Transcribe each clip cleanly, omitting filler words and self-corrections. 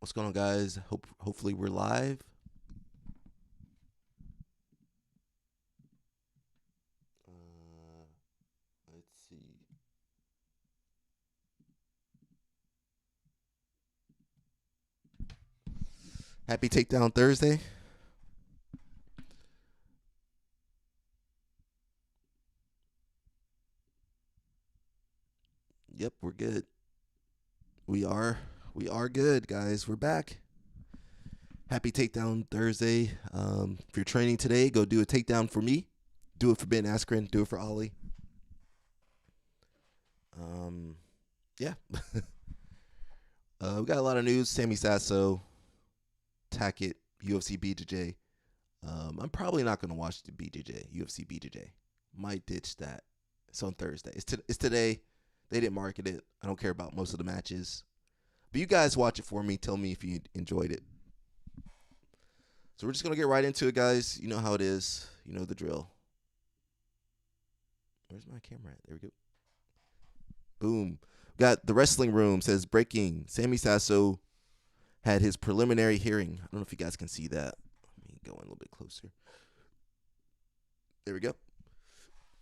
What's going on, guys? Hopefully we're live. Uh, let's see. Happy Takedown Thursday. Yep, we're good. We are we are good, guys. We're back. Happy Takedown Thursday. If you're training today, go do a takedown for me. Do it for Ben Askren. Do it for Ollie. Um, yeah. We got a lot of news. Sammy Sasso, Tackett, UFC BJJ. I'm probably not gonna watch the BJJ UFC BJJ. Might ditch that. It's on Thursday. It's today. They didn't market it. I don't care about most of the matches. But you guys watch it for me. Tell me if you enjoyed it. So we're just gonna get right into it, guys. You know how it is. You know the drill. Where's my camera at? There we go. Boom. Got the wrestling room says breaking. Sammy Sasso had his preliminary hearing. I don't know if you guys can see that. Let me go in a little bit closer. There we go.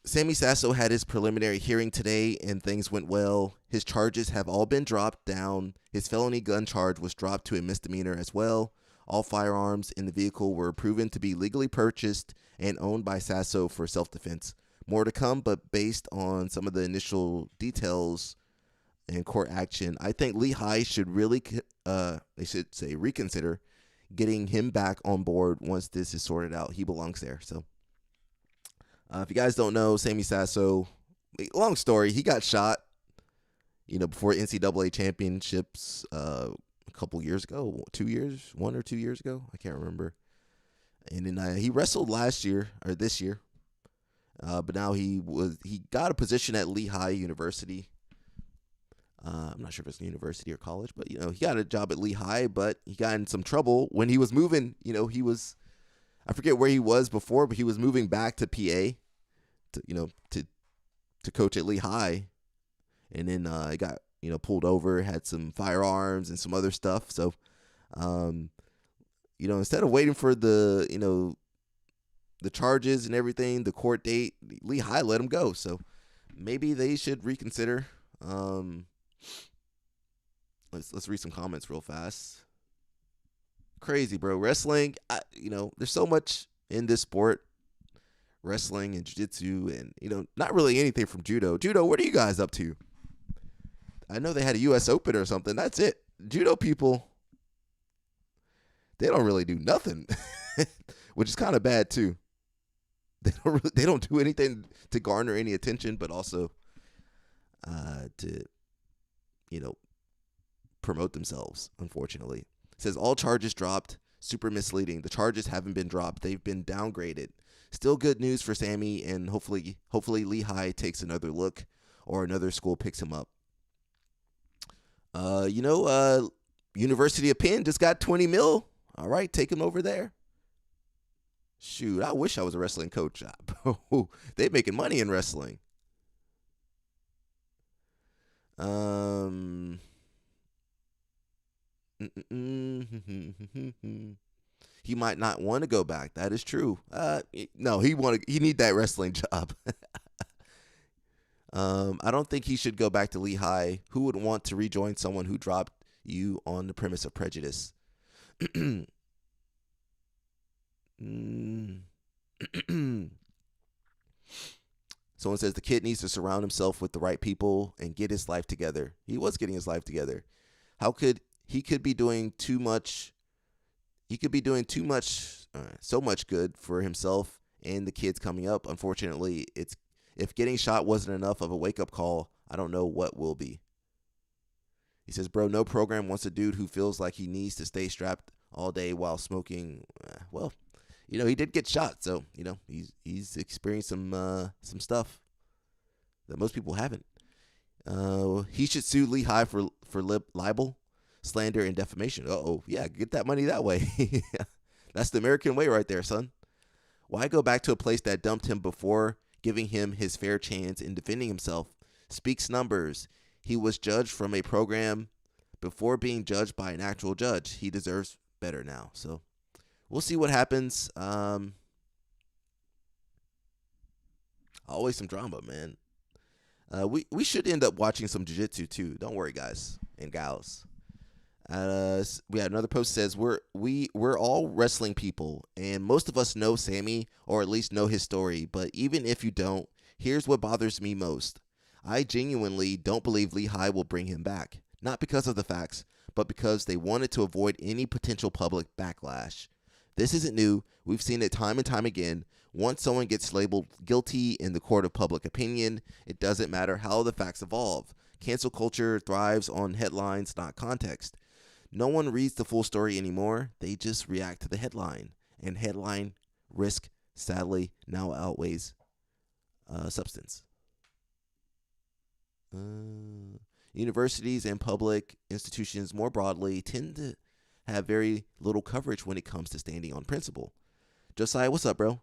Sammy Sasso had his preliminary hearing today and things went well. His charges have all been dropped down. His felony gun charge was dropped to a misdemeanor as well. All firearms in the vehicle were proven to be legally purchased and owned by Sasso for self-defense. More to come, but based on some of the initial details and court action, I think Lehigh should really, they should say, reconsider getting him back on board once this is sorted out. He belongs there. So if you guys don't know, Sammy Sasso, long story, he got shot, before NCAA championships a couple years ago, 2 years, 1 or 2 years ago. I can't remember. And then he wrestled last year or this year. But now he got a position at Lehigh University. I'm not sure if it's a university or college, but he got a job at Lehigh, but he got in some trouble when he was moving. I forget where he was before, but he was moving back to PA to coach at Lehigh, and then he got pulled over, had some firearms and some other stuff. So, instead of waiting for the charges and everything, the court date, Lehigh let him go. So maybe they should reconsider. Let's read some comments real fast. Crazy, bro. Wrestling, there's so much in this sport. Wrestling and jiu-jitsu and, not really anything from judo. Judo, what are you guys up to? I know they had a U.S. Open or something. That's it. Judo people, they don't really do nothing, which is kind of bad too. They don't do anything to garner any attention, but also to promote themselves. Unfortunately, it says all charges dropped. Super misleading. The charges haven't been dropped. They've been downgraded. Still good news for Sammy, and hopefully Lehigh takes another look or another school picks him up. University of Penn just got 20 mil. All right, take him over there. Shoot, I wish I was a wrestling coach. They making money in wrestling. He might not want to go back. That is true. No, he need that wrestling job. I don't think he should go back to Lehigh. Who would want to rejoin someone who dropped you on the premise of prejudice? Someone says the kid needs to surround himself with the right people and get his life together. He was getting his life together. He could be doing too much? He could be doing too much, so much good for himself and the kids coming up. Unfortunately, if getting shot wasn't enough of a wake-up call, I don't know what will be. He says, bro, no program wants a dude who feels like he needs to stay strapped all day while smoking. Well, he did get shot, so he's experienced some stuff that most people haven't. He should sue Lehigh for libel, slander, and defamation. Yeah, get that money that way. That's the American way right there, son. Why go back to a place that dumped him before giving him his fair chance in defending himself? Speaks numbers. He was judged from a program before being judged by an actual judge. He deserves better now. So we'll see what happens. Always some drama, man. We should end up watching some jiu-jitsu too. Don't worry, guys and gals. We had another post that says we're all wrestling people, and most of us know Sammy or at least know his story. But even if you don't, here's what bothers me most. I genuinely don't believe Lehigh will bring him back, not because of the facts, but because they wanted to avoid any potential public backlash. This isn't new. We've seen it time and time again. Once someone gets labeled guilty in the court of public opinion, it doesn't matter how the facts evolve. Cancel culture thrives on headlines, not context. No one reads the full story anymore. They just react to the headline. And headline risk, sadly, now outweighs substance. Universities and public institutions more broadly tend to have very little coverage when it comes to standing on principle. Josiah, what's up, bro?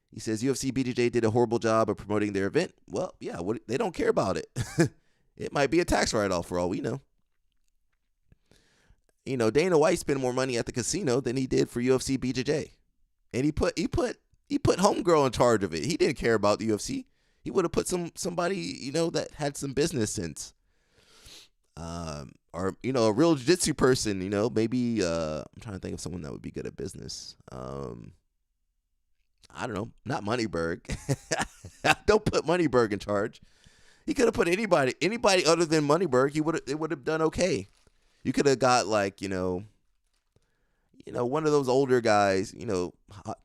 He says UFC BJJ did a horrible job of promoting their event. Well, yeah, they don't care about it. It might be a tax write-off for all we know. You know, Dana White spent more money at the casino than he did for UFC BJJ, and he put homegirl in charge of it. He didn't care about the UFC. He would have put somebody, you know, that had some business sense, or you know, a real jiu-jitsu person. You know, maybe I'm trying to think of someone that would be good at business. I don't know, not Moneyberg. Don't put Moneyberg in charge. He could have put anybody other than Moneyberg. It would have done okay. You could have got like, you know, one of those older guys, you know,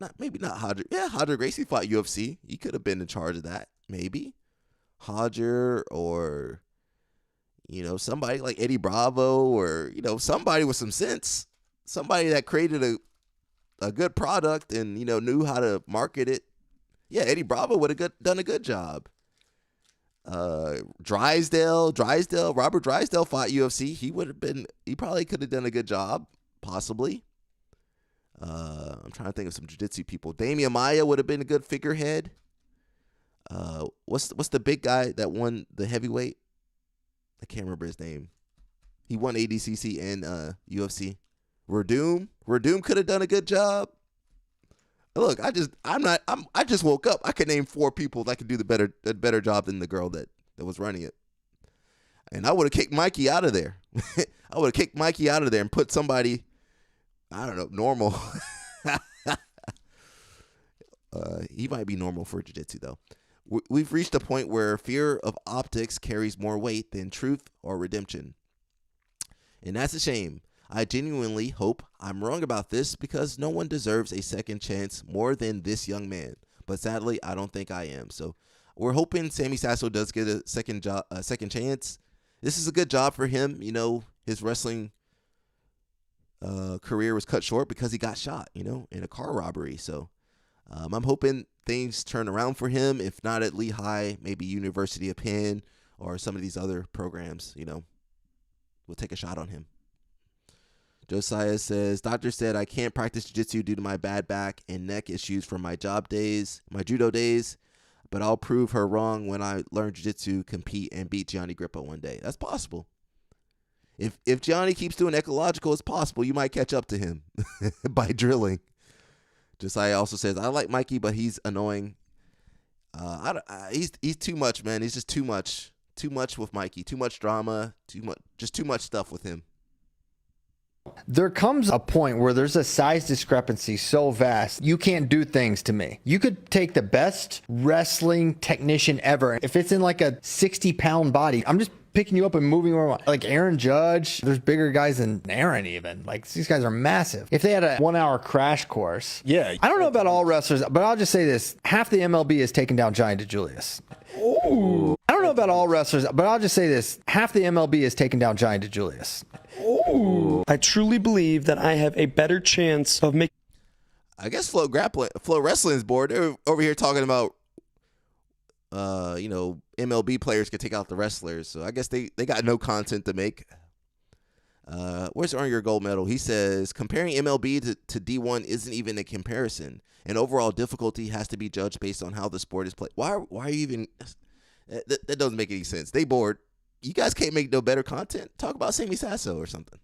not Hodger. Yeah, Hodger Gracie fought UFC. He could have been in charge of that, maybe. Hodger, or, you know, somebody like Eddie Bravo, or, you know, somebody with some sense. Somebody that created a good product and, you know, knew how to market it. Yeah, Eddie Bravo would have done a good job. Robert Drysdale fought UFC. He probably could have done a good job, possibly. I'm trying to think of some jiu-jitsu people. Damian Maia would have been a good figurehead. What's the big guy that won the heavyweight? I can't remember his name. He won ADCC and UFC. Verdum could have done a good job. Look, I just woke up. I could name 4 people that could do a better job than the girl that was running it. And I would have kicked Mikey out of there. I would have kicked Mikey out of there and put somebody, I don't know, normal. He might be normal for jiu-jitsu though. We've reached a point where fear of optics carries more weight than truth or redemption. And that's a shame. I genuinely hope I'm wrong about this, because no one deserves a second chance more than this young man. But sadly, I don't think I am. So we're hoping Sammy Sasso does get a second chance. This is a good job for him. You know, his wrestling career was cut short because he got shot, you know, in a car robbery. So I'm hoping things turn around for him. If not at Lehigh, maybe University of Penn or some of these other programs, you know, we'll take a shot on him. Josiah says, doctor said I can't practice jiu-jitsu due to my bad back and neck issues from my judo days, but I'll prove her wrong when I learn jiu-jitsu, compete, and beat Gianni Grippo one day. That's possible. If Gianni keeps doing ecological, it's possible you might catch up to him by drilling. Josiah also says, I like Mikey, but he's annoying. He's too much, man. He's just too much. Too much with Mikey. Too much drama. Too much stuff with him. There comes a point where there's a size discrepancy so vast, you can't do things to me. You could take the best wrestling technician ever. If it's in like a 60-pound body, I'm just picking you up and moving around. Like Aaron Judge, there's bigger guys than Aaron even. Like, these guys are massive. If they had a 1-hour crash course. Yeah. I don't know about all wrestlers, but I'll just say this. Half the MLB has taken down Johnny DeJulius. Ooh. I don't know about all wrestlers, but I'll just say this. Half the MLB has taken down Johnny DeJulius. Ooh. I truly believe that I have a better chance of making. I guess Flow Wrestling's board. They're over here talking about, you know, MLB players could take out the wrestlers. So I guess they got no content to make. Where's Earn Your Gold Medal? He says, comparing MLB to D1 isn't even a comparison. And overall difficulty has to be judged based on how the sport is played. Why are you even... That doesn't make any sense. They bored. you guys can't make no better content. Talk about Sammy Sasso or something.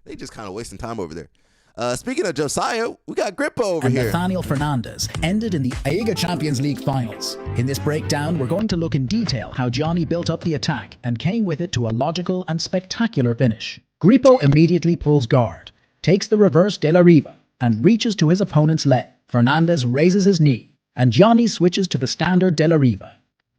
They just kind of wasting time over there. Speaking of Josiah, we got Grippo over here. Nathaniel Fernandez ended in the AIGA Champions League finals. In this breakdown, we're going to look in detail how Gianni built up the attack and came with it to a logical and spectacular finish. Grippo immediately pulls guard, takes the reverse de la Riva, and reaches to his opponent's leg. Fernandez raises his knee, and Gianni switches to the standard de la Riva.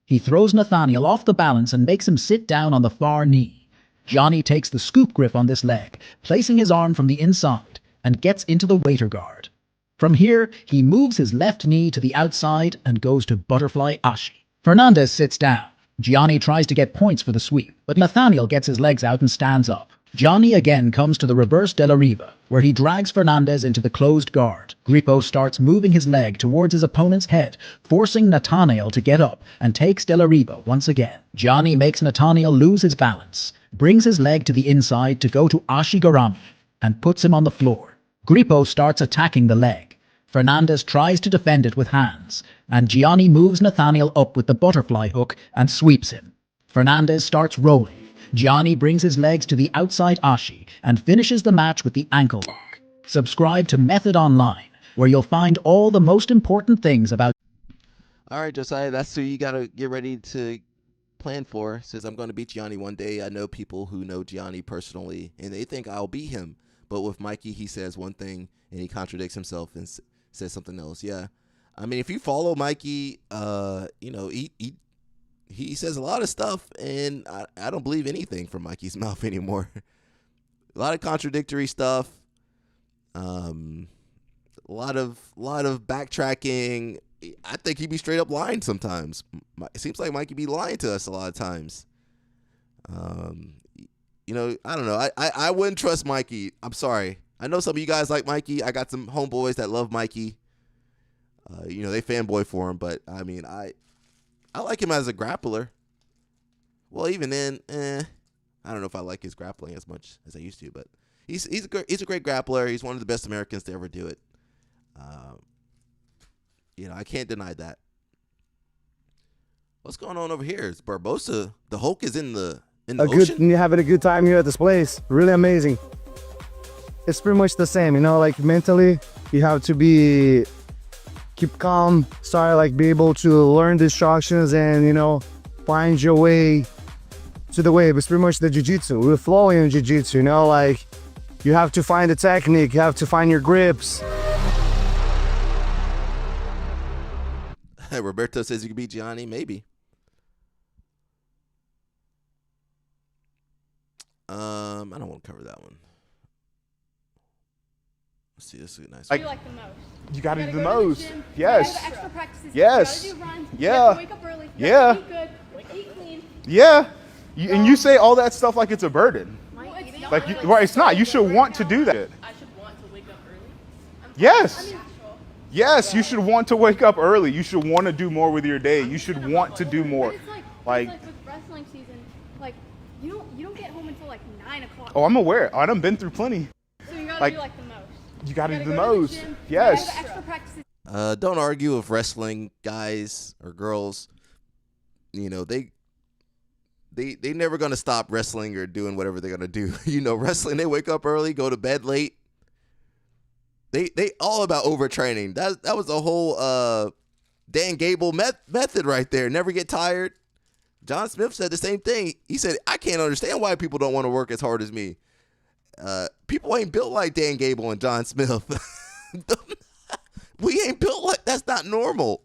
He throws Nathaniel off the balance and makes him sit down on the far knee. Gianni takes the scoop grip on this leg, placing his arm from the inside, and gets into the waiter guard. From here, he moves his left knee to the outside and goes to butterfly ashi. Fernandez sits down. Gianni tries to get points for the sweep, but Nathaniel gets his legs out and stands up. Gianni again comes to the reverse de la Riva, where he drags Fernandez into the closed guard. Grippo starts moving his leg towards his opponent's head, forcing Nathaniel to get up, and takes de la Riva once again. Gianni makes Nathaniel lose his balance, brings his leg to the inside to go to ashi garami, and puts him on the floor. Grippo starts attacking the leg. Fernandez tries to defend it with hands, and Gianni moves Nathaniel up with the butterfly hook and sweeps him. Fernandez starts rolling. Gianni brings his legs to the outside ashi and finishes the match with the ankle lock. Subscribe to Method Online, where you'll find all the most important things about... All right, Josiah, that's who you got to get ready to plan for. Says, I'm going to beat Gianni one day. I know people who know Gianni personally, and they think I'll beat him. But with Mikey, he says one thing, and he contradicts himself and says something else. Yeah. I mean, if you follow Mikey, he says a lot of stuff, and I don't believe anything from Mikey's mouth anymore. A lot of contradictory stuff. A lot of backtracking. I think he'd be straight up lying sometimes. It seems like Mikey be lying to us a lot of times. I don't know. I wouldn't trust Mikey. I'm sorry. I know some of you guys like Mikey. I got some homeboys that love Mikey. They fanboy for him, but I mean, I like him as a grappler. Well, even then, I don't know if I like his grappling as much as I used to, but he's a great grappler. He's one of the best Americans to ever do it. I can't deny that. What's going on over here? It's Barbosa. The Hulk is in the ocean. You're having a good time here at this place. Really amazing. It's pretty much the same, like mentally, you have to keep calm, be able to learn the instructions and, find your way to the wave. It's pretty much the jiu-jitsu. We're flowing in jiu-jitsu, you have to find the technique, you have to find your grips. Roberto says you can beat Gianni, maybe. I don't want to cover that one. Let's see, this is a nice one. You like the most? You gotta do the go most. to the gym, Yes. You gotta have extra practices. Yes. You gotta do runs. Yeah. You have to wake up early. You Yeah. have to eat good. Eat clean. Yeah. And you say all that stuff like it's a burden. Well, it's not. Right, it's not. You should want to do that. I should want to wake up early. Yes. Yes, you should want to wake up early. You should want to do more with your day. You should want to do more. But it's Like, like with wrestling season, you don't get home until 9 o'clock. oh, I'm aware. I done been through plenty. So you gotta like, do the most. You gotta do the go to most. gym, Yes. You gotta have extra practices. Don't argue with wrestling guys or girls. They never gonna stop wrestling or doing whatever they're gonna do. Wrestling, they wake up early, go to bed late. They all about overtraining. That was the whole Dan Gable method right there. Never get tired. John Smith said the same thing. He said, I can't understand why people don't want to work as hard as me. People ain't built like Dan Gable and John Smith. We ain't built like, that's not normal.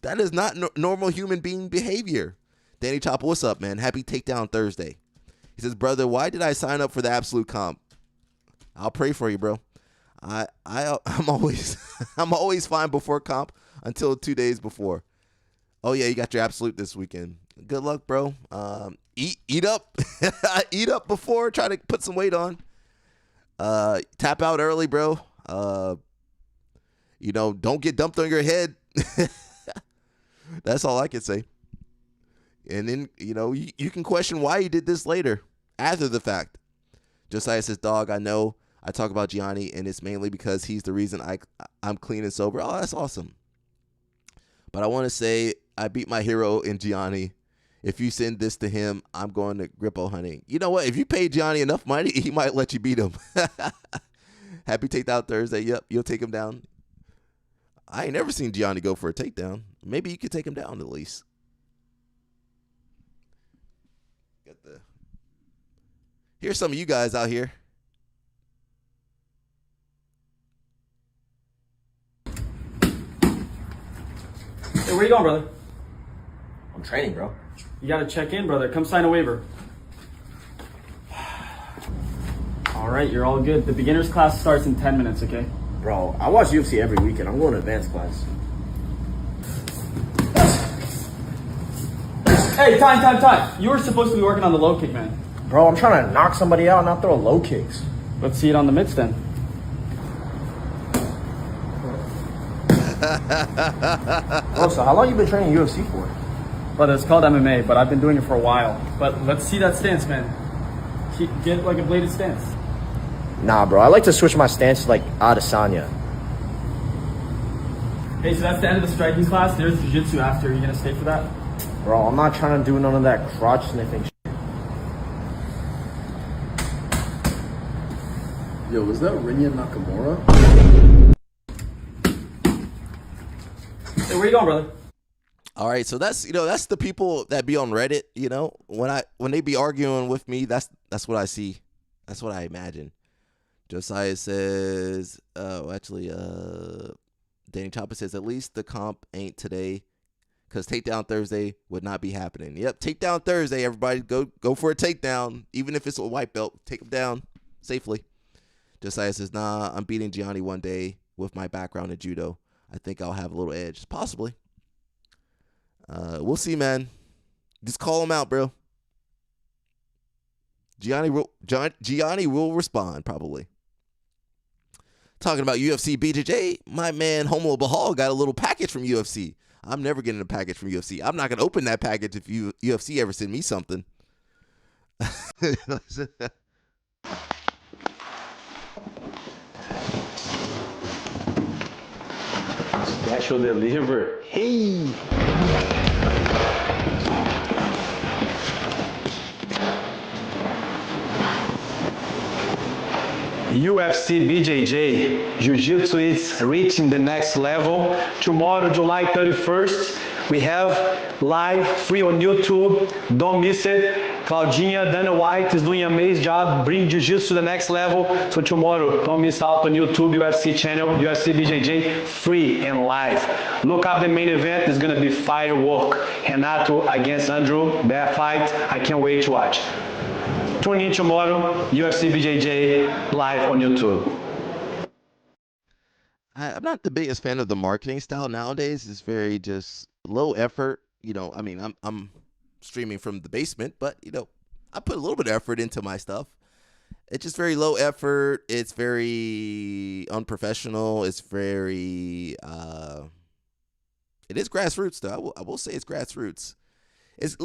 That is not normal human being behavior. Danny Chopper, what's up, man? Happy Takedown Thursday. He says, brother, why did I sign up for the absolute comp? I'll pray for you, bro. I'm always I'm always fine before comp until 2 days before. Oh yeah, you got your absolute this weekend. Good luck, bro. Eat up, eat up before. Try to put some weight on. Tap out early, bro. Don't get dumped on your head. That's all I can say. And then you can question why you did this later, after the fact. Josiah says, dog, I know I talk about Gianni, and it's mainly because he's the reason I'm clean and sober. Oh, that's awesome. But I want to say I beat my hero in Gianni, If you send this to him, I'm going to Grippo hunting. You know what? If you pay Gianni enough money, he might let you beat him. Happy Takedown Thursday. Yep, you'll take him down. I ain't never seen Gianni go for a takedown. Maybe you could take him down at least. Here's some of you guys out here. Hey, where you going, brother? I'm training, bro. You gotta check in, brother. Come sign a waiver. All right, you're all good. The beginner's class starts in 10 minutes, okay? Bro, I watch UFC every weekend. I'm going to advanced class. Hey, time. You were supposed to be working on the low kick, man. Bro, I'm trying to knock somebody out, not throw low kicks. Let's see it on the mitts then. Bro, so how long you been training UFC for? Brother, it's called MMA, but I've been doing it for a while. But let's see that stance, man. Get like a bladed stance. Nah, bro, I like to switch my stance to like Adesanya. Hey, so that's the end of the striking class. There's jiu-jitsu after. Are you gonna stay for that? Bro, I'm not trying to do none of that crotch sniffing shit. Yo, was that Rinya Nakamura? Hey, where you going, brother? All right, so that's that's the people that be on Reddit. When they be arguing with me, that's what I see. That's what I imagine. Josiah says, Danny Choppa says, at least the comp ain't today, because Takedown Thursday would not be happening. Yep, Takedown Thursday, everybody go for a takedown. Even if it's a white belt, take them down safely. Josiah says, nah, I'm beating Gianni one day with my background in judo. I think I'll have a little edge. Possibly. We'll see, man. Just call him out, bro. Gianni will respond, probably. Talking about UFC BJJ, my man Homo Bahal got a little package from UFC. I'm never getting a package from UFC. I'm not going to open that package if UFC ever send me something. Special deliver. Hey! UFC BJJ Jiu-Jitsu is reaching the next level. Tomorrow, July 31st, we have live free on YouTube. Don't miss it. Claudinha, Dana White is doing an amazing job bringing Jiu-Jitsu to the next level. So tomorrow, don't miss out on YouTube UFC channel, UFC BJJ, free and live. Look up the main event. It's going to be firework. Renato against Andrew. That fight, I can't wait to watch. Tune in tomorrow, UFC BJJ, live on YouTube. I'm not the biggest fan of the marketing style nowadays. It's very just low effort. I'm streaming from the basement, but I put a little bit of effort into my stuff. It's just very low effort. It's very unprofessional. It's very it is grassroots though. I will say it's grassroots.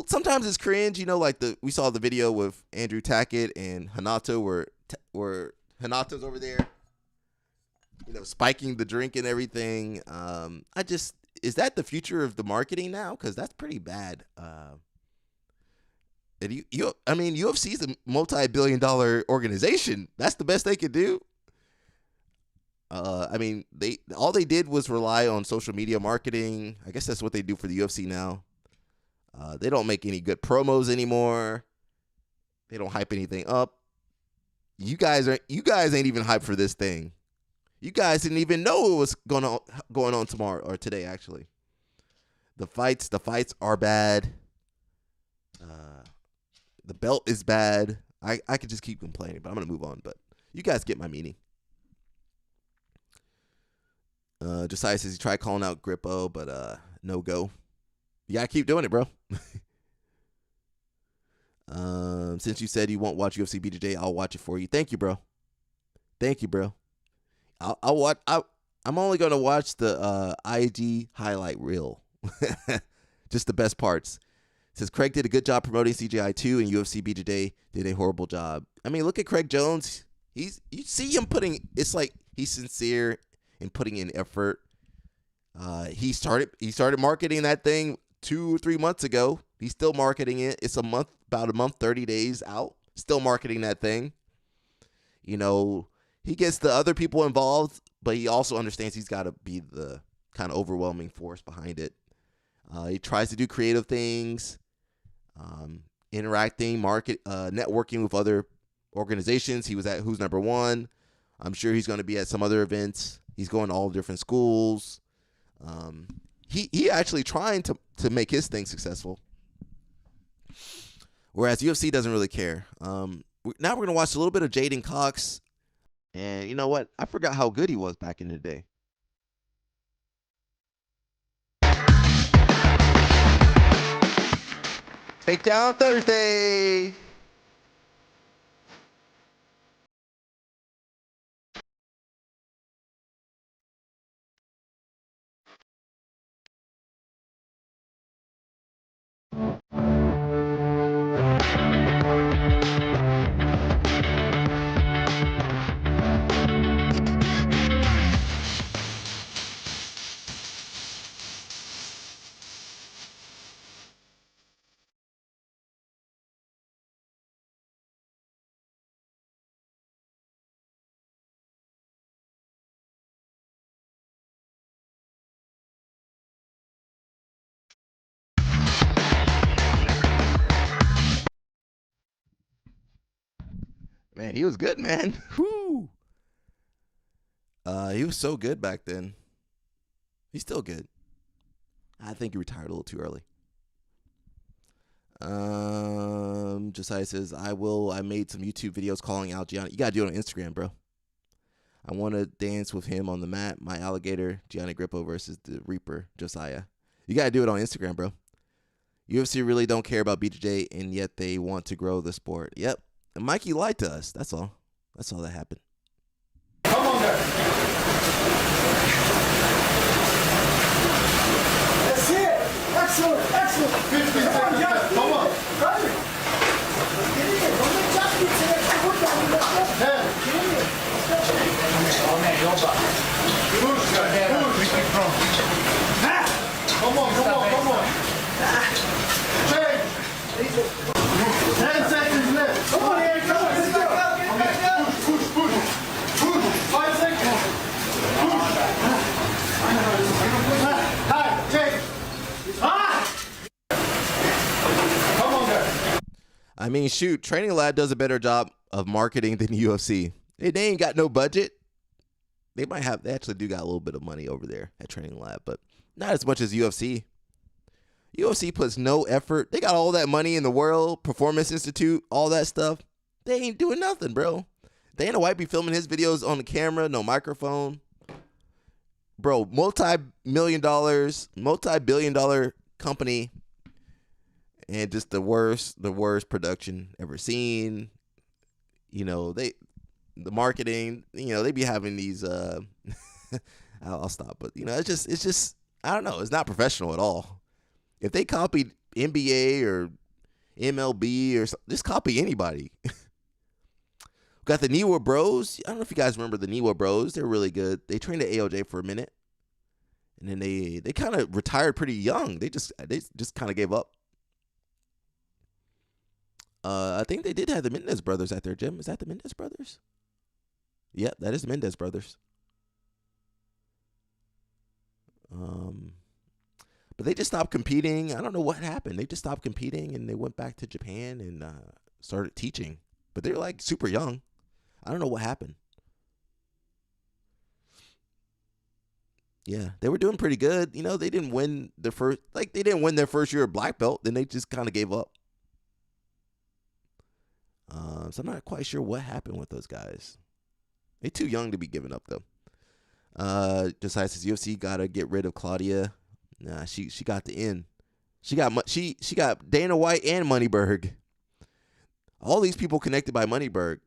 Sometimes it's cringe, like we saw the video with Andrew Tackett and Hanato where Hanato's over there, spiking the drink and everything. Is that the future of the marketing now? Because that's pretty bad. UFC is a multi-billion-dollar organization. That's the best they could do. All they did was rely on social media marketing. I guess that's what they do for the UFC now. They don't make any good promos anymore. They don't hype anything up. You guys ain't even hyped for this thing. You guys didn't even know what was going on tomorrow or today. Actually, the fights are bad. The belt is bad. I could just keep complaining, but I'm gonna move on. But you guys get my meaning. Josiah says he tried calling out Grippo, but no go. You gotta keep doing it, bro. Since you said you won't watch UFC BJJ, I'll watch it for you. Thank you, bro. I'll watch. I'm only gonna watch the IG highlight reel, just the best parts. It says Craig did a good job promoting CGI 2 and UFC BJJ did a horrible job. I mean, look at Craig Jones. You see him it's like he's sincere in putting in effort. He started marketing that thing 2 or 3 months ago. He's still marketing it. It's about a month, 30 days out. Still marketing that thing. You know, he gets the other people involved, but he also understands he's got to be the kind of overwhelming force behind it. He tries to do creative things, interacting, networking with other organizations. He was at Who's Number One. I'm sure he's going to be at some other events. He's going to all different schools. He actually trying to make his thing successful. Whereas UFC doesn't really care. Now we're going to watch a little bit of Jaden Cox. And you know what? I forgot how good he was back in the day. Takedown Thursday. Man, he was good, man. Whoo. He was so good back then. He's still good. I think he retired a little too early. Josiah says, I made some YouTube videos calling out Gianni. You got to do it on Instagram, bro. I want to dance with him on the mat. My alligator, Gianni Grippo versus the Reaper, Josiah. You got to do it on Instagram, bro. UFC really don't care about BJJ, and yet they want to grow the sport. Yep. And Mikey lied to us. That's all. That's all that happened. Come on, guys. That's it. Excellent. Excellent. 15 seconds left. Come on. Get in. Don't let Josh get to that. Put down. Get in. Oh, man. Go back. Push, guys. Push. Come on. Come on. Change. 10 seconds left. Come on, Eric. Come on. Let's go. Push. 5 seconds. Hi, change. Come on, guys. I mean, shoot, Training Lab does a better job of marketing than UFC. They ain't got no budget. They actually do got a little bit of money over there at Training Lab, but not as much as UFC. UFC puts no effort. They got all that money in the world, Performance Institute, all that stuff. They ain't doing nothing, bro. Dana White be filming his videos on the camera, no microphone. Bro, multi-billion dollar company, and just the worst production ever seen. You know, the marketing, you know, they be having these I'll stop, but you know, it's just I don't know, it's not professional at all. If they copied NBA or MLB or just copy anybody. Got the Niwa Bros. I don't know if you guys remember the Niwa Bros. They're really good. They trained at AOJ for a minute, and then they kind of retired pretty young. They just kind of gave up. I think they did have the Mendez brothers at their gym. Is that the Mendez brothers? Yep, that is the Mendez brothers. But they just stopped competing. I don't know what happened. They just stopped competing, and they went back to Japan and started teaching. But they're like super young. I don't know what happened. Yeah, they were doing pretty good. You know, they didn't win their first year of black belt. Then they just kind of gave up. So I'm not quite sure what happened with those guys. They're too young to be giving up though. Josiah says UFC gotta get rid of Claudia. Nah, she got the end. She got Dana White and Moneyberg. All these people connected by Moneyberg.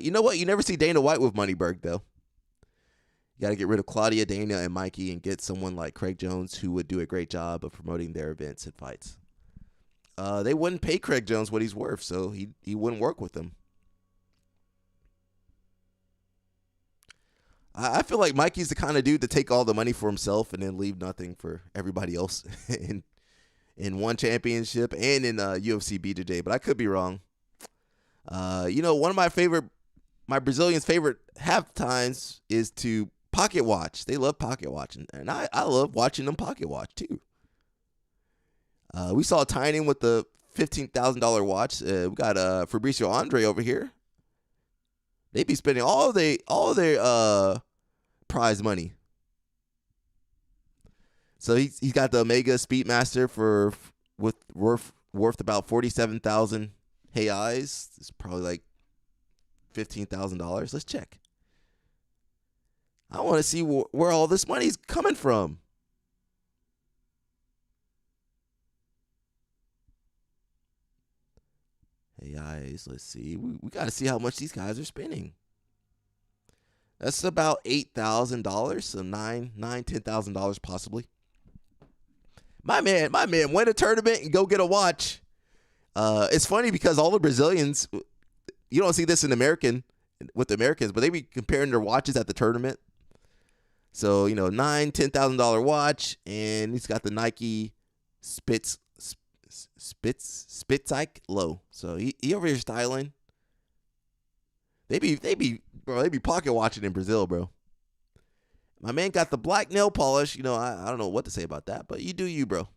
You know what? You never see Dana White with Moneyberg, though. You got to get rid of Claudia, Dana, and Mikey and get someone like Craig Jones who would do a great job of promoting their events and fights. They wouldn't pay Craig Jones what he's worth, so he wouldn't work with them. I feel like Mikey's the kind of dude to take all the money for himself and then leave nothing for everybody else. And in one championship and in UFC BJJ, but I could be wrong. One of my Brazilians' favorite half times is to pocket watch. They love pocket watching, and I love watching them pocket watch too. We saw Tynan with the $15,000 watch. We got Fabricio Andre over here. They be spending all their prize money. So he's got the Omega Speedmaster worth about 47,000 reais. It's probably like $15,000. Let's check. I want to see where all this money's coming from. AIs, let's see. We got to see how much these guys are spending. That's about $8,000, so $10,000 possibly. My man win a tournament and go get a watch. It's funny because all the Brazilians, you don't see this with the Americans, but they be comparing their watches at the tournament. So, $10,000 watch, and he's got the Nike Spitzike low. So he over here styling. They be pocket watching in Brazil, bro. My man got the black nail polish. I don't know what to say about that, but you do you, bro.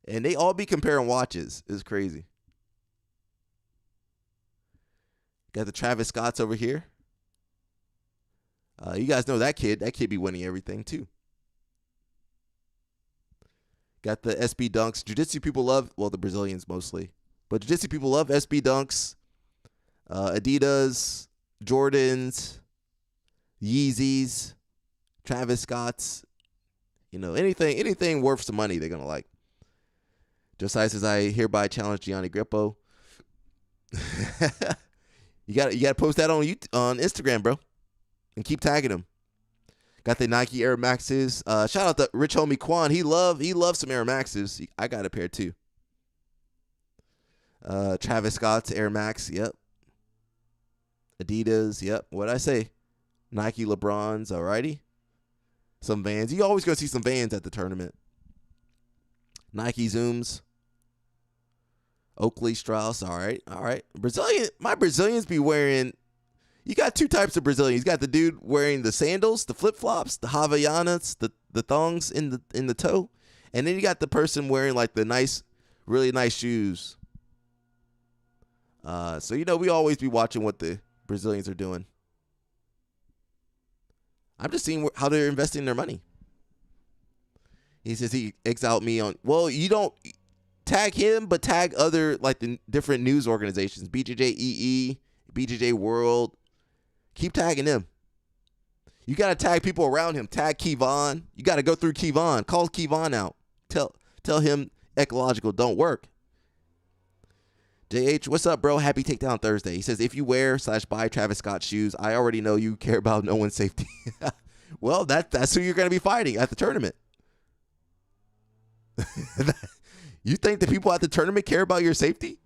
And they all be comparing watches. It's crazy. Got the Travis Scotts over here. You guys know that kid. That kid be winning everything too. Got the SB Dunks. Jiu-Jitsu people love, the Brazilians mostly. But Jiu-Jitsu people love SB Dunks, Adidas, Jordans, Yeezys, Travis Scotts. Anything worth some money they're going to like. Josiah says, I hereby challenge Gianni Grippo. You got to post that on Instagram, bro. And keep tagging him. Got the Nike Air Maxes. Shout out to rich homie Quan. He loves some Air Maxes. I got a pair too. Travis Scott's Air Max. Yep. Adidas. Yep. What'd I say? Nike LeBrons. Alrighty. Some Vans. You always gonna see some Vans at the tournament. Nike Zooms. Oakley Strauss. All right. My Brazilians be wearing. You got two types of Brazilians. You got the dude wearing the sandals, the flip-flops, the Havaianas, the thongs in the toe. And then you got the person wearing like the really nice shoes. So we always be watching what the Brazilians are doing. I'm just seeing how they're investing their money. He says he exiled me on. Well, you don't tag him, but tag other like the different news organizations, BJJ EE, BJJ World. Keep tagging him. You got to tag people around him. Tag Kevon. You got to go through Kevon. Call Kevon out. Tell him ecological don't work. JH, what's up, bro? Happy Takedown Thursday. He says, if you wear/buy Travis Scott shoes, I already know you care about no one's safety. Well, that's who you're going to be fighting at the tournament. You think the people at the tournament care about your safety?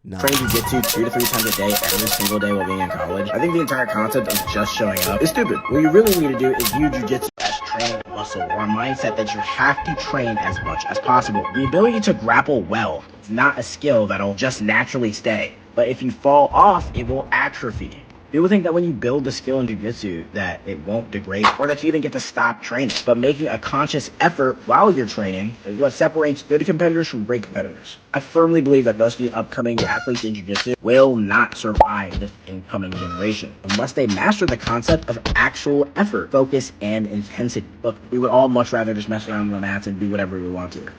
No. Train jiu-jitsu 2 to 3 times a day every single day while being in college. I think the entire concept of just showing up is stupid. What you really need to do is view jiu-jitsu as training muscle, or a mindset that you have to train as much as possible. The ability to grapple well is not a skill that'll just naturally stay, but if you fall off, it will atrophy. People think that when you build a skill in jiu-jitsu that it won't degrade or that you even get to stop training. But making a conscious effort while you're training is what separates good competitors from great competitors. I firmly believe that most of the upcoming athletes in jiu-jitsu will not survive this incoming generation unless they master the concept of actual effort, focus, and intensity. Look, we would all much rather just mess around on the mats and do whatever we want to. You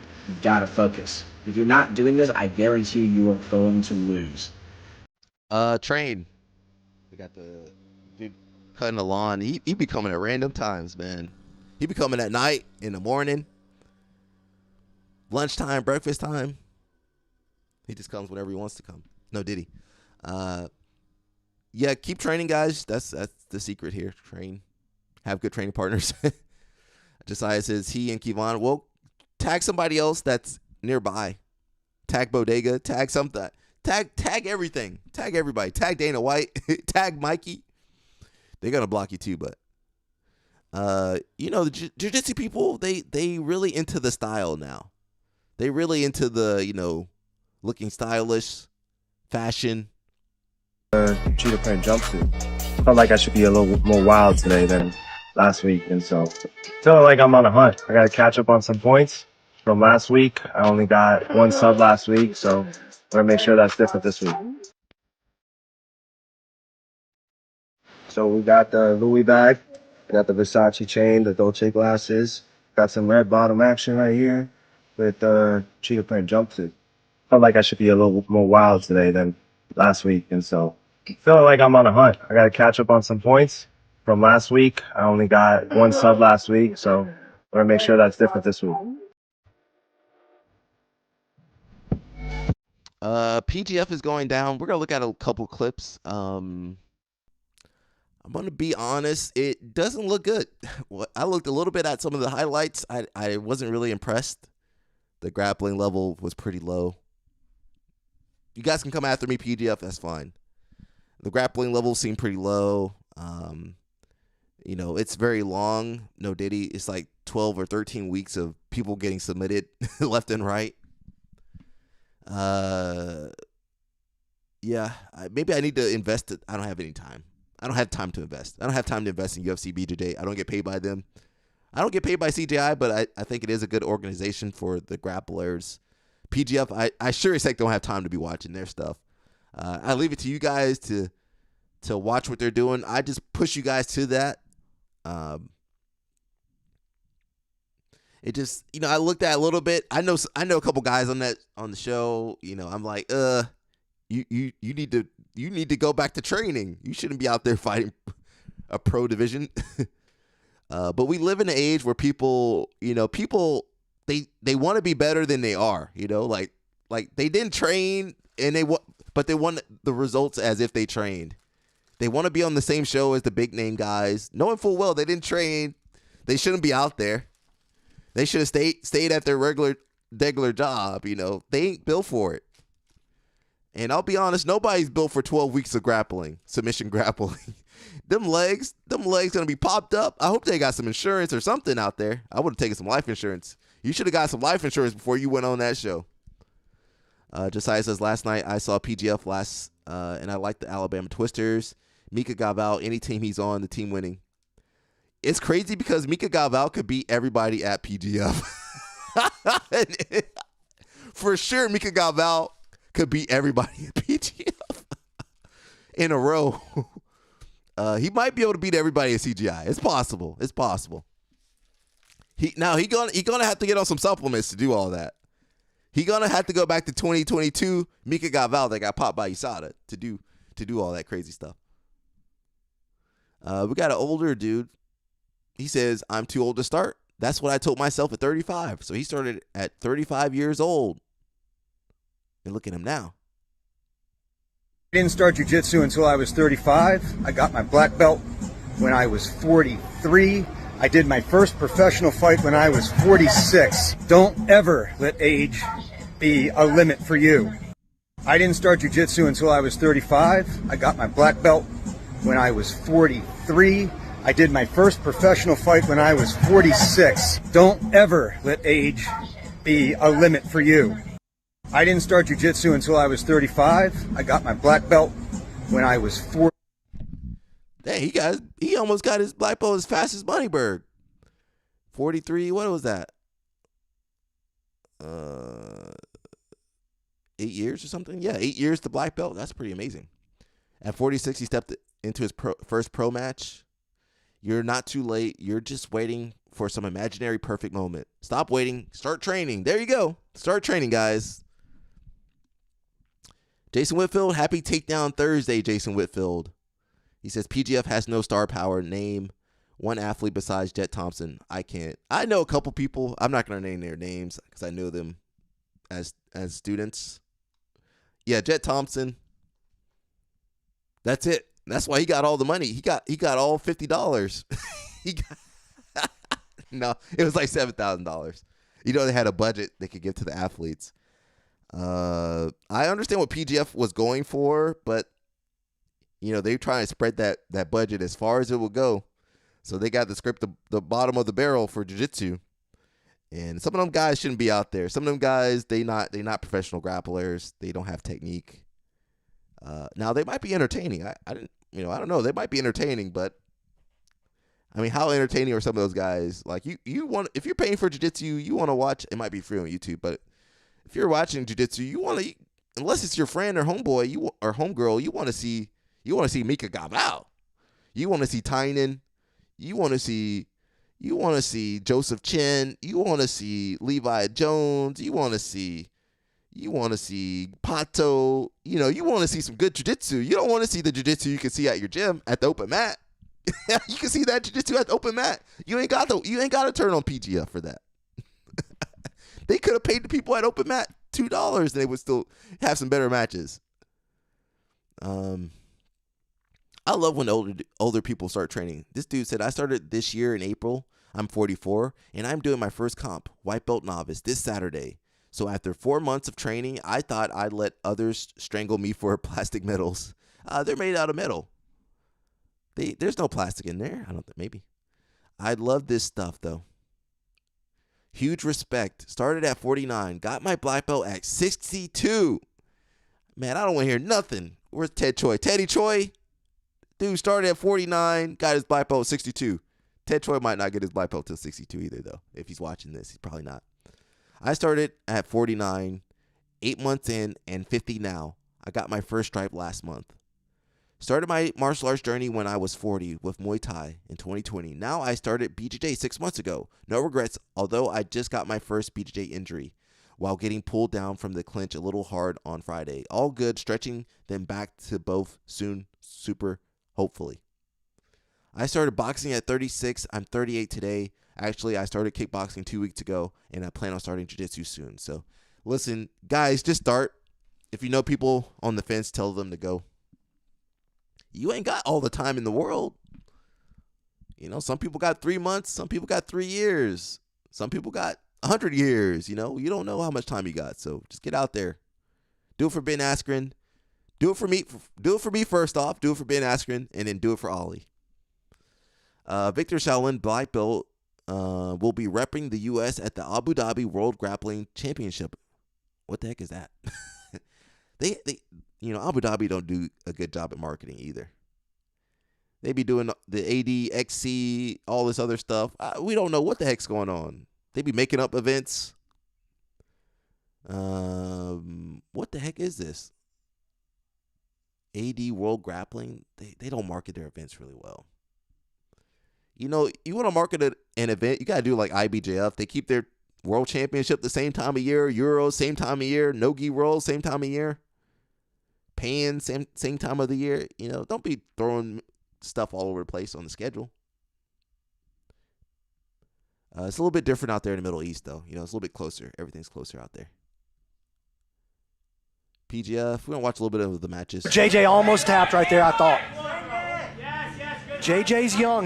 gotta focus. If you're not doing this, I guarantee you are going to lose. Train. We got the dude cutting the lawn. He be coming at random times, man. He be coming at night, in the morning, lunchtime, breakfast time. He just comes whenever he wants to come. No, did he? Yeah, keep training, guys. That's the secret here. Train. Have good training partners. Josiah says he and Kevon. Well, tag somebody else that's nearby. Tag Bodega. Tag something. Tag everything. Tag everybody. Tag Dana White. Tag Mikey. They're going to block you too, but. The jiu-jitsu people, they really into the style now. They really into the, looking stylish, fashion. Cheetah print jumpsuit. Felt like I should be a little more wild today than last week, and so feeling like I'm on a hunt. I got to catch up on some points from last week. I only got one sub last week, so I'm gonna make sure that's different this week. So we got the Louis bag, we got the Versace chain, the Dolce glasses, got some red bottom action right here with the cheetah print jumpsuit. Felt like I should be a little more wild today than last week, and so feeling like I'm on a hunt. I got to catch up on some points from last week. I only got one sub last week, so I'm gonna make sure that's different this week. PGF is going down. We're gonna look at a couple clips. I'm gonna be honest, it doesn't look good. I looked a little bit at some of the highlights. I wasn't really impressed. The grappling level was pretty low. You guys can come after me, PGF, that's fine. The grappling level seemed pretty low. It's very long. No Diddy. It's like 12 or 13 weeks of people getting submitted left and right. Maybe I need to invest it. I don't have any time. I don't have time to invest. I don't have time to invest in UFC BJJ. I don't get paid by them. I don't get paid by CGI, but I think it is a good organization for the grapplers. PGF, I sure as heck don't have time to be watching their stuff. I leave it to you guys to watch what they're doing. I just push you guys to that. It just, I looked at a little bit. I know a couple guys on the show. I'm like, you need to go back to training. You shouldn't be out there fighting a pro division. But we live in an age where people they want to be better than they are. Like they didn't train but they want the results as if they trained. They want to be on the same show as the big name guys, knowing full well they didn't train. They shouldn't be out there. They should have stayed at their regular job. They ain't built for it. And I'll be honest, nobody's built for 12 weeks of submission grappling. them legs gonna be popped up. I hope they got some insurance or something out there. I would have taken some life insurance. You should have got some life insurance before you went on that show. Josiah says, last night I saw PGF and I like the Alabama Twisters. Mika Galval, any team he's on, the team winning. It's crazy because Mika Galval could beat everybody at PGF. For sure, Mika Galval could beat everybody at PGF in a row. He might be able to beat everybody at CGI. It's possible. It's possible. He gonna have to get on some supplements to do all that. He gonna have to go back to 2022 Mika Galval that got popped by USADA to do all that crazy stuff. We got an older dude. He says, I'm too old to start. That's what I told myself at 35. So he started at 35 years old. And look at him now. I didn't start jiu-jitsu until I was 35. I got my black belt when I was 43. I did my first professional fight when I was 46. Don't ever let age be a limit for you. I didn't start jiu-jitsu until I was 35. I got my black belt when I was 43. I did my first professional fight when I was 46. Don't ever let age be a limit for you. I didn't start jiu-jitsu until I was 35. I got my black belt when I was 40. Dang, he almost got his black belt as fast as Moneyberg. 43, what was that? 8 years or something? Yeah, 8 years to black belt. That's pretty amazing. At 46, he stepped into his first pro match. You're not too late. You're just waiting for some imaginary perfect moment. Stop waiting. Start training. There you go. Start training, guys. Jason Whitfield, happy takedown Thursday, Jason Whitfield. He says, PGF has no star power. Name one athlete besides Jet Thompson. I can't. I know a couple people. I'm not going to name their names because I know them as students. Yeah, Jet Thompson. That's it. That's why he got all the money. He got all $50. No, it was like $7,000. They had a budget they could give to the athletes. I understand what PGF was going for, but they're trying to spread that budget as far as it will go. So they got the script the bottom of the barrel for jiu-jitsu. And some of them guys shouldn't be out there. Some of them guys, they not professional grapplers. They don't have technique. Now they might be entertaining. I don't know. They might be entertaining, but I mean, how entertaining are some of those guys? Like you want, if you're paying for jiu-jitsu, you want to watch. It might be free on YouTube, but if you're watching jiu-jitsu, you want to, unless it's your friend or homeboy, or homegirl, you want to see Mika Gabal. You want to see Tynan. You want to see Joseph Chen. You want to see Levi Jones. You want to see Pato. You want to see some good jiu-jitsu. You don't want to see the jiu-jitsu you can see at your gym at the open mat. You can see that jiu-jitsu at the open mat. You ain't got to turn on PGF for that. They could have paid the people at open mat $2 and they would still have some better matches. I love when older people start training. This dude said, I started this year in April. I'm 44, and I'm doing my first comp, white belt novice, this Saturday. So after 4 months of training, I thought I'd let others strangle me for plastic medals. They're made out of metal. There's no plastic in there. I don't think, maybe. I love this stuff, though. Huge respect. Started at 49. Got my black belt at 62. Man, I don't want to hear nothing. Where's Ted Choi? Teddy Choi? Dude started at 49, got his black belt at 62. Ted Choi might not get his black belt till 62 either, though. If he's watching this, he's probably not. I started at 49, 8 months in, and 50 now. I got my first stripe last month. Started my martial arts journey when I was 40 with Muay Thai in 2020. Now I started BJJ 6 months ago. No regrets, although I just got my first BJJ injury while getting pulled down from the clinch a little hard on Friday. All good, stretching, then back to both soon, super, hopefully. I started boxing at 36. I'm 38 today. Actually, I started kickboxing 2 weeks ago, and I plan on starting jiu-jitsu soon. So, listen, guys, just start. If you know people on the fence, tell them to go. You ain't got all the time in the world. Some people got 3 months. Some people got 3 years. Some people got 100 years. You don't know how much time you got. So just get out there. Do it for Ben Askren. Do it for me. Do it for me first off. Do it for Ben Askren, and then do it for Ollie. Victor Shaolin, black belt, will be repping the U.S. at the Abu Dhabi World Grappling Championship. What the heck is that? Abu Dhabi don't do a good job at marketing either. They be doing the ADXC, all this other stuff. We don't know what the heck's going on. They be making up events. What the heck is this? AD World Grappling. They don't market their events really well. You want to market an event, you got to do like IBJF. They keep their World Championship the same time of year. Euros, same time of year. Nogi World, same time of year. Pan, same time of the year. Don't be throwing stuff all over the place on the schedule. It's a little bit different out there in the Middle East, though. It's a little bit closer. Everything's closer out there. PGF, we're going to watch a little bit of the matches. JJ almost tapped right there, I thought. JJ's young.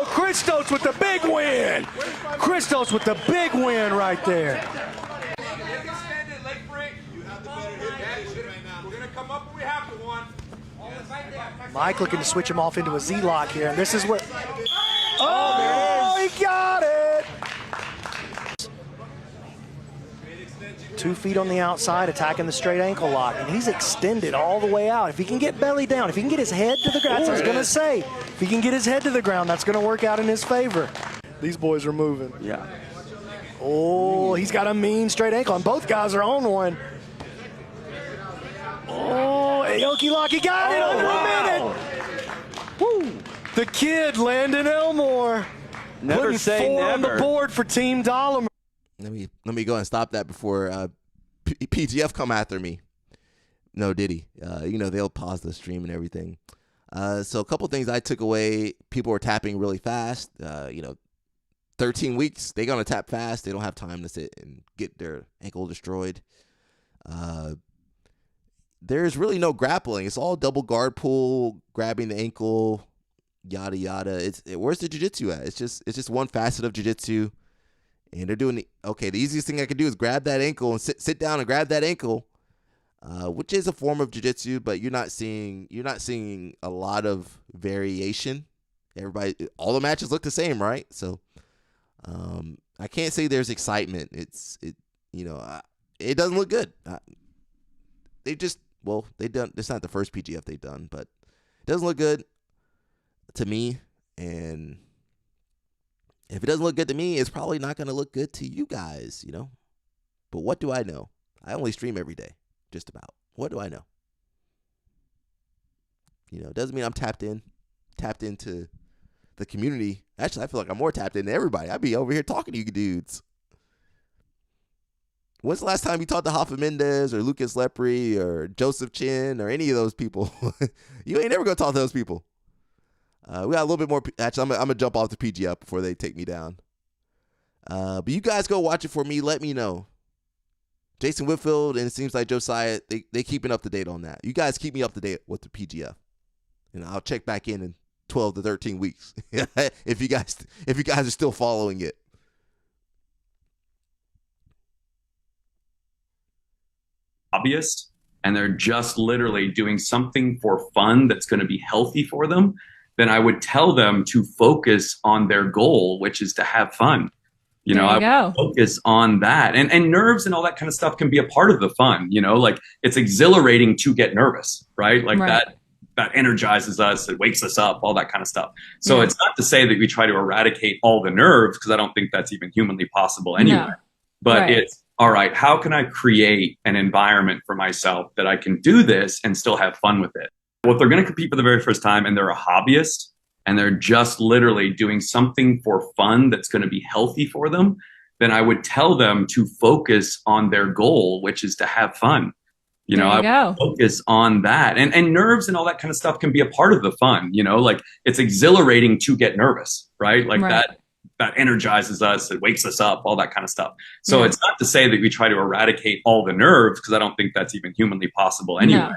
Christos with the big win. Christos with the big win right there. Mike looking to switch him off into a Z-lock here, and this is what... Oh, he got it! 2 feet on the outside, attacking the straight ankle lock, and he's extended all the way out. If he can get belly down, if he can get his head to the ground, that's what I was going to say. If he can get his head to the ground, that's going to work out in his favor. These boys are moving. Yeah. Oh, he's got a mean straight ankle, and both guys are on one. Oh, Aoki Lock, he got it under a minute. Woo! The kid, Landon Elmore, Never putting say 4 on the never. board for Team Dollar. Let me go and stop that before PGF come after me. No, did he? They'll pause the stream and everything. So a couple things I took away. People were tapping really fast. 13 weeks, they're going to tap fast. They don't have time to sit and get their ankle destroyed. There's really no grappling. It's all double guard pull, grabbing the ankle, yada, yada. Where's the jiu-jitsu at? It's just one facet of jiu-jitsu. And they're doing the easiest thing I could do is grab that ankle and sit down and grab that ankle. which is a form of jiu-jitsu, but you're not seeing a lot of variation. All the matches look the same, right? So I can't say there's excitement. It doesn't look good. It's not the first PGF they've done, but it doesn't look good to me. And if it doesn't look good to me, it's probably not going to look good to you guys, But what do I know? I only stream every day, just about. What do I know? It doesn't mean I'm tapped into the community. Actually, I feel like I'm more tapped into everybody. I'd be over here talking to you dudes. When's the last time you talked to Hoffa Mendez or Lucas Lepre or Joseph Chin or any of those people? You ain't never going to talk to those people. We got a little bit more. Actually, I'm going to jump off the PGF before they take me down. But you guys go watch it for me. Let me know. Jason Whitfield and it seems like Josiah, they keeping up to date on that. You guys keep me up to date with the PGF. I'll check back in 12 to 13 weeks if you guys are still following it. Hobbyist, and they're just literally doing something for fun that's going to be healthy for them, then I would tell them to focus on their goal, which is to have fun. I would focus on that. And nerves and all that kind of stuff can be a part of the fun, like it's exhilarating to get nervous, right? Like that energizes us, it wakes us up, all that kind of stuff. So it's not to say that we try to eradicate all the nerves, because I don't think that's even humanly possible anyway. But it's, all right, how can I create an environment for myself that I can do this and still have fun with it? Well, if they're going to compete for the very first time and they're a hobbyist and they're just literally doing something for fun that's going to be healthy for them, then I would tell them to focus on their goal, which is to have fun. I would focus on that. And nerves and all that kind of stuff can be a part of the fun, like it's exhilarating to get nervous, right? Like that energizes us, it wakes us up, all that kind of stuff. So it's not to say that we try to eradicate all the nerves, because I don't think that's even humanly possible anyway.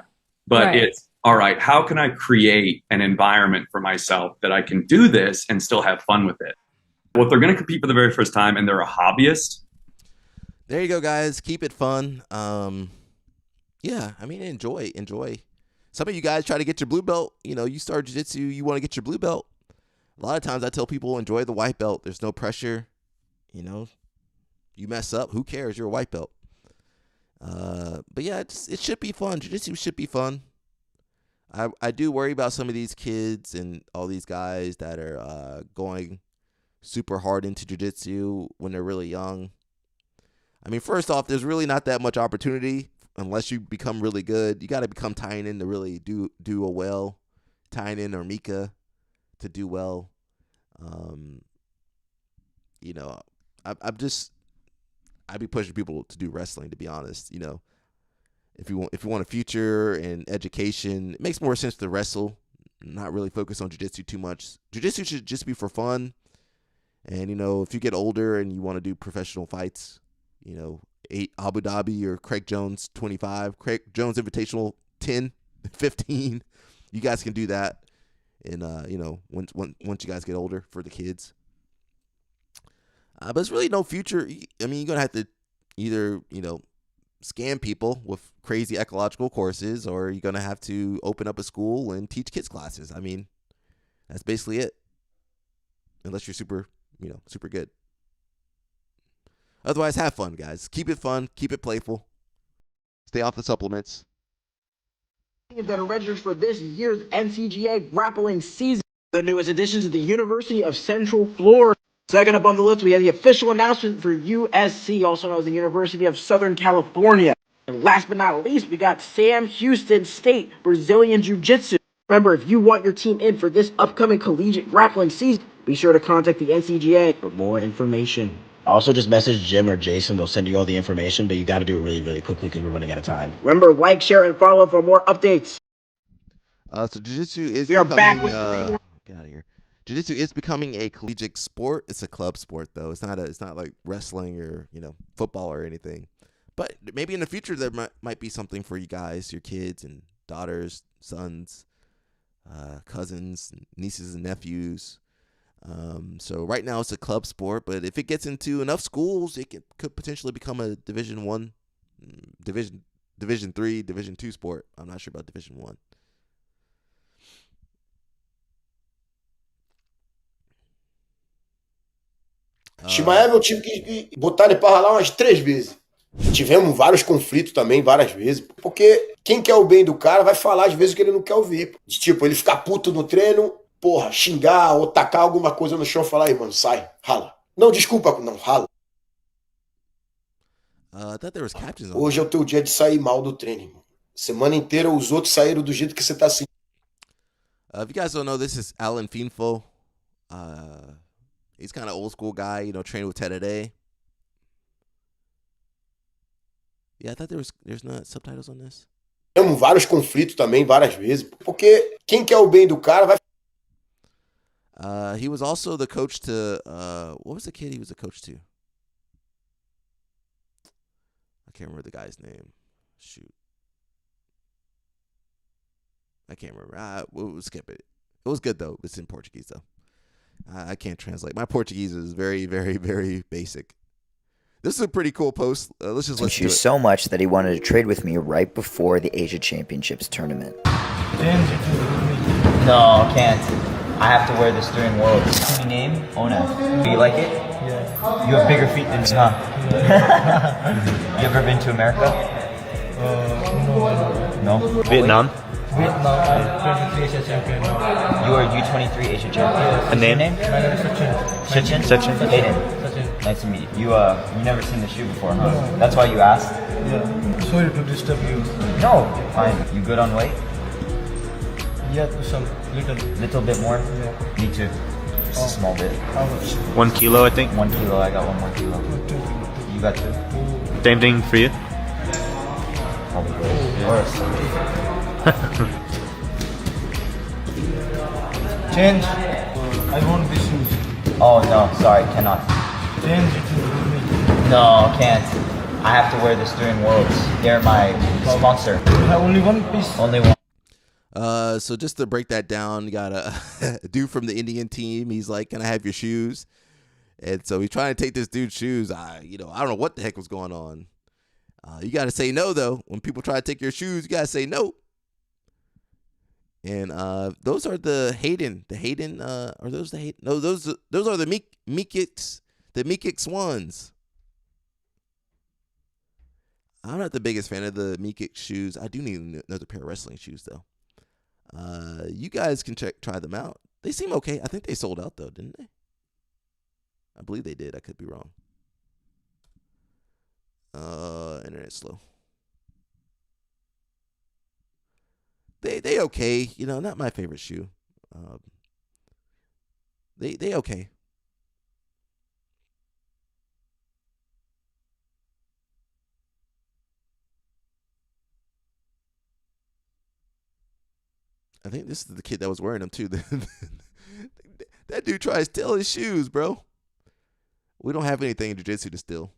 But it's, all right, how can I create an environment for myself that I can do this and still have fun with it? Well, if they're going to compete for the very first time and they're a hobbyist. There you go, guys. Keep it fun. Enjoy. Some of you guys try to get your blue belt. You start jiu-jitsu, you want to get your blue belt. A lot of times I tell people, enjoy the white belt. There's no pressure. You mess up, who cares? You're a white belt. But yeah, it should be fun. Jiu-jitsu should be fun. I do worry about some of these kids and all these guys that are going super hard into jiu-jitsu when they're really young. I mean, first off, there's really not that much opportunity unless you become really good. You got to become Tynan to really do well. Tynan or Mika to do well. I'd be pushing people to do wrestling, to be honest. If you want a future in education, it makes more sense to wrestle, not really focus on jiu-jitsu too much. Jiu-jitsu should just be for fun. And if you get older and you want to do professional fights, 8 Abu Dhabi or Craig Jones 25, Craig Jones Invitational 10, 15, you guys can do that. And once you guys get older, for the kids. But there's really no future. I mean, you're gonna have to either scam people with crazy ecological courses, or you're gonna have to open up a school and teach kids classes. I mean, that's basically it. Unless you're super good. Otherwise, have fun, guys. Keep it fun. Keep it playful. Stay off the supplements. That are registered for this year's NCGA grappling season. The newest addition to the University of Central Florida. Second up on the list, we have the official announcement for USC, also known as the University of Southern California. And last but not least, we got Sam Houston State Brazilian Jiu-Jitsu. Remember, if you want your team in for this upcoming collegiate grappling season, be sure to contact the NCGA for more information. Also, just message Jim or Jason. They'll send you all the information, but you got to do it really, really quickly because we're running out of time. Remember, like, share, and follow for more updates. So jiu-jitsu is we are becoming, back with get out of here. Jiu-jitsu is becoming a collegiate sport. It's a club sport, though. It's not like wrestling or football or anything. But maybe in the future there might be something for you guys, your kids and daughters, sons, cousins, nieces and nephews. So right now it's a club sport, but if it gets into enough schools, it could potentially become a Division Division 3, Division 2 sport. I'm not sure about Division 1. Shimaev eu tive que botar ele pra ralar umas 3 vezes. Tivemos vários conflitos também, várias vezes. Porque quem quer o bem do cara vai falar às vezes o que ele não quer ouvir. Tipo, ele ficar puto no treino, porra, xingar ou tacar alguma coisa no chão e falar, aí, mano, sai, rala. Não, desculpa, não, rala. I thought there was captions on Hoje é o teu dia de sair mal do treino, irmão. Semana inteira os outros saíram do jeito que você tá assim. If you guys don't know, this is Alan Fienfo. He's kind of old school guy, you know, trained with Ted Day. Yeah, I thought there's not subtitles on this. Temos vários conflitos também, várias vezes. Porque quem quer o bem do cara vai... He was also the coach to... what was the kid he was the coach to? I can't remember the guy's name. Shoot. I can't remember. We'll skip it. It was good, though. It's in Portuguese, though. I can't translate. My Portuguese is very, very, very basic. This is a pretty cool post. Let's just listen to it. So much that he wanted to trade with me right before the Asia Championships tournament. No, can't. I have to wear this during Worlds. Your name? Ona. Do you like it? Yeah. You have bigger feet than me, huh? You ever been to America? No. No? Vietnam? Vietnam, I'm 23 Asia champion now. You are U23 Asia champion. A name? My name is Sachin. Sachin? Hayden. Sachin. Nice to meet you. You never seen the shoe before, huh? That's why you asked? Yeah. Sorry to disturb you. No, fine. You good on weight? Yeah, to some little. Little bit more? Yeah. Me too. Just a small bit. How much? 1 kilo, I think. 1 kilo. I got 1 more kilo. You got 2. Same thing for you. Probably worse. Change. I want these shoes. Oh no, sorry, cannot. Change it with me. No, can't. I have to wear this during Worlds. They're my sponsor. You have only one piece? Only one. So just to break that down, you got a dude from the Indian team. He's like, "Can I have your shoes?" And so he's trying to take this dude's shoes. I don't know what the heck was going on. You got to say no, though. When people try to take your shoes, you got to say no. And those are the Hayden. The Hayden, are those the Hayden? No, those are the Meekix ones. I'm not the biggest fan of the Meekix shoes. I do need another pair of wrestling shoes, though. You guys can try them out. They seem okay. I think they sold out, though, didn't they? I believe they did. I could be wrong. Internet's slow. They okay. Not my favorite shoe. They okay. I think this is the kid that was wearing them too. That dude tries to steal his shoes, bro. We don't have anything in jiu-jitsu to steal.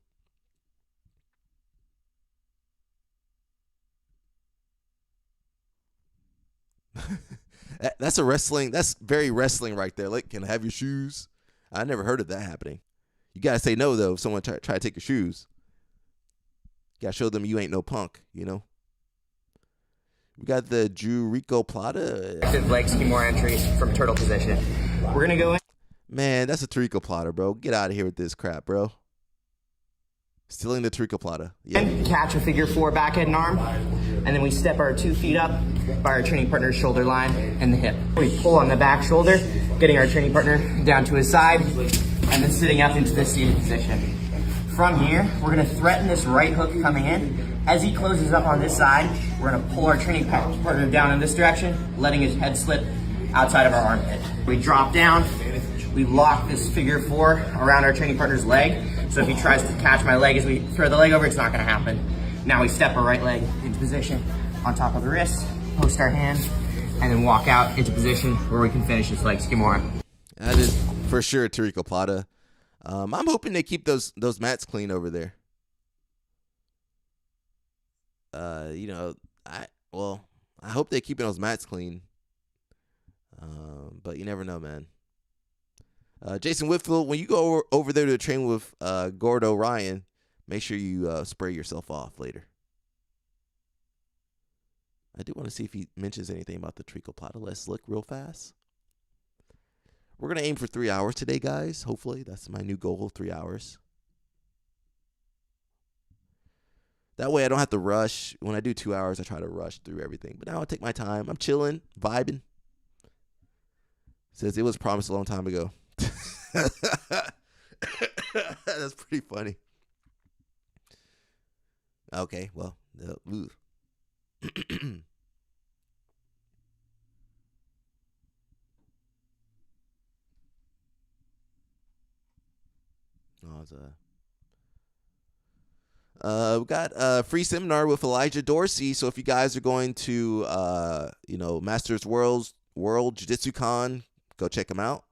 That's very wrestling right there. Like, can I have your shoes? I never heard of that happening. You gotta say no though if someone try to take your shoes. You gotta show them you ain't no punk, We got the Jurico Plata. Leg Kimura entry from turtle position. We're gonna go in. Man, that's a Tarico Plata, bro. Get out of here with this crap, bro. Stealing the Tarico Plata. Yeah. Catch a figure 4 back head and arm. And then we step our 2 feet up by our training partner's shoulder line and the hip. We pull on the back shoulder, getting our training partner down to his side, and then sitting up into this seated position. From here, we're gonna threaten this right hook coming in. As he closes up on this side, we're gonna pull our training partner down in this direction, letting his head slip outside of our armpit. We drop down, we lock this figure 4 around our training partner's leg. So if he tries to catch my leg as we throw the leg over, it's not gonna happen. Now we step our right leg into position on top of the wrist, post our hands, and then walk out into position where we can finish this leg Kimura. That is for sure Tarico Plata. I'm hoping they keep those mats clean over there. I hope they're keeping those mats clean. But you never know, man. Jason Whitfield, when you go over there to train with Gordo Ryan, make sure you spray yourself off later. I do want to see if he mentions anything about the treacle plata. Let's look real fast. We're going to aim for 3 hours today, guys. Hopefully. That's my new goal, 3 hours. That way I don't have to rush. When I do 2 hours, I try to rush through everything. But now I take my time. I'm chilling, vibing. Says it was promised a long time ago. That's pretty funny. Okay, well. We got a free seminar with Elijah Dorsey. So if you guys are going to, Masters World Jiu-Jitsu Con, go check him out.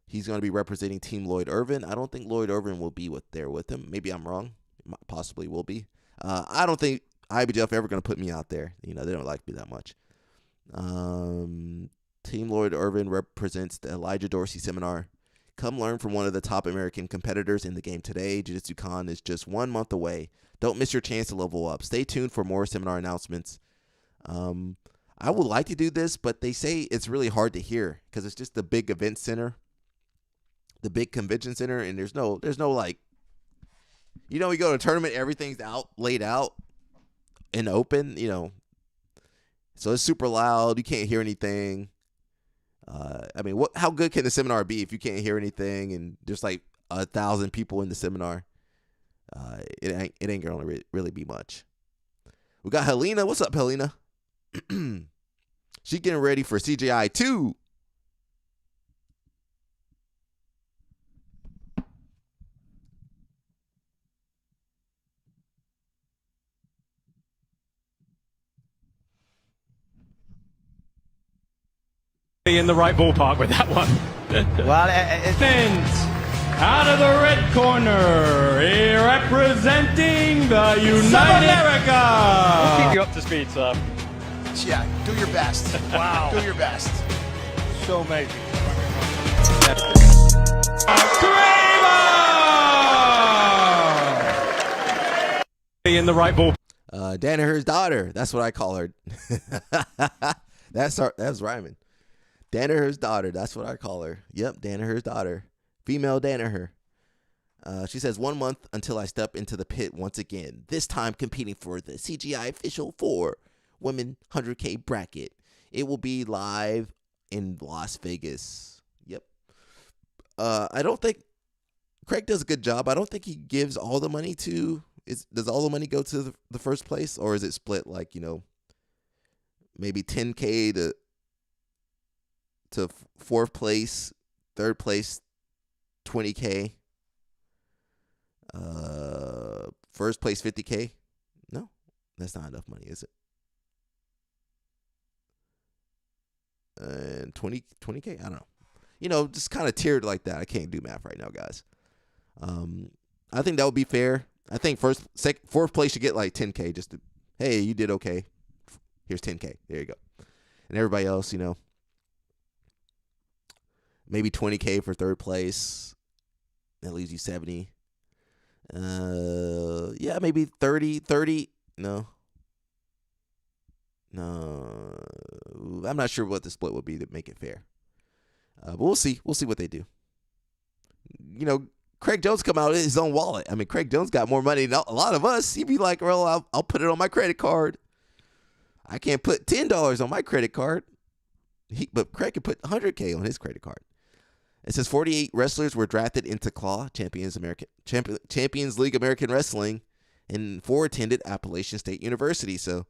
He's going to be representing Team Lloyd Irvin. I don't think Lloyd Irvin will be there with him. Maybe I'm wrong. Possibly will be. I don't think IBJF ever going to put me out there. They don't like me that much. Team Lloyd Irvin represents the Elijah Dorsey seminar. Come learn from one of the top American competitors in the game today. Jiu-Jitsu Con is just 1 month away. Don't miss your chance to level up. Stay tuned for more seminar announcements. I would like to do this, but they say it's really hard to hear because it's just the big event center, the big convention center, and there's no like, you go to a tournament, everything's laid out and open, so it's super loud. You can't hear anything. How good can the seminar be if you can't hear anything and there's like 1,000 people in the seminar? It ain't gonna really be much. We got Helena. What's up, Helena? She's getting ready for CGI 2. In the right ballpark with that one. Well, out of the red corner, representing the United America. We'll keep you up to speed, sir. Yeah, do your best. Wow. Do your best. So amazing. In the right ball. Danaher's daughter. That's what I call her. That's rhyming. Danaher's daughter. That's what I call her. Yep, Danaher's daughter. Female Danaher. She says 1 month until I step into the pit once again. This time competing for the CGI official 4 women 100K bracket. It will be live in Las Vegas. Yep. I don't think Craig does a good job. I don't think he gives all the money to. Does all the money go to the first place, or is it split like maybe 10K to fourth place, third place 20K, first place 50K? No, that's not enough money, is it? And 20K? I don't know. Just kind of tiered like that. I can't do math right now, guys. I think that would be fair. I think fourth place should get like 10K just to, hey, you did okay. Here's 10K. There you go. And everybody else, maybe 20K for third place. That leaves you 70. Yeah, maybe 30. No. I'm not sure what the split would be to make it fair. But we'll see. We'll see what they do. Craig Jones come out of his own wallet. I mean, Craig Jones got more money than a lot of us. He'd be like, well, I'll put it on my credit card. I can't put $10 on my credit card. But Craig could put 100K on his credit card. It says 48 wrestlers were drafted into CLAW, Champions League American Wrestling, and 4 attended Appalachian State University. So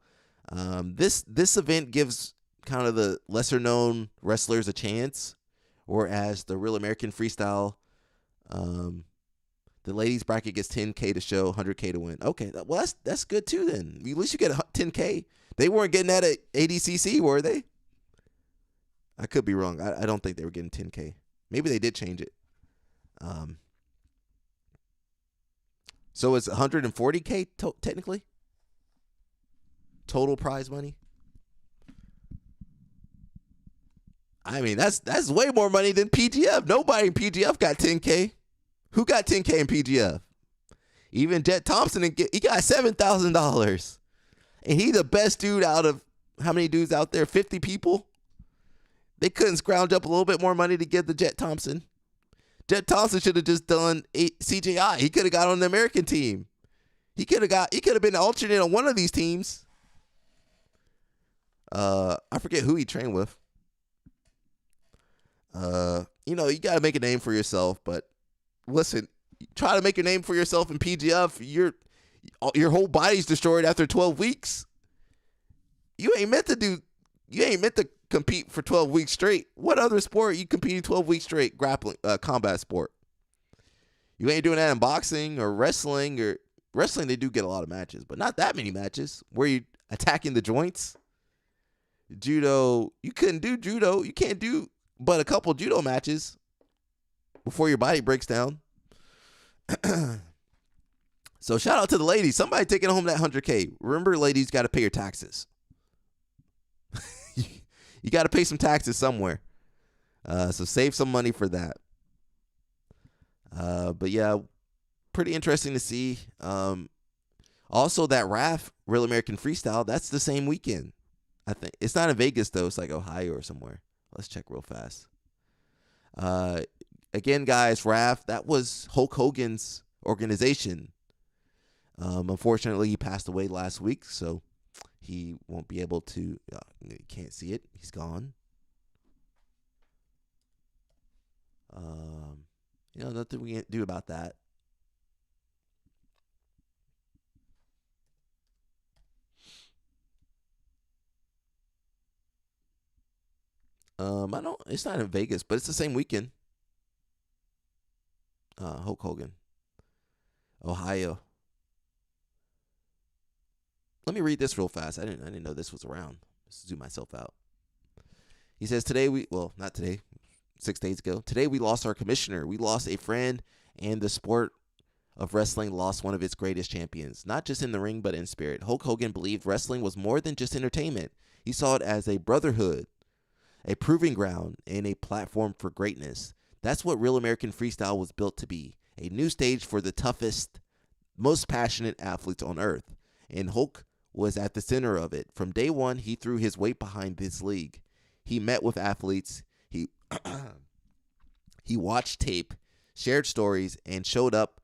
this event gives kind of the lesser-known wrestlers a chance, whereas the Real American Freestyle, the ladies bracket gets 10K to show, 100K to win. Okay, well, that's good too then. At least you get 10K. They weren't getting that at ADCC, were they? I could be wrong. I don't think they were getting 10K. Maybe they did change it. So it's 140K technically? Total prize money? I mean, that's way more money than PGF. Nobody in PGF got 10K. Who got 10K in PGF? Even Jet Thompson, he got $7,000. And he the best dude out of how many dudes out there? 50 people? They couldn't scrounge up a little bit more money to give the Jet Thompson. Jet Thompson should have just done CJI. He could have got on the American team. He could have been an alternate on one of these teams. I forget who he trained with. You got to make a name for yourself, but listen, try to make a name for yourself in PGF, your whole body's destroyed after 12 weeks. You ain't meant to compete for 12 weeks straight. What other sport you competing 12 weeks straight? Grappling, combat sport. You ain't doing that in boxing or wrestling. They do get a lot of matches, but not that many matches where you attacking the joints. Judo, you couldn't do judo. You can't do but a couple judo matches before your body breaks down. So shout out to the ladies. Somebody taking home that 100K. Remember, ladies, got to pay your taxes. You got to pay some taxes somewhere. So save some money for that. But yeah, pretty interesting to see. Also, that RAF, Real American Freestyle, that's the same weekend. I think it's not in Vegas though. It's like Ohio or somewhere. Let's check real fast. Again, guys, RAF, that was Hulk Hogan's organization. Unfortunately, he passed away last week, so he won't be able to. You can't see it. He's gone. Nothing we can do about that. It's not in Vegas, but it's the same weekend. Hulk Hogan, Ohio. Let me read this real fast. I didn't know this was around. Let's zoom myself out. He says not today, 6 days ago. Today we lost our commissioner. We lost a friend, and the sport of wrestling lost one of its greatest champions, not just in the ring, but in spirit. Hulk Hogan believed wrestling was more than just entertainment. He saw it as a brotherhood, a proving ground, and a platform for greatness. That's what Real American Freestyle was built to be, a new stage for the toughest, most passionate athletes on earth. And Hulk was at the center of it. From day one, he threw his weight behind this league. He met with athletes. He watched tape, shared stories, and showed up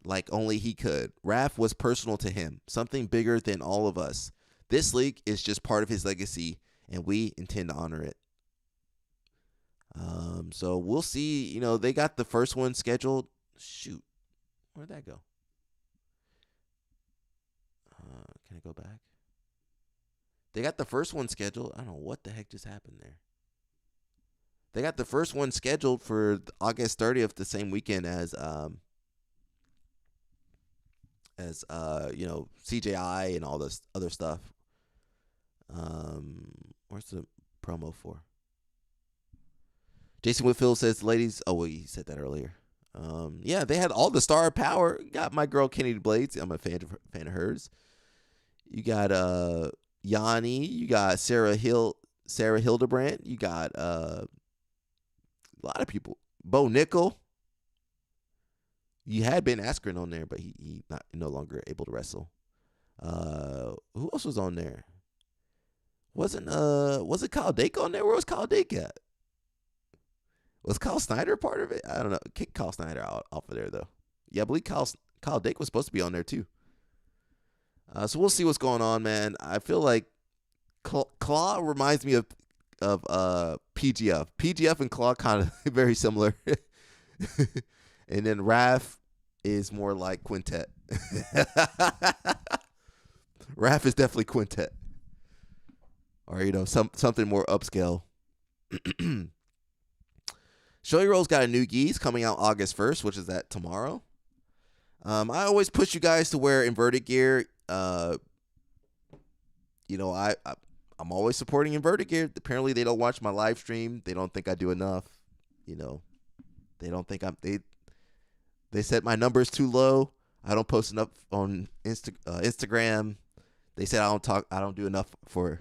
like only he could. RAF was personal to him, something bigger than all of us. This league is just part of his legacy, and we intend to honor it. So we'll see. They got the first one scheduled. Shoot, where'd that go? Can I go back? They got the first one scheduled. I don't know what the heck just happened there. They got the first one scheduled for August 30th, the same weekend as CJI and all this other stuff. Where's the promo for? Jason Whitfield says, ladies. Oh, well, he said that earlier. Yeah, they had all the star power. Got my girl Kennedy Blades. I'm a fan of hers. You got Yanni. You got Sarah Hildebrandt. You got a lot of people. Bo Nickel. You had Ben Askren on there, but he no longer able to wrestle. Who else was on there? Wasn't Kyle Dake on there? Where was Kyle Dake at? Was Kyle Snyder part of it? I don't know. Kick Kyle Snyder out off of there though. Yeah, I believe Kyle Dake was supposed to be on there too. So we'll see what's going on, man. I feel like Claw reminds me of PGF. PGF and Claw kind of very similar. And then RAF is more like Quintet. RAF is definitely Quintet. Or, something more upscale. Show Your Roll's got a new geese coming out August 1st, which is that tomorrow. I always push you guys to wear inverted gear. I'm always supporting inverted gear. Apparently, they don't watch my live stream. They don't think I do enough. They don't think they set my numbers too low. I don't post enough on Instagram. They said I don't do enough for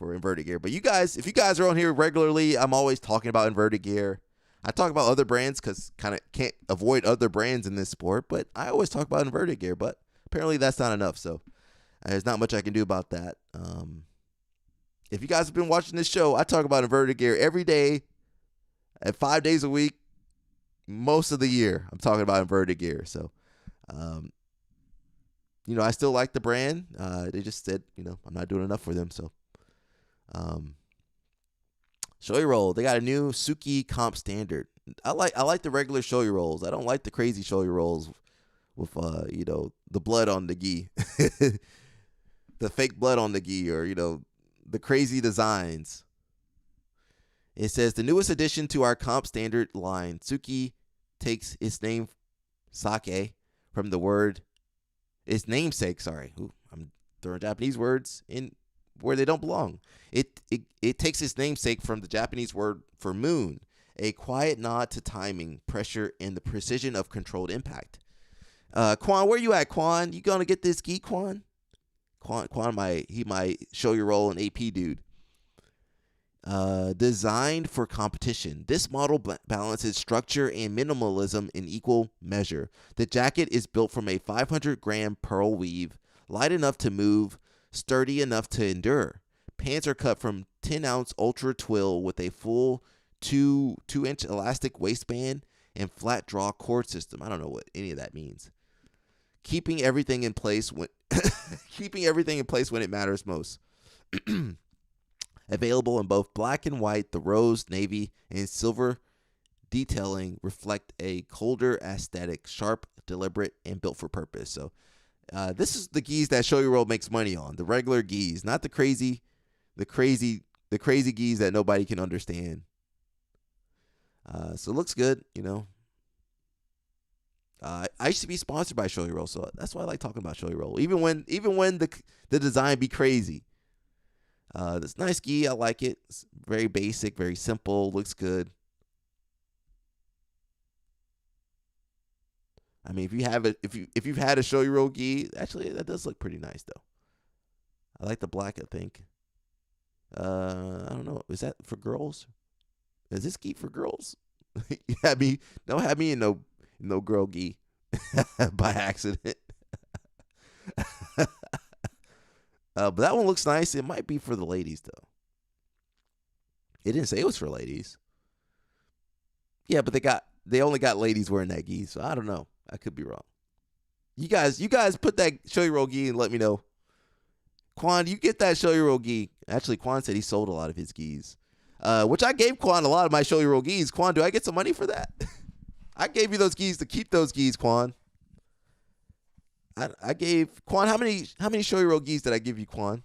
inverted gear. But if you guys are on here regularly, I'm always talking about inverted gear. I talk about other brands because kind of can't avoid other brands in this sport, but I always talk about inverted gear. But apparently that's not enough. So There's not much I can do about that. If you guys have been watching this show, I talk about inverted gear every day and 5 days a week. Most of the year, I'm talking about inverted gear. So, I still like the brand. They just said, I'm not doing enough for them. So, shoyu roll. They got a new Suki comp standard. I like the regular shoyu rolls. I don't like the crazy shoyu rolls with the blood on the gi, the fake blood on the gi, or the crazy designs. It says the newest addition to our comp standard line, Suki, takes its name sake from the word its namesake. Sorry, I'm throwing Japanese words in where they don't belong. It takes its namesake from the Japanese word for moon, a quiet nod to timing, pressure, and the precision of controlled impact. Quan, where you at, Quan? You gonna get this gi, Quan? Quan might show you roll an AP dude. Designed for competition. This model balances structure and minimalism in equal measure. The jacket is built from a 500-gram pearl weave, light enough to move, sturdy enough to endure. Pants are cut from 10-ounce ultra twill with a full 2-inch elastic waistband and flat draw cord system. I don't know what any of that means. Keeping everything in place when it matters most. Available in both black and white, the rose, navy, and silver detailing reflect a colder aesthetic, sharp, deliberate, and built for purpose. So, this is the gis that shoyu roll makes money on. The regular gis, not the crazy gis that nobody can understand. So it looks good, I used to be sponsored by shoyu roll, so that's why I like talking about shoyu roll. Even when the design be crazy. This nice gi, I like it. It's very basic, very simple, looks good. I mean, if you've had a shoyu roll gi, actually that does look pretty nice though. I like the black, I think. I don't know. Is that for girls? Is this gi for girls? Don't have me in no girl gi by accident. But that one looks nice. It might be for the ladies, though. It didn't say it was for ladies. Yeah, but they only got ladies wearing that gi, so I don't know. I could be wrong. You guys put that shoyu roll gi and let me know. Quan, you get that shoyu roll gi. Actually, Quan said he sold a lot of his gis, which I gave Quan a lot of my shoyu roll gis. Quan, do I get some money for that? I gave you those gis to keep those gis, Quan. I gave Quan how many shoyu roll gis did I give you, Quan?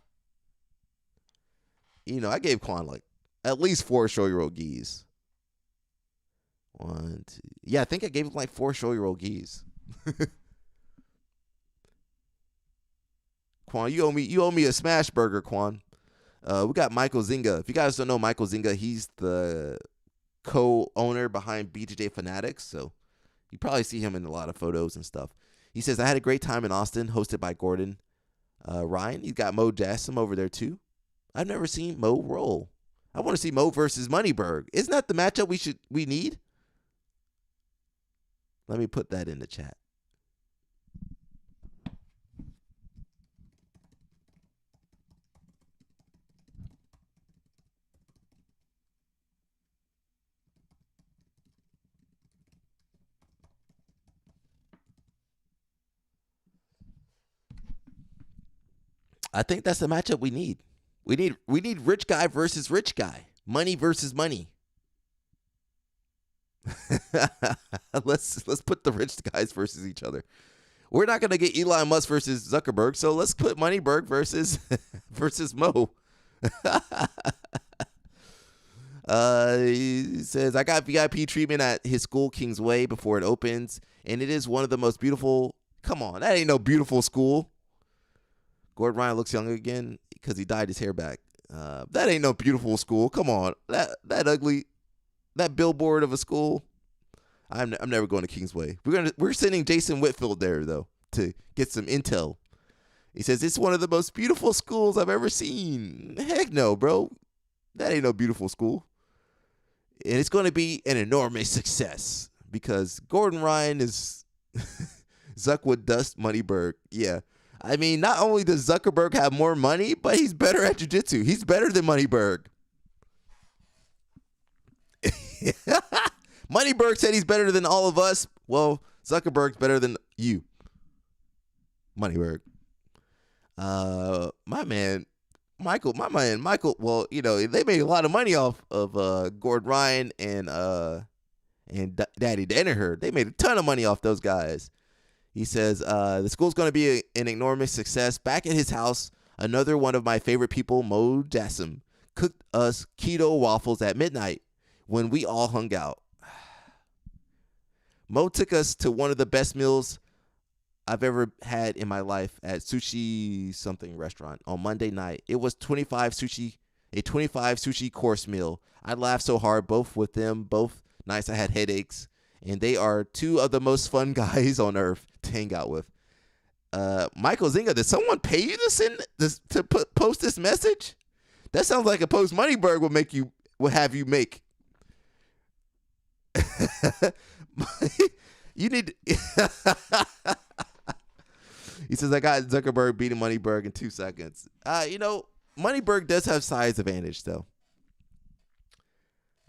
I gave Quan like at least 4 shoyu roll gis. 1, 2. Yeah, I think I gave him like 4 shoyu roll gis. Quan, you owe me a smash burger, Quan. We got Michael Zinga. If you guys don't know Michael Zinga, he's the co-owner behind BJJ Fanatics, so you probably see him in a lot of photos and stuff. He says, I had a great time in Austin, hosted by Gordon Ryan. He's got Mo Jassim over there, too. I've never seen Mo roll. I want to see Mo versus Moneyberg. Isn't that the matchup we need? Let me put that in the chat. I think that's the matchup we need. We need rich guy versus rich guy. Money versus money. Let's put the rich guys versus each other. We're not gonna get Elon Musk versus Zuckerberg, so let's put Moneyberg versus Mo. He says, I got VIP treatment at his school, Kingsway, before it opens, and it is one of the most beautiful. Come on, that ain't no beautiful school. Gordon Ryan looks young again because he dyed his hair back. That ain't no beautiful school. Come on, that ugly, that billboard of a school. I'm never going to Kingsway. We're sending Jason Whitfield there though to get some intel. He says it's one of the most beautiful schools I've ever seen. Heck no, bro. That ain't no beautiful school. And it's going to be an enormous success because Gordon Ryan is Zuckwood Dust Moneyberg. Yeah. I mean, not only does Zuckerberg have more money, but he's better at jiu-jitsu. He's better than Moneyberg. Moneyberg said he's better than all of us. Well, Zuckerberg's better than you, Moneyberg. My man Michael. Well, you know, they made a lot of money off of Gordon Ryan and Daddy Danaher. They made a ton of money off those guys. He says the school's going to be an enormous success. Back at his house, another one of my favorite people, Mo Jassim, cooked us keto waffles at midnight when we all hung out. Mo took us to one of the best meals I've ever had in my life at sushi something restaurant on Monday night. It was a 25 sushi course meal. I laughed so hard both with them. Both nights I had headaches, and they are two of the most fun guys on earth to hang out with. Michael Zinga, did someone pay you to post this message? That sounds like a post Moneyberg will have you make. You need. He says, I got Zuckerberg beating Moneyberg in 2 seconds. You know, Moneyberg does have size advantage, though.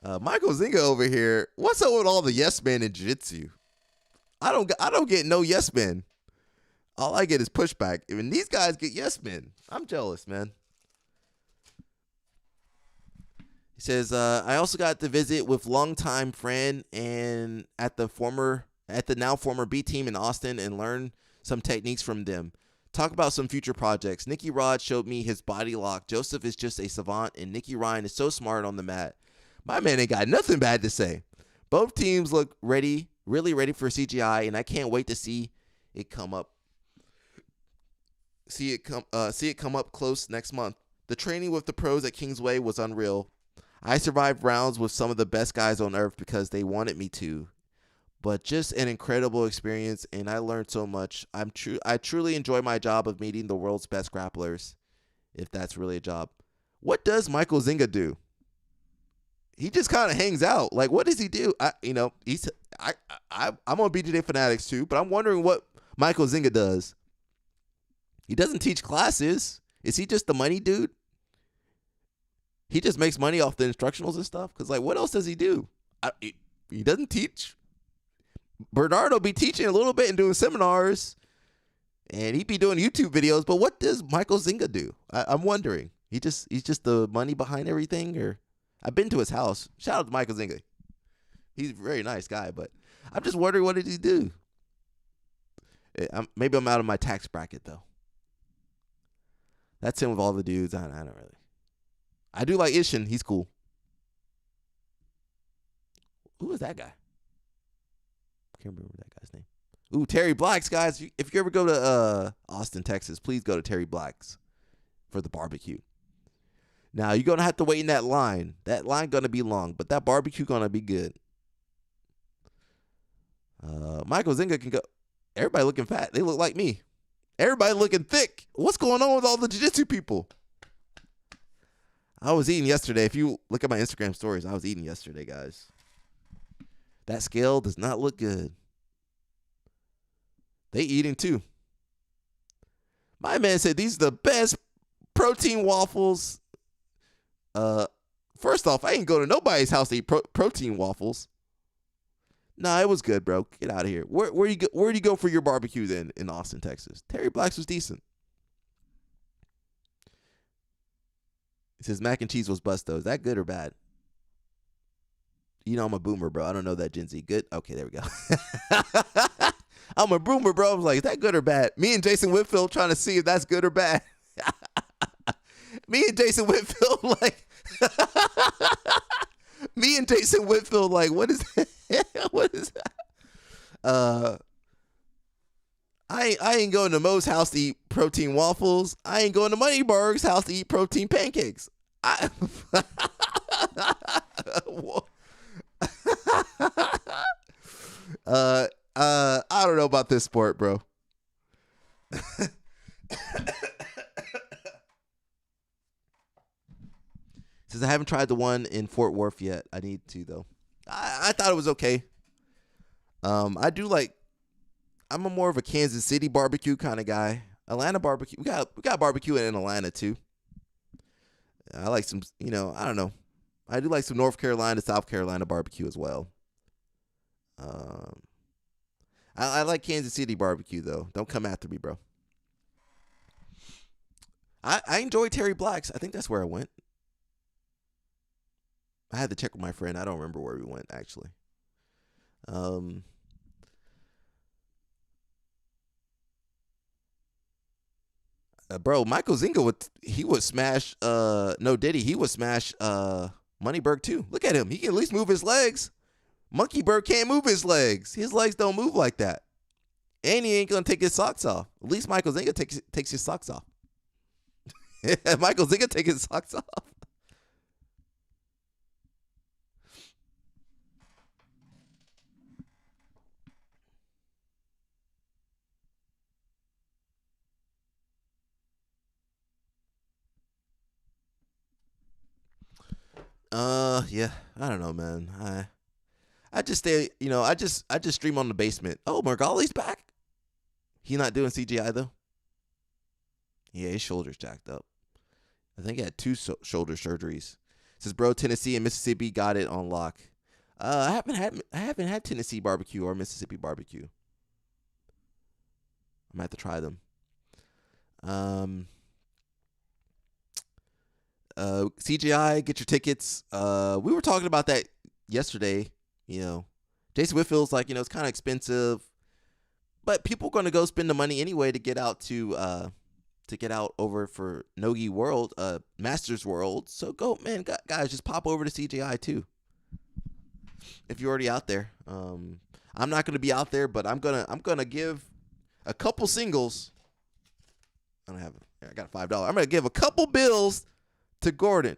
Michael Zinga over here, what's up with all the yes men in jiu-jitsu? I don't get no yes men. All I get is pushback. When these guys get yes men, I'm jealous, man. He says, I also got to visit with longtime friend and at the now former B team in Austin and learn some techniques from them. Talk about some future projects. Nicky Rod showed me his body lock. Joseph is just a savant, and Nicky Ryan is so smart on the mat. My man ain't got nothing bad to say. Both teams look ready, really ready for CGI, and I can't wait to see it come up. See it come up close next month. The training with the pros at Kingsway was unreal. I survived rounds with some of the best guys on earth because they wanted me to. But just an incredible experience, and I learned so much. I truly enjoy my job of meeting the world's best grapplers, if that's really a job. What does Michael Zinga do? He just kind of hangs out. Like, what does he do? I'm on BJJ Fanatics too, but I'm wondering what Michael Zinga does. He doesn't teach classes. Is he just the money dude? He just makes money off the instructionals and stuff? Because, like, what else does he do? He doesn't teach. Bernardo be teaching a little bit and doing seminars, and he'd be doing YouTube videos, but what does Michael Zinga do? I'm wondering. He's just the money behind everything? Or I've been to his house. Shout out to Michael Zinga. He's a very nice guy, but I'm just wondering, what did he do? Maybe I'm out of my tax bracket, though. That's him with all the dudes. I don't really. I do like Ishin. He's cool. Who is that guy? Can't remember that guy's name. Ooh, Terry Black's, guys. If you ever go to Austin, Texas, please go to Terry Black's for the barbecue. Now, you're going to have to wait in that line. That line going to be long, but that barbecue going to be good. Michael Zinga can go. Everybody looking fat. They look like me. Everybody looking thick. What's going on with all the jiu-jitsu people? I was eating yesterday. If you look at my Instagram stories, I was eating yesterday, guys. That scale does not look good. They eating too. My man said these are the best protein waffles. First off, I ain't go to nobody's house to eat protein waffles. Nah, it was good, bro. Get out of here. Where do you go for your barbecue then in Austin, Texas? Terry Black's was decent. It says mac and cheese was bust though. Is that good or bad? You know I'm a boomer, bro. I don't know that Gen Z. Good? Okay, there we go. I'm a boomer, bro. I was like, is that good or bad? Me and Jason Whitfield trying to see if that's good or bad. Me and Jason Whitfield, like, what is that? What is that? I ain't going to Mo's house to eat protein waffles. I ain't going to Moneyberg's house to eat protein pancakes. I don't know about this sport, bro. Says I haven't tried the one in Fort Worth yet. I need to though. I thought it was okay. I do like. I'm more of a Kansas City barbecue kind of guy. Atlanta barbecue. We got barbecue in Atlanta too. I like some, I don't know. I do like some North Carolina, South Carolina barbecue as well. I like Kansas City barbecue though. Don't come after me, bro. I enjoy Terry Black's. I think that's where I went. I had to check with my friend. I don't remember where we went actually. Bro, Michael Zinga would smash No Diddy. He would smash Moneyberg too. Look at him. He can at least move his legs. Monkey Bird can't move his legs. His legs don't move like that. And he ain't gonna take his socks off. At least Michael Zinga takes his socks off. Michael Zinga take his socks off. Yeah, I don't know, man. I just stay, I just stream on the basement. Oh, Margali's back. He not doing CGI though. Yeah, his shoulder's jacked up. I think he had 2 shoulder surgeries. Says, bro, Tennessee and Mississippi got it on lock. I haven't had Tennessee barbecue or Mississippi barbecue. I'm gonna have to try them. CGI, get your tickets. We were talking about that yesterday. Jason Whitfield's like, it's kind of expensive, but people are going to go spend the money anyway to get out over for Nogi World, Masters World. So go, man, guys, just pop over to CGI too. If you're already out there, I'm not going to be out there, but I'm gonna give a couple singles. I got $5. I'm gonna give a couple bills to Gordon,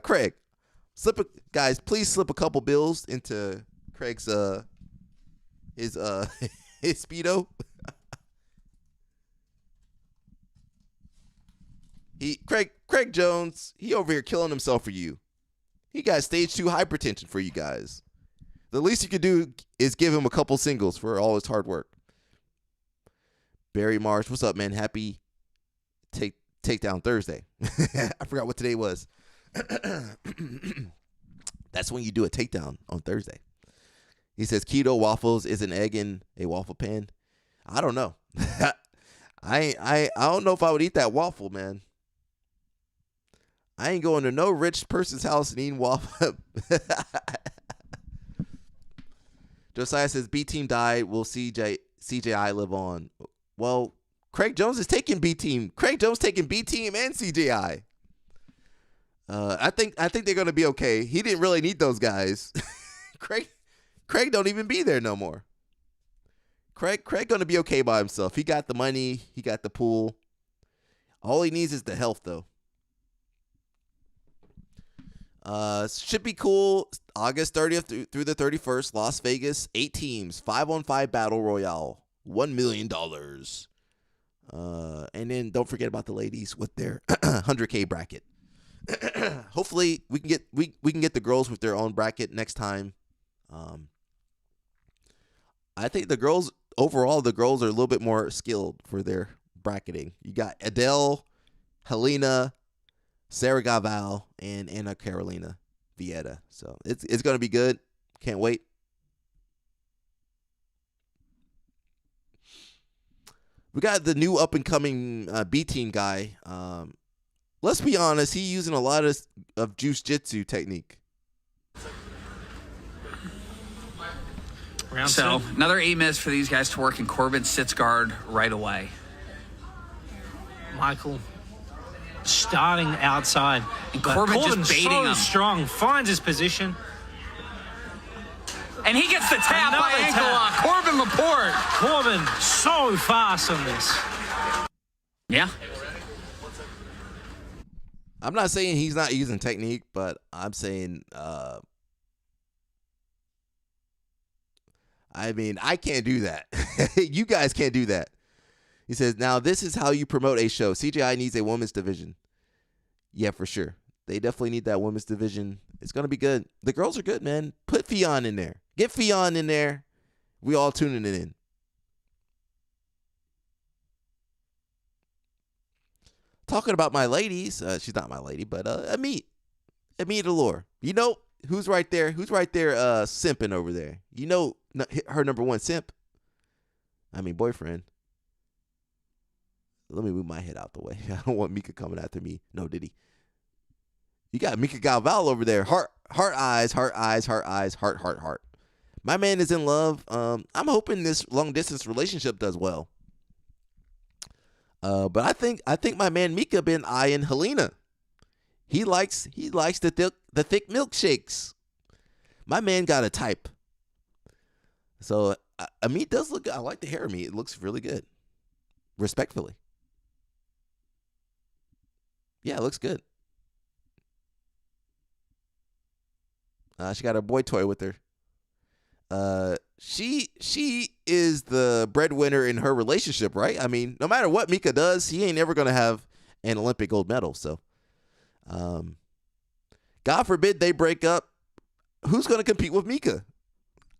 Craig. Guys, please slip a couple bills into Craig's his Speedo. Craig Jones, he over here killing himself for you. He got stage 2 hypertension for you guys. The least you could do is give him a couple singles for all his hard work. Barry Marsh, what's up, man? Happy Takedown Thursday. I forgot what today was. That's when you do a takedown on Thursday. He says keto waffles is an egg in a waffle pan. I don't know. I don't know if I would eat that waffle, man. I ain't going to no rich person's house and eating waffle. Josiah says B team died. Will CJI live on? Well, Craig Jones is taking B team. Craig Jones taking B team and CJI. I think they're gonna be okay. He didn't really need those guys. Craig don't even be there no more. Craig gonna be okay by himself. He got the money. He got the pool. All he needs is the health, though. Should be cool. August 30th through the 31st, Las Vegas. 8 teams, 5-on-5 battle royale, $1 million. And then don't forget about the ladies with their 100K bracket. Hopefully we can get the girls with their own bracket next time. I think the girls are a little bit more skilled for their bracketing. You got Adele, Helena, Sarah Gaval, and Anna Carolina Vieta. So it's gonna be good. Can't wait. We got the new up and coming B team guy. Let's be honest, he's using a lot of Jiu-Jitsu technique. So another 8 minutes for these guys to work, and Corbin sits guard right away. Michael starting outside. And Corbin just baiting so him. Strong, finds his position. And he gets the tap by Another ankle tap. lock. Corbin Laporte. Corbin so fast on this. Yeah. I'm not saying he's not using technique, but I'm saying, I can't do that. You guys can't do that. He says, now this is how you promote a show. CGI needs a women's division. Yeah, for sure. They definitely need that women's division. It's going to be good. The girls are good, man. Put Fionn in there. Get Fionn in there. We all tuning it in. talking about my ladies, she's not my lady, but Amit Allure. You know who's right there? Who's right there simping over there? You know her number one simp? I mean boyfriend. Let me move my head out the way. I don't want Mika coming after me. No, did he? You got Mika Galval over there. Heart eyes. My man is in love. I'm hoping this long distance relationship does well. But I think my man Mika been eyeing Helena. He likes the thick milkshakes. My man got a type. So Amit does look good. I like the hair of Amit. It looks really good. Respectfully. Yeah, it looks good. She got her boy toy with her. She is the breadwinner in her relationship, right? I mean, no matter what Mika does, he ain't ever gonna have an Olympic gold medal. So, God forbid they break up. Who's gonna compete with Mika?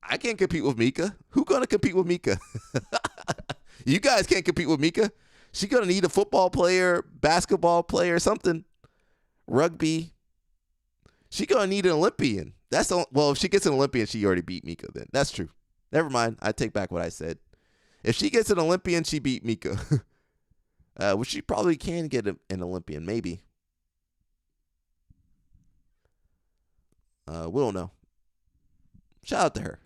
I can't compete with Mika. Who gonna compete with Mika? You guys can't compete with Mika. She gonna need a football player, basketball player, something, rugby. She gonna need an Olympian. Well, if she gets an Olympian, she already beat Mika. Then that's true. Never mind. I take back what I said. If she gets an Olympian, she beat Mika. Which she probably can get an Olympian, maybe. We don't know. Shout out to her.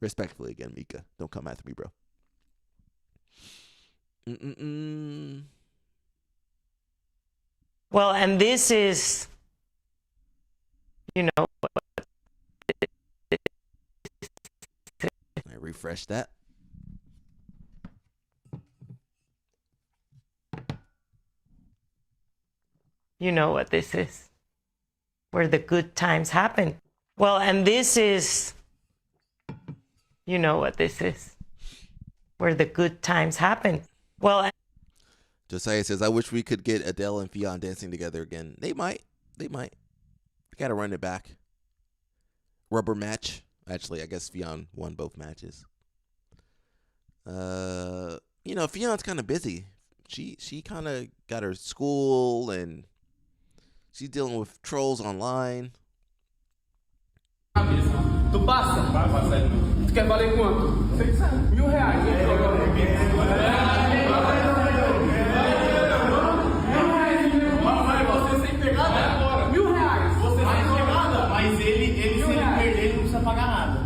Respectfully again, Mika. Don't come after me, bro. Well, and this is, I refresh that. You know what this is. Where the good times happen. Well, and this is, you know what this is. Where the good times happen. Well, Josiah says, I wish we could get Adele and Fionn dancing together again. They might. We got to run it back. Rubber match. Actually, I guess Fionn won both matches. Fion's kind of busy. She kind of got her school and she's dealing with trolls online. Tu passa? Vai passar. Tu quer valer quanto? R$1.000. Você sem pegada agora. R$1.000. Você sem pegada. Mas ele se ele perder, ele não precisa pagar nada.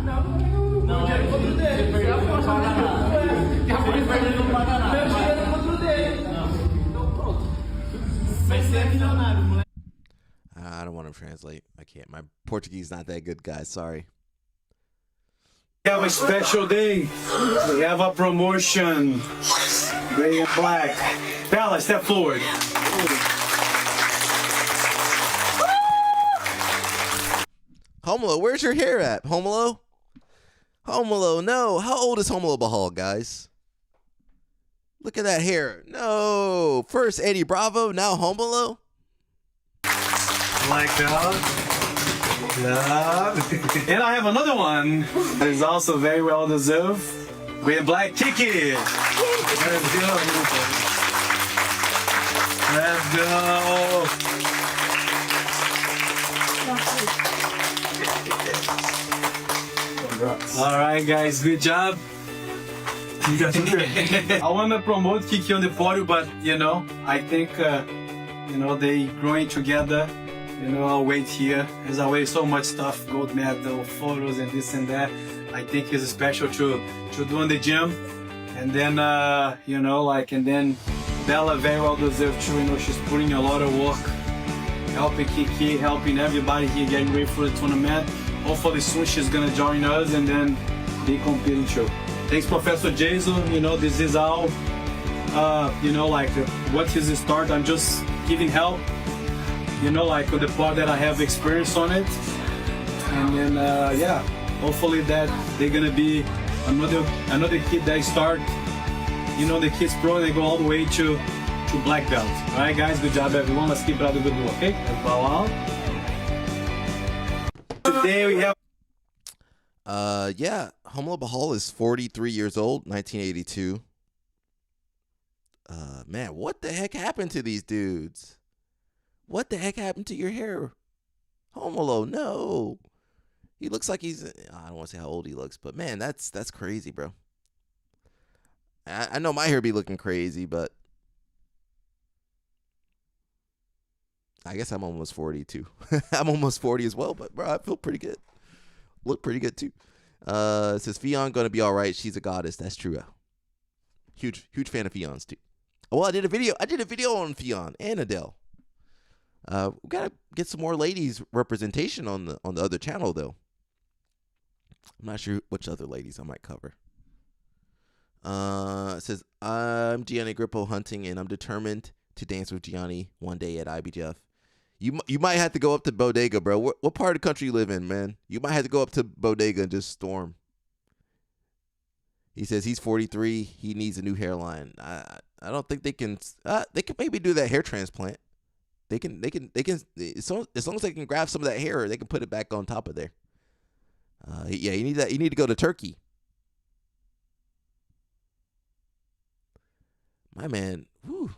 Não, é contra dele. Se perder, não paga nada. Se perder, não paga nada. Meu dinheiro é contra dele. Então pronto. Vai ser milionário, moleque. I don't want to translate. I can't. My Portuguese is not that good, guys. Sorry. We have a special day. We have a promotion. Gray and black. Bella, step forward. Homelo, where's your hair at? Homelo? Homelo, no. How old is Homelo Bahal, guys? Look at that hair. No. First Eddie Bravo, now Homelo. Like that. And I have another one that is also very well deserved with Black Kiki. Let's go. Let's go. All right, guys, good job. I want to promote Kiki on the podium, but I think they growing together. I'll wait here. There's always so much stuff, gold medal, photos, and this and that. I think it's special to do in the gym. And then, and then Bella very well deserved too. She's putting a lot of work, helping Kiki, helping everybody here getting ready for the tournament. Hopefully soon she's gonna join us and then be competing too. Thanks, Professor Jason. This is all, what is the start? I'm just giving help. On the part that I have experience on it. And then, hopefully that they're going to be another kid that start, the kids pro, and they go all the way to black belt. All right, guys, good job, everyone. Let's keep it up the good work, okay? Let's bow out. Today we have... Homelo Bahal is 43 years old, 1982. Man, what the heck happened to these dudes? What the heck happened to your hair? Homolo, no. He looks like he's, I don't want to say how old he looks, but man, that's crazy, bro. I know my hair be looking crazy, but I guess I'm almost 40 too. I'm almost 40 as well, but bro, I feel pretty good. Look pretty good too. It says Fionn gonna be all right. She's a goddess. That's true. Huge fan of Fionn's too. Well, I did a video on Fionn and Adele. We gotta get some more ladies representation on the other channel though. I'm not sure which other ladies I might cover. It says I'm Gianni Grippo hunting and I'm determined to dance with Gianni one day at IBJF. You might have to go up to Bodega, bro. What part of the country you live in, man? You might have to go up to Bodega and just storm. He says he's 43. He needs a new hairline. I don't think they can. They can maybe do that hair transplant. They can. As long as they can grab some of that hair, they can put it back on top of there. Yeah, you need that. You need to go to Turkey. My man. Whew.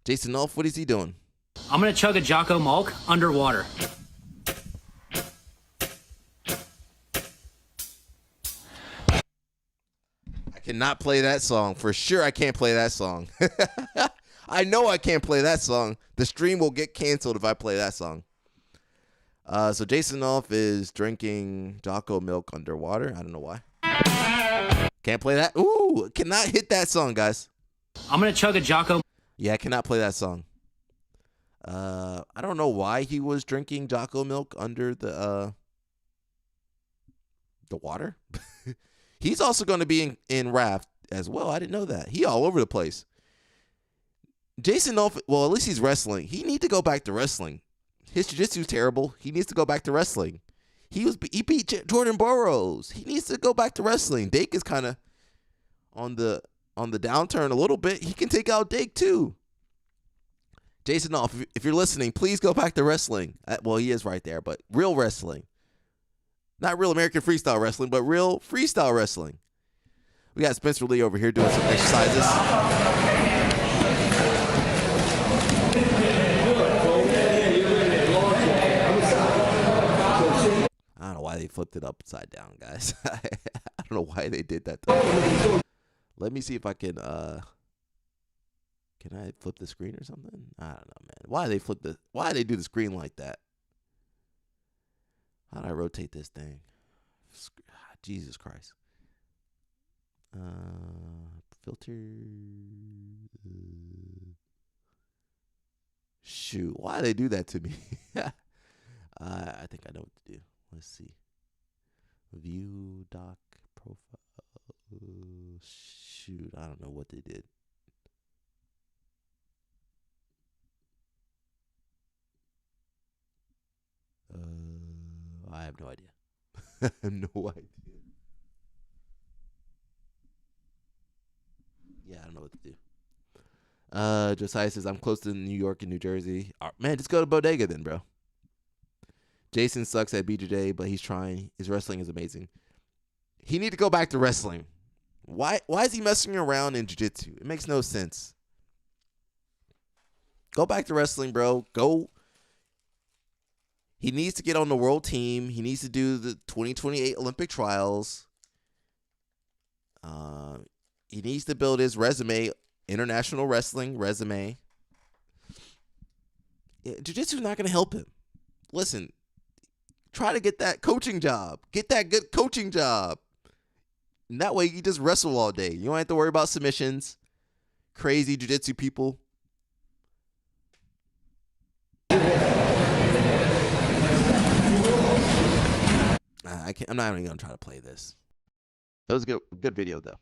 Jason Nolf, what is he doing? I'm gonna chug a Jocko Malk underwater. I cannot play that song. For sure I can't play that song. I know I can't play that song. The stream will get canceled if I play that song. So Jason Nolf is drinking Jocko milk underwater. I don't know why. Can't play that. Ooh, cannot hit that song, guys. I'm gonna chug a Jocko. Yeah, I cannot play that song. I don't know why he was drinking Jocko milk under the water. He's also going to be in Raft as well. I didn't know that. He all over the place. Jason Nolf, well, at least he's wrestling. He needs to go back to wrestling. His jiu-jitsu's terrible. He needs to go back to wrestling. He beat Jordan Burroughs. He needs to go back to wrestling. Dake is kind of on the downturn a little bit. He can take out Dake too. Jason Nolf, if you're listening, please go back to wrestling. Well, he is right there, but real wrestling. Not real American freestyle wrestling, but real freestyle wrestling. We got Spencer Lee over here doing some exercises. I don't know why they flipped it upside down, guys. I don't know why they did that though. Let me see if I can I flip the screen or something? I don't know, man. Why they do the screen like that? How do I rotate this thing? Jesus Christ. Filter. Shoot, why do they do that to me? I think I know what to do. Let's see. View doc profile. Shoot, I don't know what they did. I have no idea. I have no idea. Yeah, I don't know what to do. Josiah says, I'm close to New York and New Jersey. Man, just go to Bodega then, bro. Jason sucks at BJJ, but he's trying. His wrestling is amazing. He need to go back to wrestling. Why is he messing around in jiu-jitsu? It makes no sense. Go back to wrestling, bro. Go. He needs to get on the world team. He needs to do the 2028 Olympic trials. He needs to build his resume, international wrestling resume. Jiu-jitsu is not going to help him. Listen, try to get that coaching job. Get that good coaching job. And that way you just wrestle all day. You don't have to worry about submissions. Crazy jiu-jitsu people. I'm not even going to try to play this. That was a good video, though.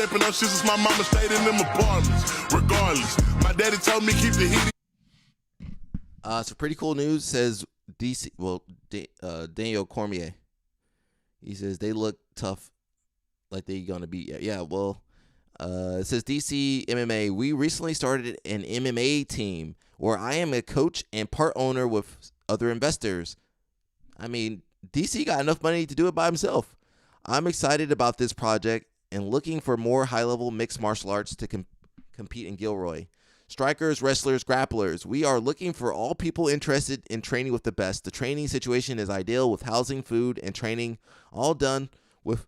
stepping up shit since my mama stayed in them apartments. Regardless, my daddy told me keep the heat. So pretty cool news says DC. Well, Daniel Cormier. He says they look tough, like they gonna be. Yeah. Well, it says DC MMA. We recently started an MMA team where I am a coach and part owner with other investors. I mean, DC got enough money to do it by himself. I'm excited about this project and looking for more high-level mixed martial arts to compete in Gilroy. Strikers, wrestlers, grapplers. We are looking for all people interested in training with the best. The training situation is ideal with housing, food, and training all done with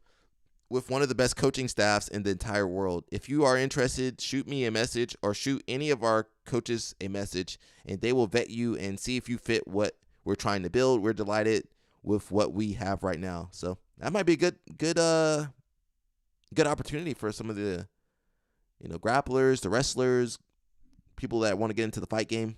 one of the best coaching staffs in the entire world. If you are interested, shoot me a message or shoot any of our coaches a message, and they will vet you and see if you fit what we're trying to build. We're delighted with what we have right now. So that might be a good opportunity for some of the, grapplers, the wrestlers, people that want to get into the fight game.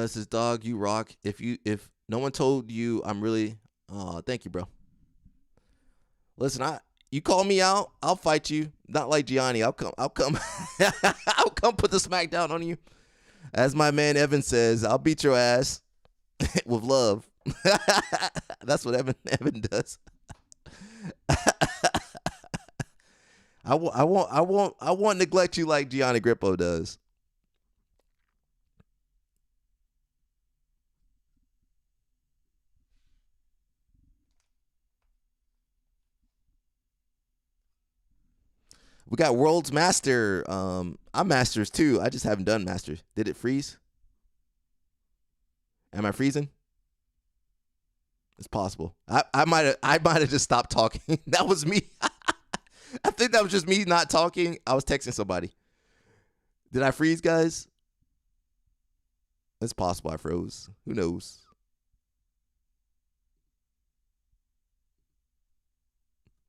This is Dog, you rock. If no one told you, I'm really thank you, bro. Listen, you call me out, I'll fight you. Not like Gianni. I'll come I'll come put the smack down on you. As my man Evan says, I'll beat your ass with love. That's what Evan does. I won't neglect you like Gianni Grippo does. We got World's Master. I'm Masters too. I just haven't done Masters. Did it freeze? Am I freezing? It's possible. I might have just stopped talking. That was me. I think that was just me not talking. I was texting somebody. Did I freeze, guys? It's possible I froze. Who knows?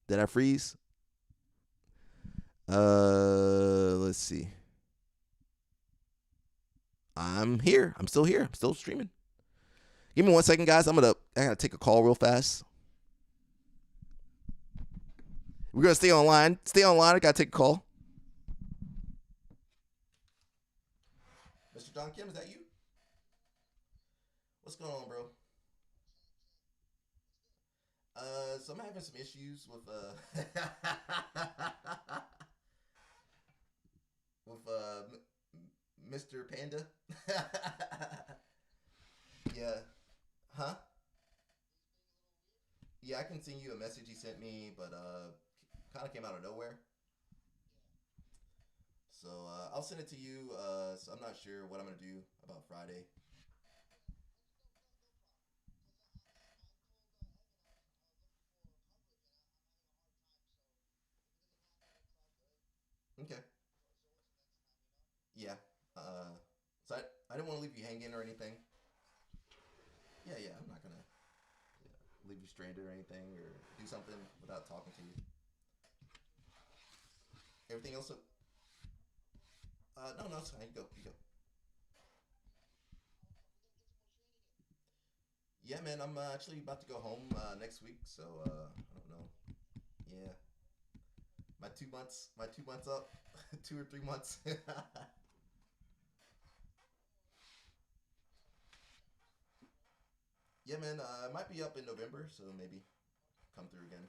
Did I freeze? Let's see. I'm here. I'm still here. I'm still streaming. Give me 1 second, guys. I gotta take a call real fast. We're gonna stay online. Stay online. I gotta take a call. Mr. Don Kim, is that you? What's going on, bro? So I'm having some issues with Mr. Panda. Yeah. Huh? Yeah, I can send you a message he sent me, but kind of came out of nowhere. So I'll send it to you. So I'm not sure what I'm gonna do about Friday. Okay. Yeah. So I didn't want to leave you hanging or anything. Yeah. I'm not gonna leave you stranded or anything or do something without talking to you. Everything else? No, it's fine. You go. Yeah, man. I'm actually about to go home next week, so I don't know. Yeah. My 2 months up, 2 or 3 months. Yeah, man. It might be up in November, so maybe. come through again.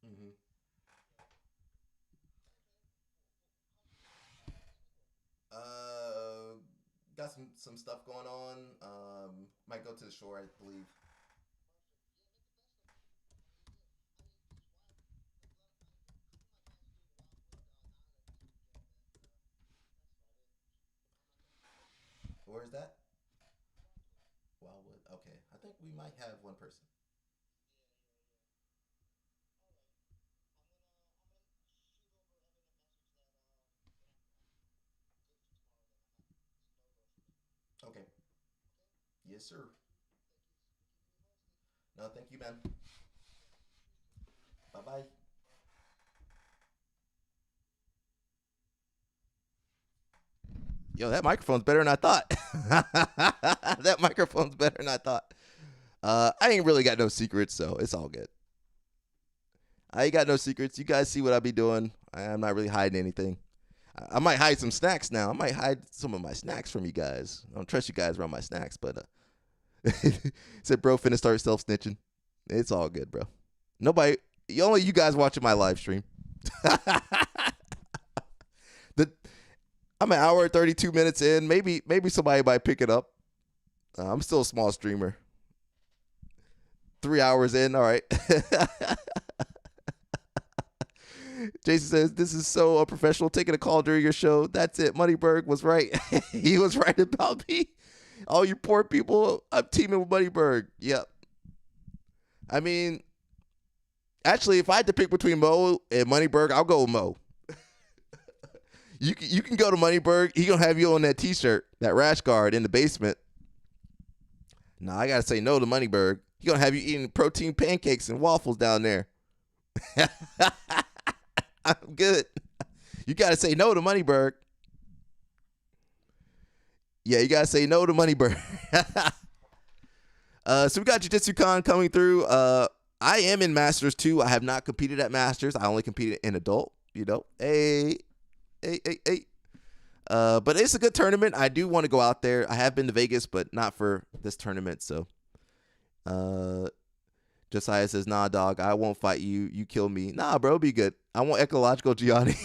Mm-hmm. Got some stuff going on. Might go to the shore, I believe. Where is that? Wildwood. Okay, I think we might have one person. Okay. Yes, sir. No, thank you, man. Bye bye. Yo, that microphone's better than I thought. That microphone's better than I thought. I ain't really got no secrets, so it's all good. I ain't got no secrets. You guys see what I be doing. I'm not really hiding anything. I might hide some snacks now. I might hide some of my snacks from you guys. I don't trust you guys around my snacks, but said bro finna start self snitching. It's all good, bro. Nobody, only you guys watching my live stream. I'm an hour and 32 minutes in. Maybe somebody might pick it up. I'm still a small streamer. 3 hours in. All right. Jason says, this is so unprofessional. Taking a call during your show. That's it. Moneyberg was right. He was right about me. All you poor people, I'm teaming with Moneyberg. Yep. I mean, actually, if I had to pick between Mo and Moneyberg, I'll go with Mo. You can go to Moneyberg. He gonna have you on that T-shirt, that rash guard in the basement. Nah, I gotta say no to Moneyberg. He gonna have you eating protein pancakes and waffles down there. I'm good. You gotta say no to Moneyberg. Yeah, you gotta say no to Moneyberg. So we got Jiu-Jitsu Con coming through. I am in Masters too. I have not competed at Masters. I only competed in adult. You know, hey. But it's a good tournament. I do want to go out there. I have been to Vegas, but not for this tournament. So, Josiah says, nah, dog, I won't fight you. You kill me. Nah, bro, be good. I want ecological Gianni.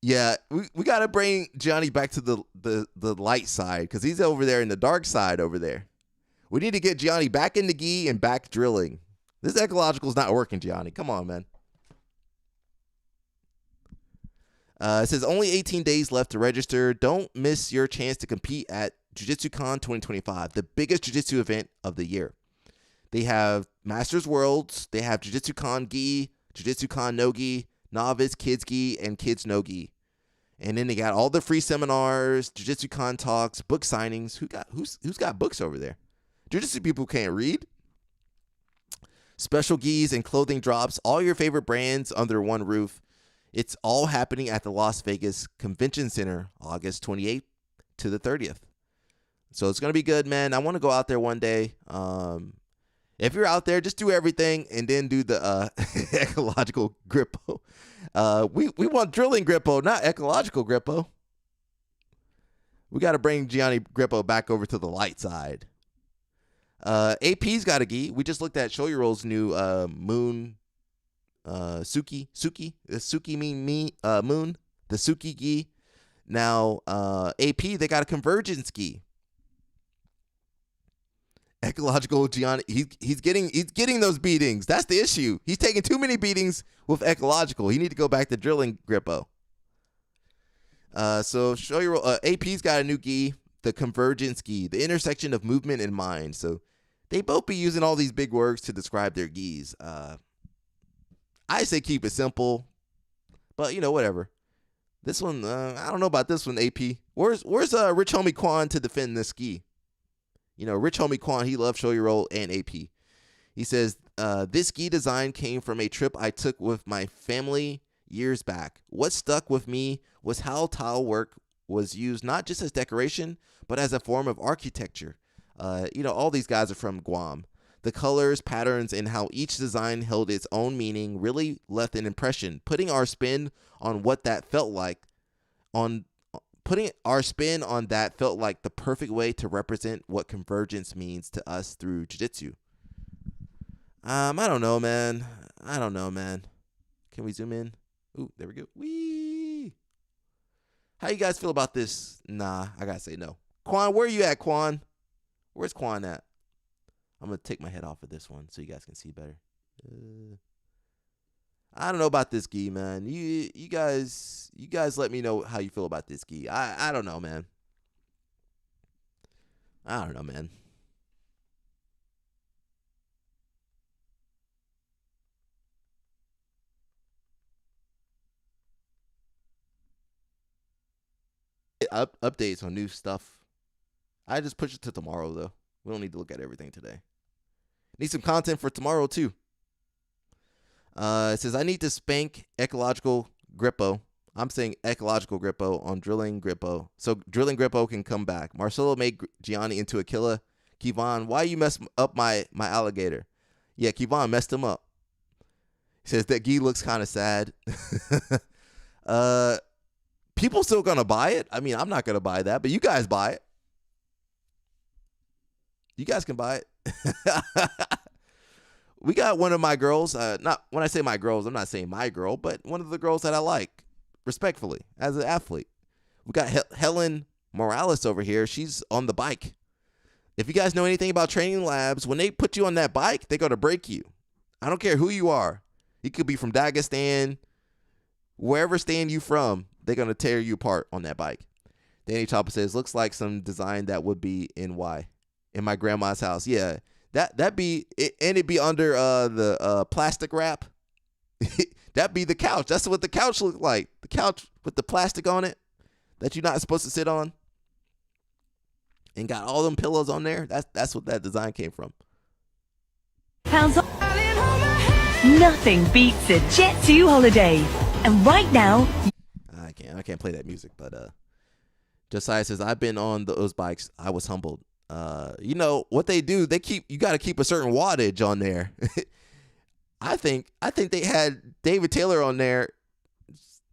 Yeah, we got to bring Gianni back to the light side because he's over there in the dark side over there. We need to get Gianni back in the gi and back drilling. This ecological is not working, Gianni. Come on, man. It says only 18 days left to register. Don't miss your chance to compete at Jiu-Jitsu Con 2025, the biggest jiu-jitsu event of the year. They have Masters Worlds, they have Jiu-Jitsu Con gi, Jiu-Jitsu Con no gi, novice, kids gi, and kids no gi. And then they got all the free seminars, Jiu-Jitsu Con talks, book signings. Who's got books over there? Jiu-Jitsu people can't read. Special gis and clothing drops, all your favorite brands under one roof. It's all happening at the Las Vegas Convention Center, August 28th to the 30th. So it's going to be good, man. I want to go out there one day. If you're out there, just do everything and then do the ecological grippo. We want drilling grippo, not ecological grippo. We got to bring Gianni Grippo back over to the light side. AP's got a gi. We just looked at Shoyoro's new moon. Suki, moon, the Suki gi. Now, AP, they got a convergence gi. Ecological Gianni, he's getting those beatings. That's the issue. He's taking too many beatings with ecological. He need to go back to drilling grippo. So Shoyoro, AP's got a new gi, the convergence gi, the intersection of movement and mind. So they both be using all these big words to describe their gis. I say keep it simple, but whatever. This one, I don't know about this one. AP, where's Rich Homie Quan to defend this gi? Rich Homie Quan, he loves Shoyoro and AP. He says this gi design came from a trip I took with my family years back. What stuck with me was how tile work was used not just as decoration, but as a form of architecture. All these guys are from Guam. The colors, patterns, and how each design held its own meaning really left an impression, putting our spin on that felt like the perfect way to represent what convergence means to us through jiu-jitsu. I don't know, man. Can we zoom in? Ooh, there we go. Whee! How you guys feel about this? Nah, I gotta say no. Quan, where you at, Quan? Where's Quan at? I'm gonna take my head off of this one so you guys can see better. I don't know about this gi, man. You guys let me know how you feel about this gi. I don't know, man. Updates on new stuff. I just push it to tomorrow, though. We don't need to look at everything today. Need some content for tomorrow, too. It says, I need to spank ecological Grippo. I'm saying ecological Grippo on drilling Grippo. So drilling Grippo can come back. Marcelo made Gianni into a killer. Kevon, why you mess up my alligator? Yeah, Kevon messed him up. He says that gi looks kind of sad. People still gonna buy it. I mean, I'm not gonna buy that, but you guys buy it. You guys can buy it. We got one of my girls. Not when I say my girls, I'm not saying my girl, but one of the girls that I like, respectfully, as an athlete. We got Helen Morales over here. She's on the bike. If you guys know anything about training labs, when they put you on that bike, they're gonna break you. I don't care who you are. You could be from Dagestan, wherever stand you from. They're going to tear you apart on that bike. Danny Chopper says, looks like some design that would be in my grandma's house. Yeah, that'd be it, and it'd be under the plastic wrap. That'd be the couch. That's what the couch looked like. The couch with the plastic on it that you're not supposed to sit on. And got all them pillows on there. That's what that design came from. Nothing beats a Jet2 holiday. And right now, I can't play that music, but Josiah says, I've been on those bikes. I was humbled. You know what they do? You got to keep a certain wattage on there. I think they had David Taylor on there.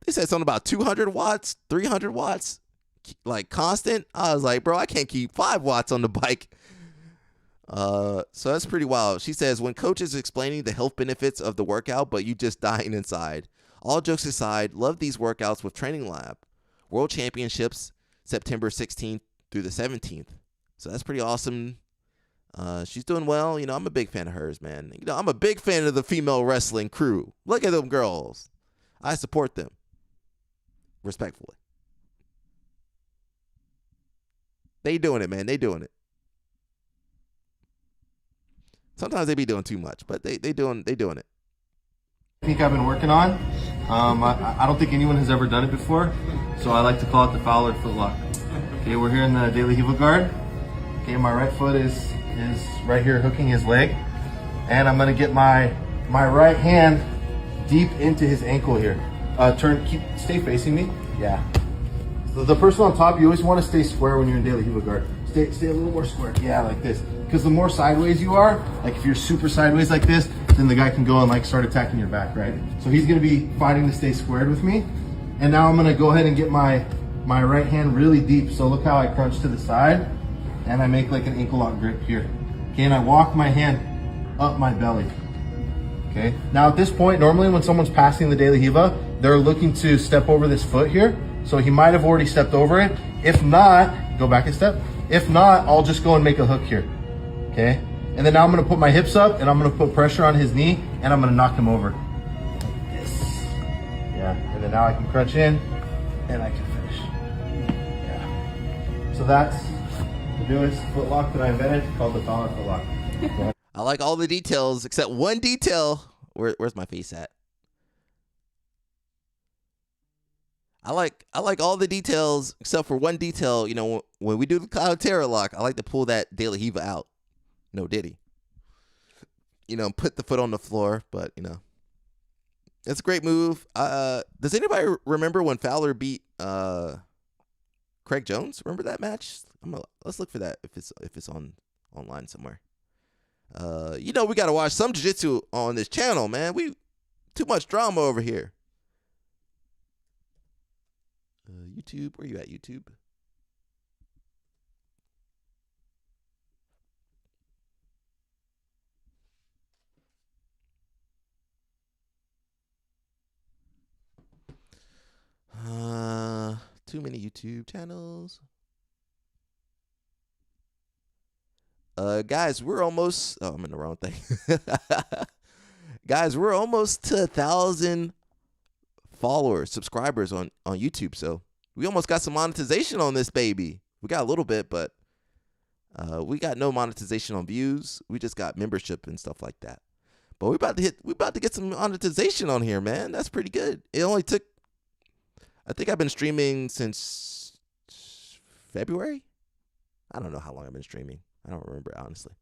They said something about 200 watts, 300 watts, like constant. I was like, bro, I can't keep 5 watts on the bike. So that's pretty wild. She says, when coach is explaining the health benefits of the workout, but you just dying inside. All jokes aside, love these workouts with Training Lab. World Championships, September 16th through the 17th. So that's pretty awesome. She's doing well. You know, I'm a big fan of hers, man. You know, I'm a big fan of the female wrestling crew. Look at them girls. I support them. Respectfully. They doing it, man. They doing it. Sometimes they be doing too much, but they doing it. I think I've been working on. I don't think anyone has ever done it before, so I like to call it the Fowler footlock. Okay, we're here in the daily heel guard. Okay, my right foot is right here hooking his leg, and I'm gonna get my right hand deep into his ankle here. Stay facing me. Yeah. So the person on top, you always want to stay square when you're in daily heel guard. Stay a little more square. Yeah, like this. Because the more sideways you are, like if you're super sideways like this, then the guy can go and like start attacking your back, right? So he's gonna be fighting to stay squared with me. And now I'm gonna go ahead and get my right hand really deep. So look how I crunch to the side and I make like an ankle lock grip here. Okay, and I walk my hand up my belly. Okay, now at this point, normally when someone's passing the daily hiva, they're looking to step over this foot here. So he might have already stepped over it. If not, go back a step. If not, I'll just go and make a hook here. Okay, and then now I'm gonna put my hips up and I'm gonna put pressure on his knee and I'm gonna knock him over. Like this. Yeah, and then now I can crunch in and I can finish. Yeah. So that's the newest foot lock that I invented called the Fowler foot lock. I like all the details except one detail. Where's my face at? I like all the details except for one detail. You know, when we do the Cloud Terror lock, I like to pull that daily hiva out. No diddy. You know, put the foot on the floor, but you know, it's a great move. Does anybody remember when Fowler beat Craig Jones? Remember that match? Let's look for that if it's online somewhere. You know we gotta watch some jiu-jitsu on this channel, man. We too much drama over here. YouTube, where you at, YouTube? Too many YouTube channels. Guys, we're almost. Oh, I'm in the wrong thing. Guys, we're almost to 1,000 followers, subscribers on YouTube. So we almost got some monetization on this baby. We got a little bit, but we got no monetization on views. We just got membership and stuff like that. But we about to get some monetization on here, man. That's pretty good. It only took. I think I've been streaming since February. I don't know how long I've been streaming. I don't remember, honestly.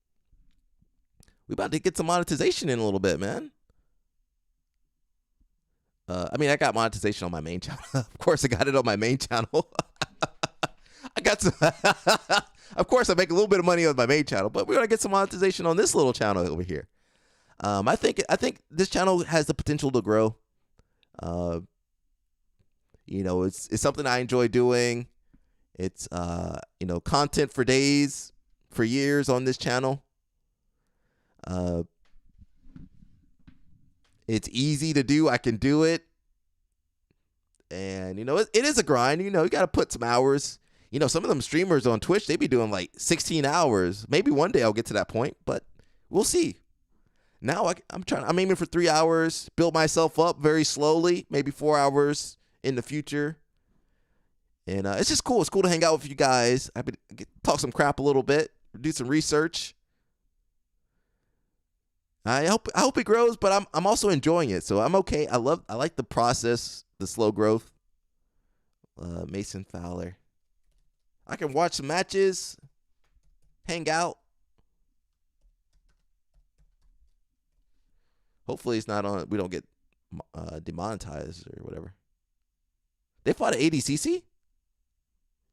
We about to get some monetization in a little bit, man. I mean, I got monetization on my main channel. Of course, I got it on my main channel. I got some. Of course, I make a little bit of money on my main channel, but we're gonna get some monetization on this little channel over here. I think this channel has the potential to grow. You know, it's something I enjoy doing. It's you know, content for days, for years on this channel. It's easy to do. I can do it. And, you know, it is a grind. You know, you got to put some hours. You know, some of them streamers on Twitch, they be doing like 16 hours. Maybe one day I'll get to that point, but we'll see. Now I'm aiming for 3 hours, build myself up very slowly, maybe 4 hours in the future. And it's just cool. It's cool to hang out with you guys. I've been talk some crap a little bit, do some research. I hope it grows, but I'm also enjoying it, so I'm okay. I like the process, the slow growth. Mason Fowler. I can watch some matches, hang out. Hopefully it's not on. We don't get demonetized or whatever. They fought at ADCC?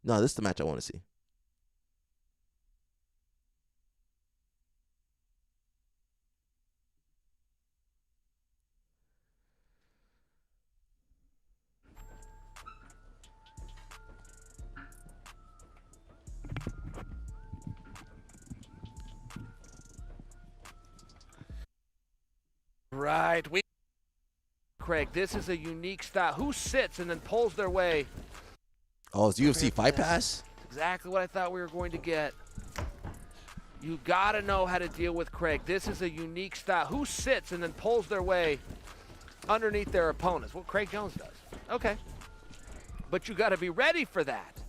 No, this is the match I want to see. Right. Craig, this is a unique style. Who sits and then pulls their way? Oh, it's UFC Fight Pass? Exactly what I thought we were going to get. You got to know how to deal with Craig. This is a unique style. Who sits and then pulls their way underneath their opponents? Well, Craig Jones does. Okay. But you got to be ready for that.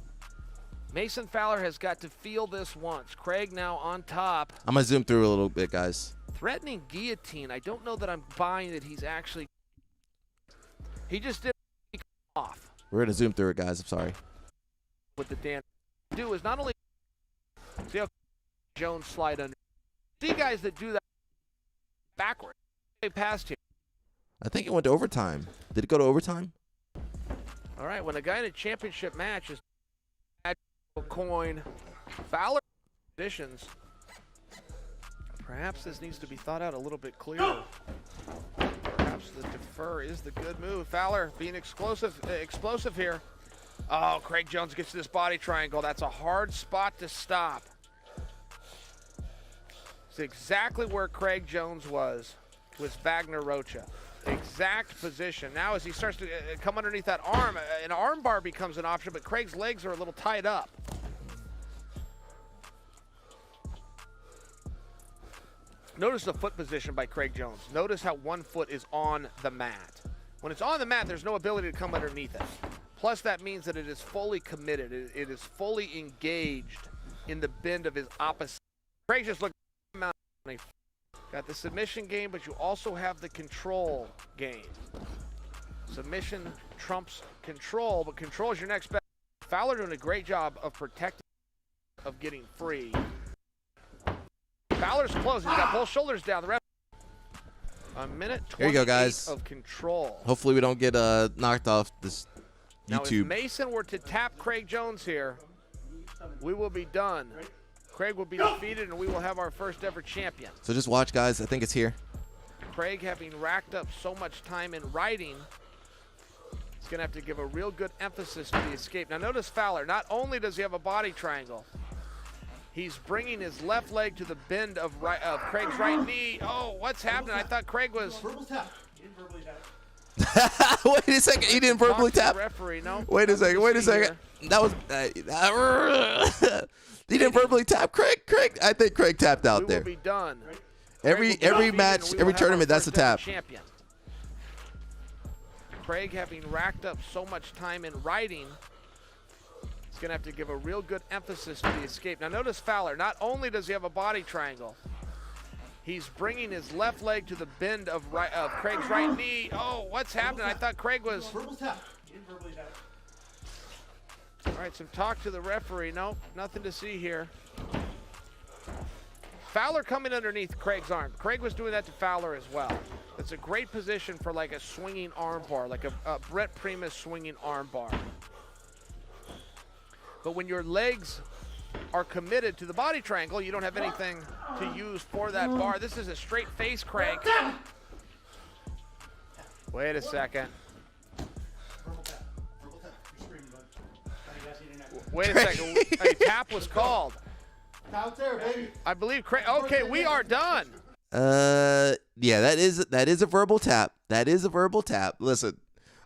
Mason Fowler has got to feel this once. Craig now on top. I'm going to zoom through a little bit, guys. Threatening guillotine. I don't know that I'm buying that he's actually. He just did off. We're going to zoom through it, guys. I'm sorry. What the Dan do is not only see how Jones slide under. See guys that do that backward. They passed him. I think it went to overtime. Did it go to overtime? All right. When a guy in a championship match is coin Fowler positions. Perhaps this needs to be thought out a little bit clearer. Perhaps the defer is the good move. Fowler being explosive here. Oh, Craig Jones gets to this body triangle. That's a hard spot to stop. It's exactly where Craig Jones was Wagner Rocha. Exact position. Now as he starts to come underneath that arm, an arm bar becomes an option, but Craig's legs are a little tied up. Notice the foot position by Craig Jones. Notice how one foot is on the mat. When it's on the mat, there's no ability to come underneath it. Plus, that means that it is fully committed. It is fully engaged in the bend of his opposite. Craig just looked. Got the submission game, but you also have the control game. Submission trumps control, but control is your next best. Fowler doing a great job of protecting, of getting free. Fowler's close. He's got both shoulders down. The rest. A minute 28 Here you go, guys. Of control. Hopefully we don't get knocked off this Now, YouTube. if Mason were to tap Craig Jones here, we will be done. Craig will be defeated, and we will have our first ever champion. So just watch, guys. I think it's here. Craig, having racked up so much time in writing, is going to have to give a real good emphasis to the escape. Now notice Fowler, not only does he have a body triangle, he's bringing his left leg to the bend of Craig's right knee. Oh, what's happening? I thought Craig was... Wait a second, he didn't verbally tap? Referee, no. Wait a second. That was... he didn't verbally tap Craig. I think Craig tapped out there. We will be done. Every match, every tournament, that's a tap. Champion. Craig, having racked up so much time in writing, is going to have to give a real good emphasis to the escape. Now notice Fowler, not only does he have a body triangle, he's bringing his left leg to the bend of Craig's right knee. Oh, what's happening? I thought Craig was... All right, some talk to the referee. Nope, nothing to see here. Fowler coming underneath Craig's arm. Craig was doing that to Fowler as well. It's a great position for like a swinging arm bar, like a Brett Primus swinging arm bar. But when your legs are committed to the body triangle, you don't have anything to use for that bar. This is a straight face, Craig. Wait a second. Wait a second. A tap was called. I believe Craig. Okay, we are done. Yeah, that is a verbal tap. That is a verbal tap. Listen,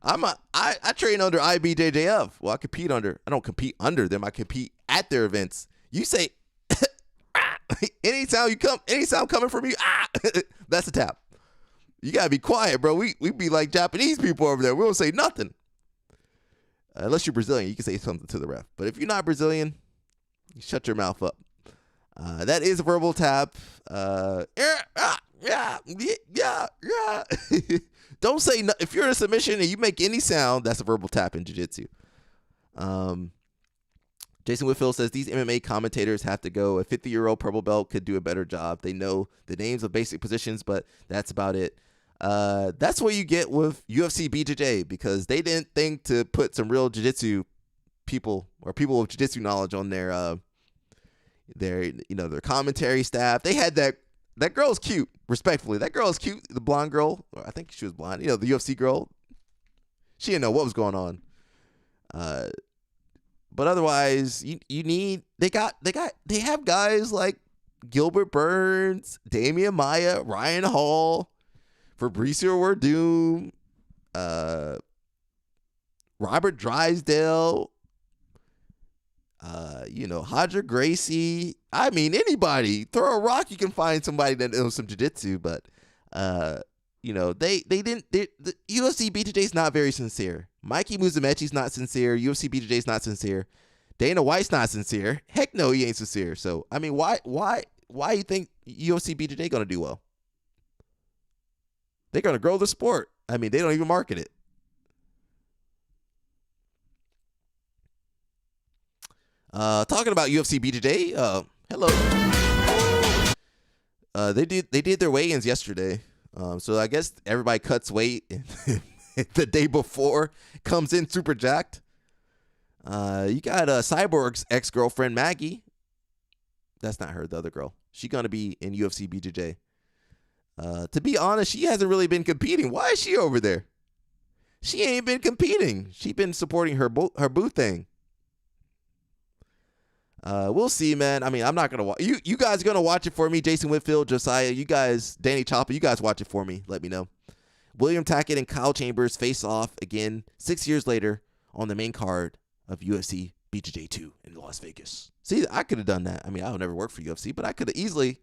I train under IBJJF. Well, I don't compete under them. I compete at their events. You say any sound coming from you, that's a tap. You gotta be quiet, bro. We be like Japanese people over there. We don't say nothing. Unless you're Brazilian, you can say something to the ref. But if you're not Brazilian, you shut your mouth up. That is a verbal tap. Yeah. Don't say no. If you're in a submission and you make any sound, that's a verbal tap in jiu-jitsu. Jason Whitfield says these MMA commentators have to go. A 50-year-old purple belt could do a better job. They know the names of basic positions, but that's about it. That's what you get with UFC BJJ, because they didn't think to put some real jiu-jitsu people or people with jiu-jitsu knowledge on their commentary staff. They had that girl's cute, respectfully. That girl is cute. The blonde girl, I think she was blonde. The UFC girl. She didn't know what was going on. But otherwise, they have guys like Gilbert Burns, Damian Maia, Ryan Hall, Fabricio Werdum, Robert Drysdale, Hodger Gracie. I mean, anybody. Throw a rock, you can find somebody that knows some jiu-jitsu, but the UFC BJJ is not very sincere. Mikey Musumeci's not sincere. UFC BJJ is not sincere. Dana White's not sincere. Heck no, he ain't sincere. So, I mean, why you think UFC BJJ gonna do well? They're gonna grow the sport. I mean, they don't even market it. Talking about UFC BJJ, hello. They did their weigh-ins yesterday. So I guess everybody cuts weight the day before, comes in super jacked. You got Cyborg's ex-girlfriend Maggie. That's not her, the other girl. She's gonna be in UFC BJJ. To be honest, she hasn't really been competing. Why is she over there? She ain't been competing. She been supporting her booth thing. We'll see, man. I mean, I'm not gonna watch. You guys are gonna watch it for me, Jason Whitfield, Josiah. You guys, Danny Chopper. You guys watch it for me. Let me know. William Tackett and Kyle Chambers face off again 6 years later on the main card of UFC BJJ 2 in Las Vegas. See, I could have done that. I mean, I'll never work for UFC, but I could have easily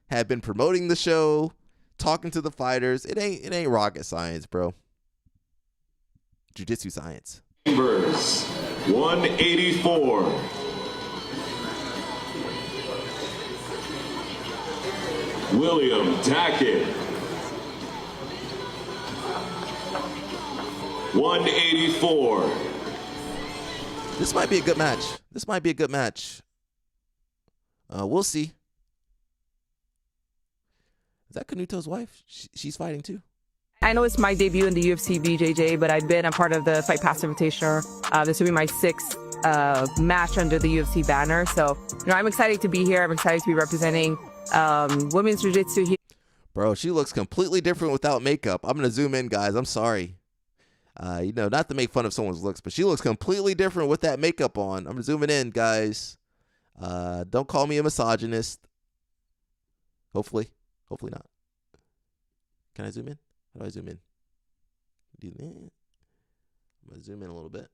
have been promoting the show, talking to the fighters. It ain't rocket science, bro. Jiu-jitsu science. Chambers, 184. William Tackett, 184. This might be a good match. We'll see. Is that Canuto's wife? She's fighting too. I know it's my debut in the UFC BJJ, but I've been a part of the Fight Pass Invitational. This will be my 6th match under the UFC banner. So, I'm excited to be here. I'm excited to be representing women's jiu-jitsu here. Bro, she looks completely different without makeup. I'm going to zoom in, guys. I'm sorry. Not to make fun of someone's looks, but she looks completely different with that makeup on. I'm zooming in, guys. Don't call me a misogynist. Hopefully not. Can I zoom in? How do I zoom in? I'm going to zoom in a little bit.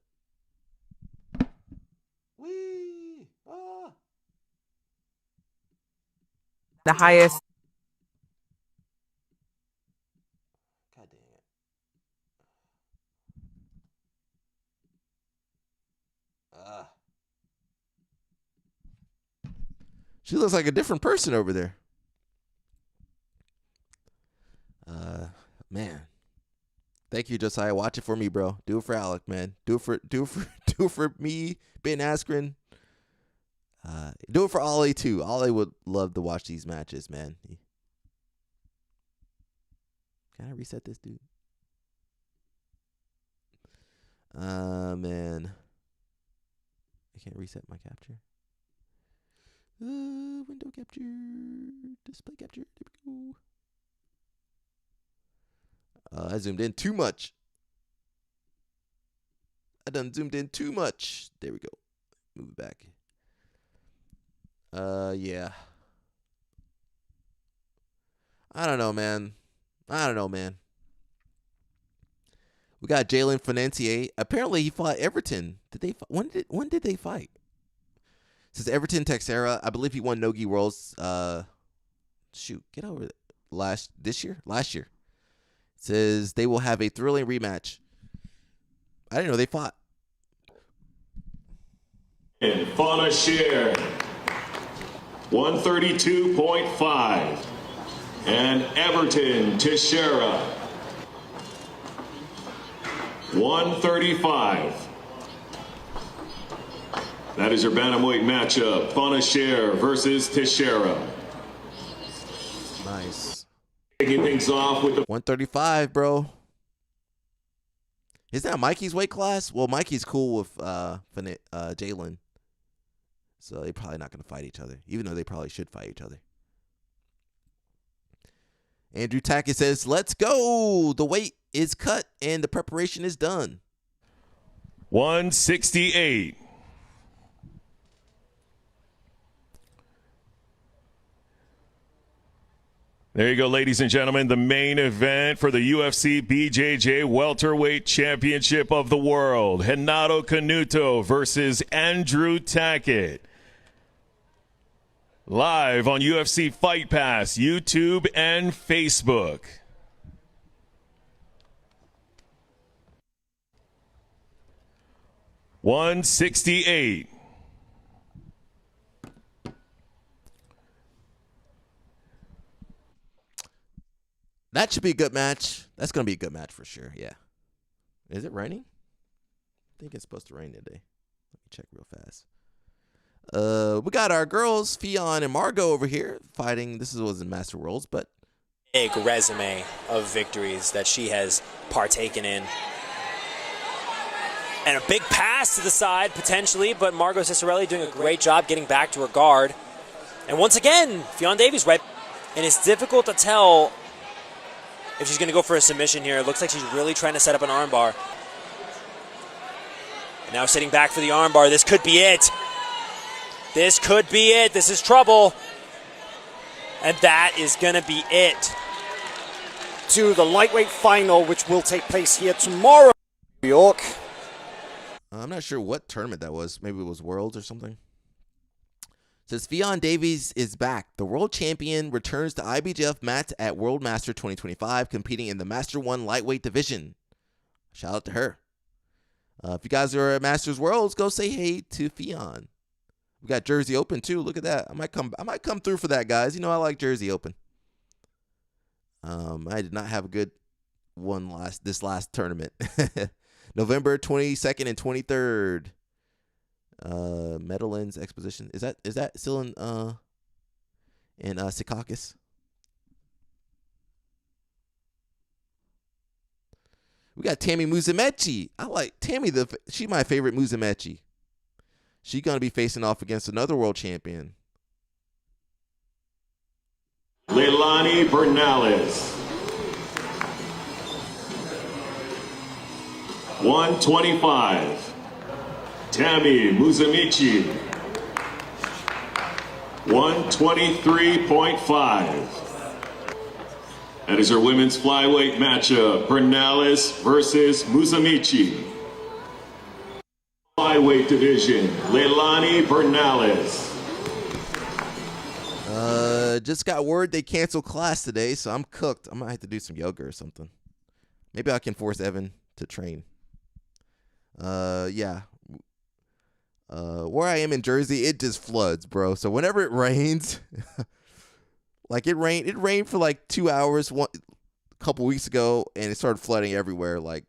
Whee! Ah! The highest. God dang it. She looks like a different person over there. Man. Thank you, Josiah. Watch it for me, bro. Do it for Alec, man. Do it for me, Ben Askren. Do it for Ollie too. Ollie would love to watch these matches, man. Can I reset this, dude? Man. I can't reset my capture. Window capture. Display capture. There we go. I zoomed in too much. I done zoomed in too much. There we go. Move it back. Yeah. I don't know, man. We got Jalen Financier. Apparently, he fought Everton. When did they fight? It says Everton Texera. I believe he won Nogi Worlds. Get over it. Last year. It says they will have a thrilling rematch. I didn't know they fought. And Financier, 132.5. And Everton Teixeira, 135. That is your bantamweight matchup. Financier versus Teixeira. Nice. Taking things off with the 135, bro. Is that Mikey's weight class? Well, Mikey's cool with Jalen. So they're probably not going to fight each other, even though they probably should fight each other. Andrew Tackett says, let's go. The weight is cut and the preparation is done. 168. There you go, ladies and gentlemen, the main event for the UFC BJJ Welterweight Championship of the World. Renato Canuto versus Andrew Tackett. Live on UFC Fight Pass, YouTube, and Facebook. $168. That should be a good match. That's going to be a good match for sure, yeah. Is it raining? I think it's supposed to rain today. Let me check real fast. We got our girls, Fionn and Margot over here fighting. This was in Master Worlds, but big resume of victories that she has partaken in. And a big pass to the side, potentially, but Margot Cicerelli doing a great job getting back to her guard. And once again, Fionn Davies right. And it's difficult to tell if she's going to go for a submission here. It looks like she's really trying to set up an armbar. And now sitting back for the armbar. This could be it. This could be it. This is trouble. And that is going to be it. To the lightweight final, which will take place here tomorrow in New York. I'm not sure what tournament that was. Maybe it was Worlds or something. It says Fionn Davies is back. The world champion returns to IBJJF mats at World Master 2025, competing in the Master 1 lightweight division. Shout out to her. If you guys are at Masters Worlds, go say hey to Fionn. We got Jersey Open too. Look at that. I might come through for that, guys. You know I like Jersey Open. I did not have a good one this last tournament. November 22nd and 23rd. Meadowlands Exposition. Is that still in Secaucus? We got Tammy Musumeci. I like Tammy. She's my favorite Musumeci. She's going to be facing off against another world champion. Leilani Bernales. 125. Tammy Musamichi. 123.5. That is our women's flyweight matchup. Bernales versus Musamichi. Flyweight division, Leilani Bernales. Just got word they canceled class today, so I'm cooked. I might have to do some yoga or something. Maybe I can force Evan to train. Yeah. Where I am in Jersey, it just floods, bro. So whenever it rains, like it rained for like 2 hours a couple weeks ago, and it started flooding everywhere. Like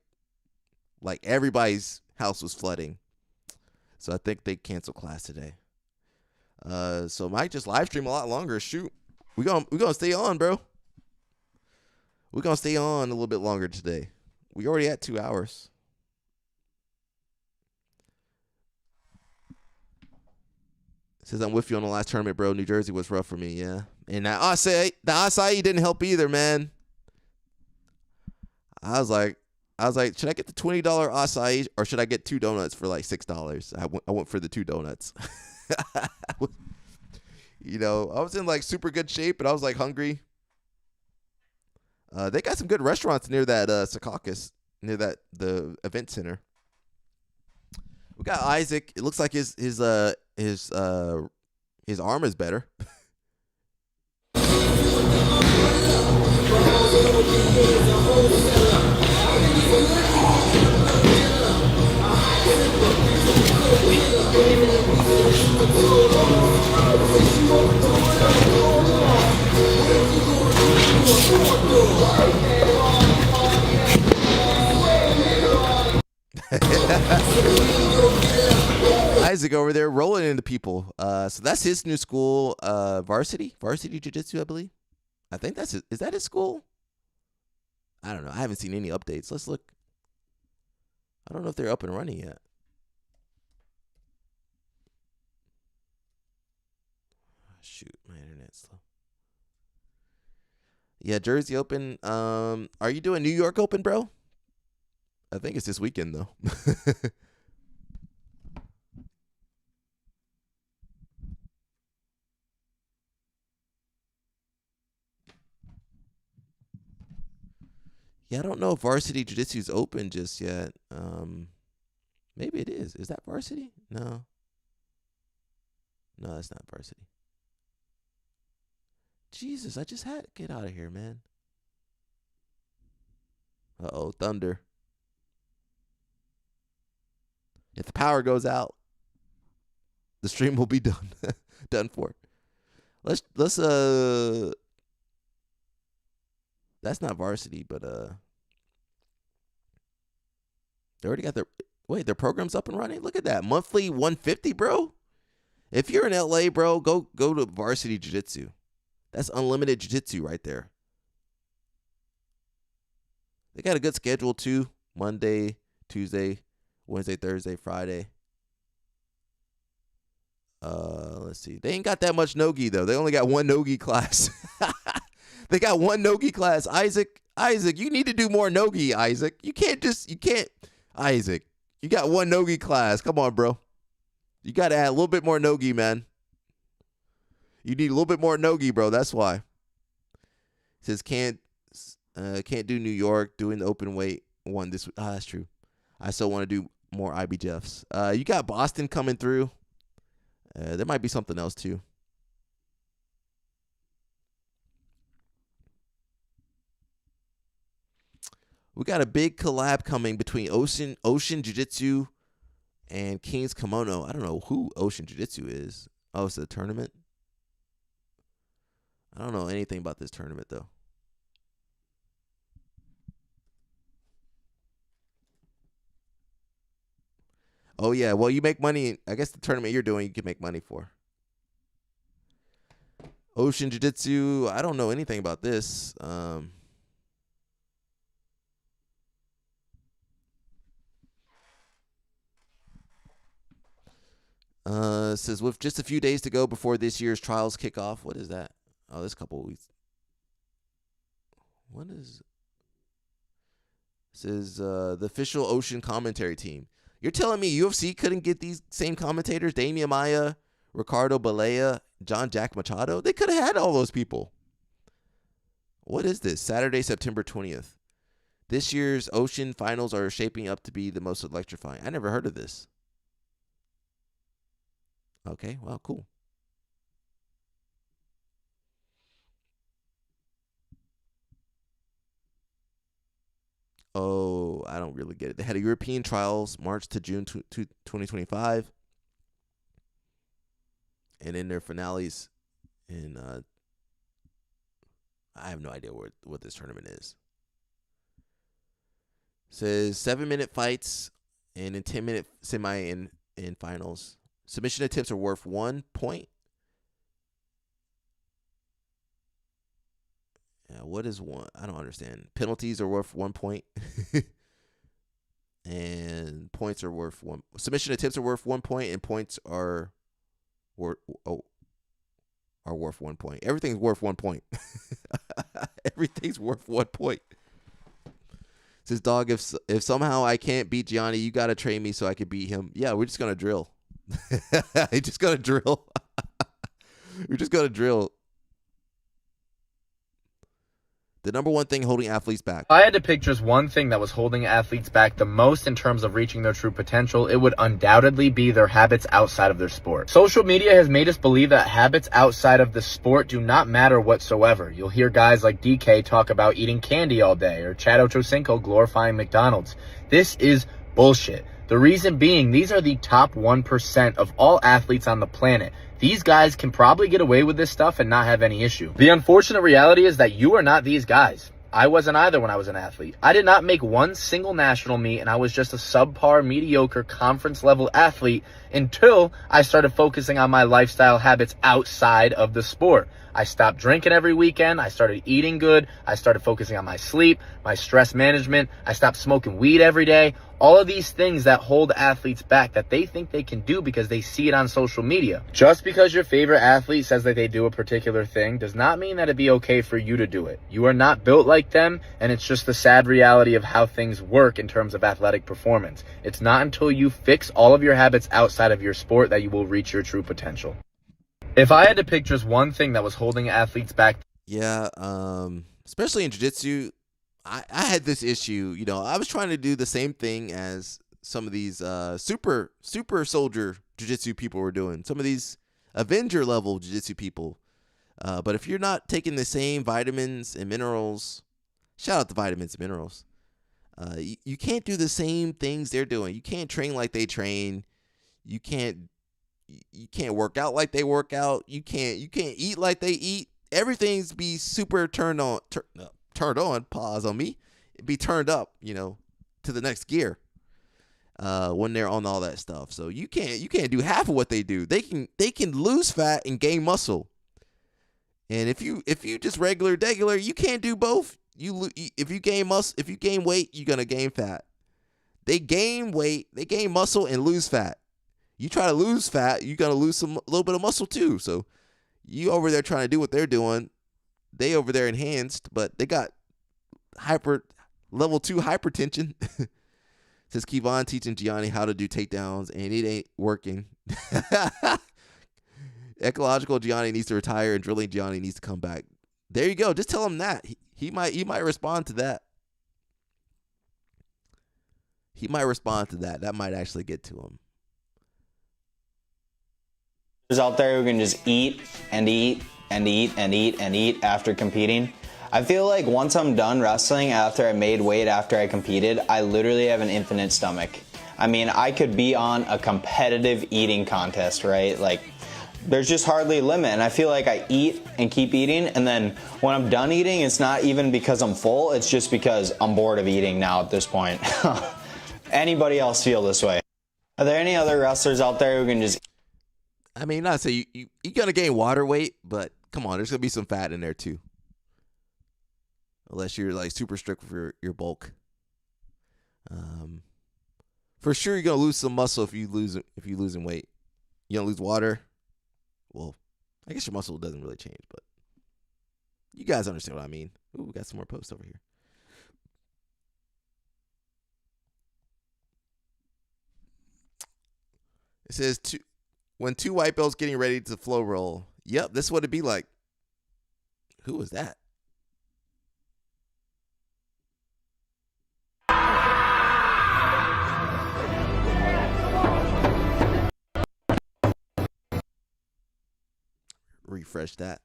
everybody's house was flooding. So I think they canceled class today. So might just live stream a lot longer. Shoot, we gonna stay on, bro. We're gonna stay on a little bit longer today. We already at 2 hours. Says I'm with you on the last tournament, bro. New Jersey was rough for me, yeah. And the acai didn't help either, man. I was like, should I get the $20 acai or should I get 2 donuts for like $6? I went for the 2 donuts. You know, I was in like super good shape, but I was like hungry. They got some good restaurants near that Secaucus, near the event center. We got Isaac. It looks like his arm is better. Isaac over there rolling into people. So that's his new school, Varsity Jiu-Jitsu, I believe. I think is that his school? I don't know. I haven't seen any updates. Let's look. I don't know if they're up and running yet. Shoot, my internet's slow. Yeah, Jersey Open. Are you doing New York Open, bro? I think it's this weekend though. Yeah, I don't know if Varsity Jiu-Jitsu is open just yet. Maybe it is. Is that Varsity? No. No, that's not Varsity. Jesus, I just had to get out of here, man. Uh-oh, thunder. If the power goes out, the stream will be done. Done for. Let's that's not Varsity, but they already got their program's up and running. Look at that. Monthly 150, bro. If you're in LA, bro, go to Varsity Jiu-Jitsu. That's unlimited jiu-jitsu right there. They got a good schedule too. Monday, Tuesday, Wednesday, Thursday, Friday. Let's see. They ain't got that much no-gi though. They only got one no-gi class. They got one no-gi class. Isaac, you need to do more no-gi, Isaac. You can't. Isaac, you got one no-gi class. Come on, bro. You got to add a little bit more no-gi, man. You need a little bit more no-gi, bro. That's why. It says can't do New York, doing the open weight one this week. That's true. I still want to do more IBJFs. You got Boston coming through. There might be something else too. We got a big collab coming between Ocean Jiu-Jitsu and King's Kimono. I don't know who Ocean Jiu-Jitsu is. Oh, it's a tournament? I don't know anything about this tournament, though. Oh, yeah. Well, you make money. I guess the tournament you're doing, you can make money for. Ocean Jiu-Jitsu. I don't know anything about this. Says with just a few days to go before this year's trials kick off. What is that? Oh, this couple of weeks. What is? Says the official Ocean commentary team. You're telling me UFC couldn't get these same commentators, Damian Maia, Ricardo Balea, John Jack Machado? They could have had all those people. What is this? Saturday, September 20th. This year's Ocean finals are shaping up to be the most electrifying. I never heard of this. Okay, well, cool. Oh, I don't really get it. They had a European trials March to June 2025. And in their finales in I have no idea what this tournament is. It says 7-minute fights and in 10-minute semi in finals. Submission attempts are worth 1 point. Yeah, what is one? I don't understand. Penalties are worth 1 point. And points are worth 1. Submission attempts are worth 1 point, and points are worth 1 point. Everything's worth 1 point. Everything's worth 1 point. Says, dog, if somehow I can't beat Gianni, you got to train me so I can beat him. Yeah, we're just going to drill. We're just going to drill. We're just going to drill. The number one thing holding athletes back. If I had to pick just one thing that was holding athletes back the most in terms of reaching their true potential, it would undoubtedly be their habits outside of their sport. Social media has made us believe that habits outside of the sport do not matter whatsoever. You'll hear guys like DK talk about eating candy all day, or Chad Ochocinco glorifying McDonald's. This is bullshit. The reason being, these are the top 1% of all athletes on the planet. These guys can probably get away with this stuff and not have any issue. The unfortunate reality is that you are not these guys. I wasn't either when I was an athlete. I did not make one single national meet, and I was just a subpar, mediocre, conference-level athlete until I started focusing on my lifestyle habits outside of the sport. I stopped drinking every weekend. I started eating good. I started focusing on my sleep, my stress management. I stopped smoking weed every day. All of these things that hold athletes back that they think they can do because they see it on social media. Just because your favorite athlete says that they do a particular thing does not mean that it'd be okay for you to do it. You are not built like them, and it's just the sad reality of how things work in terms of athletic performance. It's not until you fix all of your habits outside of your sport that you will reach your true potential. If I had to pick just one thing that was holding athletes back. Yeah, especially in jiu-jitsu, I had this issue. You know, I was trying to do the same thing as some of these super soldier jiu-jitsu people were doing. Some of these Avenger level jiu-jitsu people. But if you're not taking the same vitamins and minerals, shout out the vitamins and minerals. You can't do the same things they're doing. You can't train like they train. You can't work out like they work out. You can't eat like they eat. Everything's be super turned on. Pause on me. It'd be turned up, to the next gear. When they're on all that stuff. So you can't do half of what they do. They can lose fat and gain muscle. And if you just regular, you can't do both. If you gain weight, you're gonna gain fat. They gain weight, they gain muscle and lose fat. You try to lose fat, you're gonna lose a little bit of muscle too. So you over there trying to do what they're doing, they over there enhanced, but they got level 2 hypertension. Says Kevon teaching Gianni how to do takedowns, and it ain't working. Ecological Gianni needs to retire, and drilling Gianni needs to come back. There you go. Just tell him that. He might respond to that. He might respond to that. That might actually get to him. There's out there who can just eat and eat and eat and eat and eat after competing. I feel like once I'm done wrestling, after I made weight, after I competed, I literally have an infinite stomach. I mean, I could be on a competitive eating contest, right? Like, there's just hardly a limit. And I feel like I eat and keep eating, and then when I'm done eating, it's not even because I'm full, it's just because I'm bored of eating now at this point. Anybody else feel this way? Are there any other wrestlers out there who can just... I mean, not to say you're going to gain water weight, but come on, there's going to be some fat in there too. Unless you're like super strict with your bulk. For sure, you're going to lose some muscle if you losing weight. You don't lose water. Well, I guess your muscle doesn't really change, but you guys understand what I mean. Ooh, we got some more posts over here. It says, when two white belts getting ready to flow roll. Yep, this is what it'd be like. Who was that? Refresh that.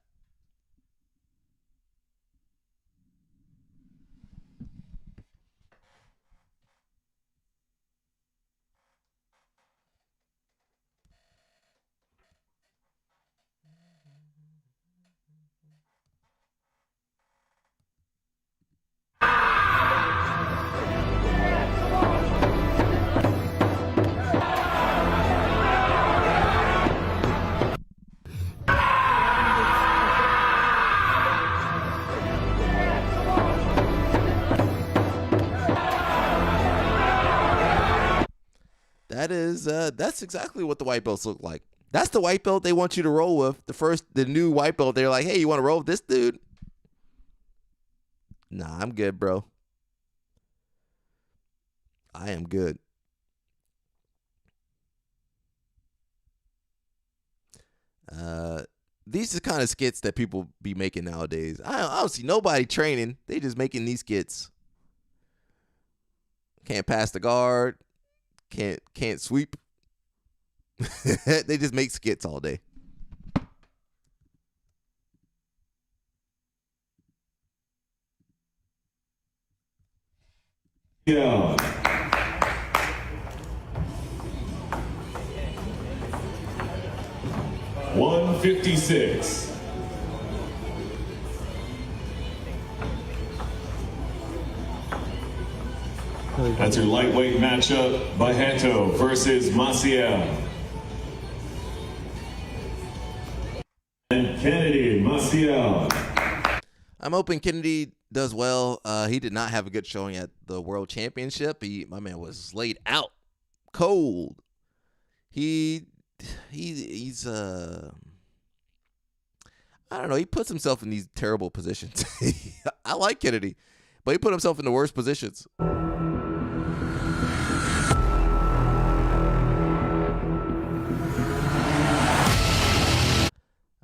That's exactly what the white belts look like. That's the white belt they want you to roll with. The new white belt, they're like, hey, you want to roll with this dude? Nah, I'm good, bro. I am good. These are the kind of skits that people be making nowadays. I don't see nobody training. They just making these skits. Can't pass the guard. Can't sweep. They just make skits all day. Yeah. $156. That's your lightweight matchup. Barreto versus Maciel. And Kennedy Maciel. I'm hoping Kennedy does well. He did not have a good showing at the World Championship. My man was laid out cold. He's I don't know. He puts himself in these terrible positions. I like Kennedy, but he put himself in the worst positions.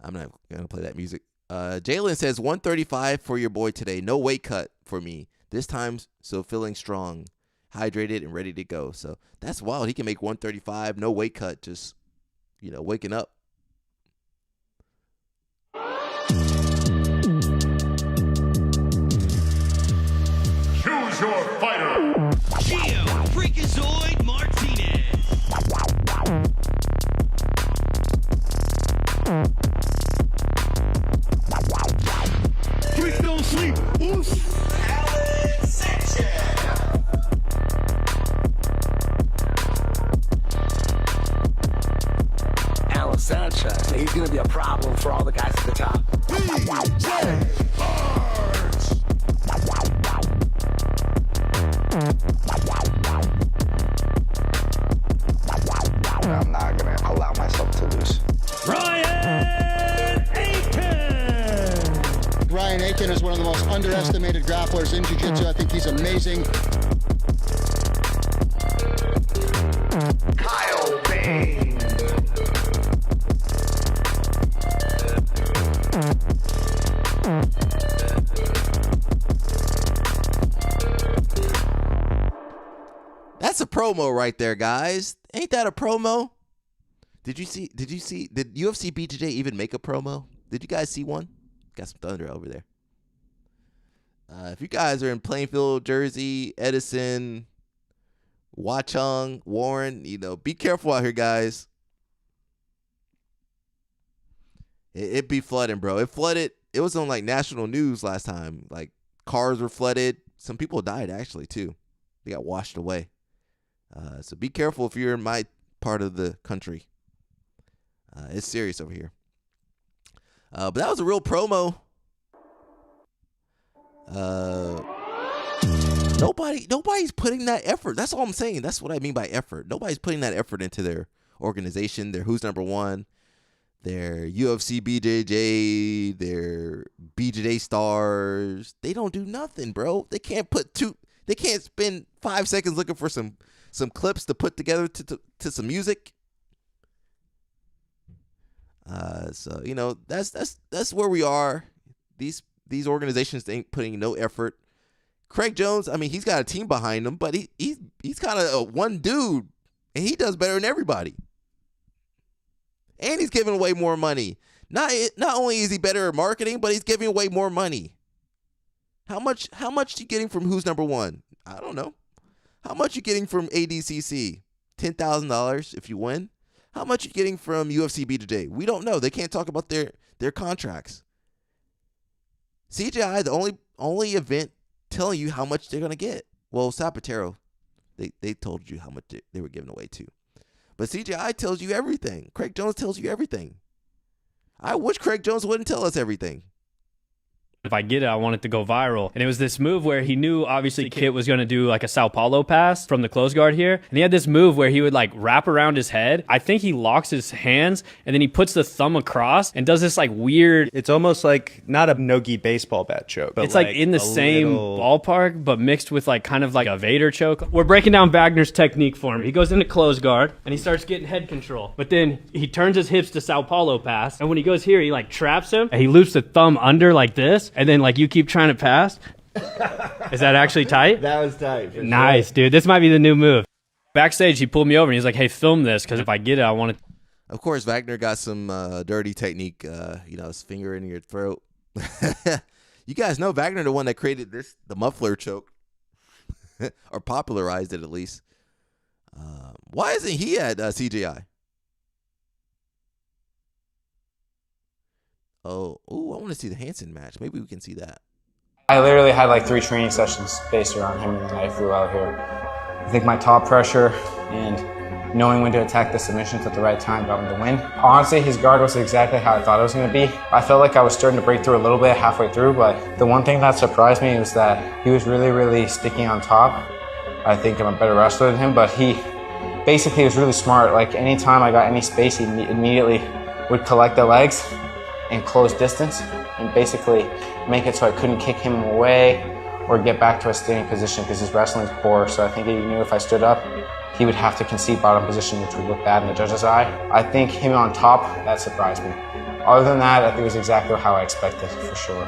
I'm not going to play that music. Jalen says 135 for your boy today. No weight cut for me this time. So feeling strong, hydrated, and ready to go. So that's wild. He can make 135, no weight cut, just, waking up. Choose your fighter. Gio Freakazoid Martinez. Freaks don't sleep. Oof. Alan Sanchez. Alan Sanchez. He's going to be a problem for all the guys at the top. I'm not going to allow myself to lose. Ryan Aiken. Ryan Aiken is one of the most underestimated grapplers in jiu-jitsu. I think he's amazing. Kyle Bain. That's a promo right there, guys. Ain't that a promo? Did UFC BJJ even make a promo? Did you guys see one? Got some thunder over there. If you guys are in Plainfield, Jersey, Edison, Watchung, Warren, be careful out here, guys. It be flooding, bro. It flooded. It was on national news last time. Cars were flooded. Some people died actually too. They got washed away. So be careful if you're in my part of the country. It's serious over here. But that was a real promo. Nobody's putting that effort. That's all I'm saying. That's what I mean by effort. Nobody's putting that effort into their organization. They're Who's Number One. They're UFC BJJ. They're BJJ Stars. They don't do nothing, bro. They can't They can't spend 5 seconds looking for some clips to put together to some music. So that's where we are. These organizations ain't putting no effort. Craig Jones, I mean, he's got a team behind him, but he's kind of a one dude, and he does better than everybody. And he's giving away more money. Not only is he better at marketing, but he's giving away more money. How much you getting from Who's Number One? I don't know. How much you getting from ADCC? $10,000 if you win. How much you getting from UFC BJJ? We don't know. They can't talk about their contracts. CJI, the only event telling you how much they're gonna get. Well, Zapatero, they told you how much they were giving away too. But CJI tells you everything. Craig Jones tells you everything. I wish Craig Jones wouldn't tell us everything. If I get it, I want it to go viral. And it was this move where he knew, obviously, Kit was going to do like a Sao Paulo pass from the close guard here. And he had this move where he would like wrap around his head. I think he locks his hands and then he puts the thumb across and does this like weird. It's almost like not a no-gi baseball bat choke. But it's like in the same ballpark, but mixed with like kind of like a Vader choke. We're breaking down Wagner's technique for him. He goes into close guard and he starts getting head control. But then he turns his hips to Sao Paulo pass. And when he goes here, he like traps him and he loops the thumb under like this. And then like you keep trying to pass. Is that actually tight? That was tight. Nice, dude. This might be the new move. Backstage, he pulled me over and he's like, hey, film this because if I get it, I want it. Of course, Wagner got some dirty technique, his finger in your throat. You guys know Wagner, the one that created the muffler choke, or popularized it at least. Why isn't he at CJI? Oh, I want to see the Hansen match. Maybe we can see that. I literally had like 3 training sessions based around him, and then I flew out here. I think my top pressure and knowing when to attack the submissions at the right time got me the win. Honestly, his guard was exactly how I thought it was going to be. I felt like I was starting to break through a little bit halfway through, but the one thing that surprised me was that he was really, really sticky on top. I think I'm a better wrestler than him, but he basically was really smart. Like anytime I got any space, he immediately would collect the legs and close distance and basically make it so I couldn't kick him away or get back to a standing position because his wrestling is poor. So I think he knew if I stood up, he would have to concede bottom position, which would look bad in the judge's eye. I think him on top, that surprised me. Other than that, I think it was exactly how I expected, for sure.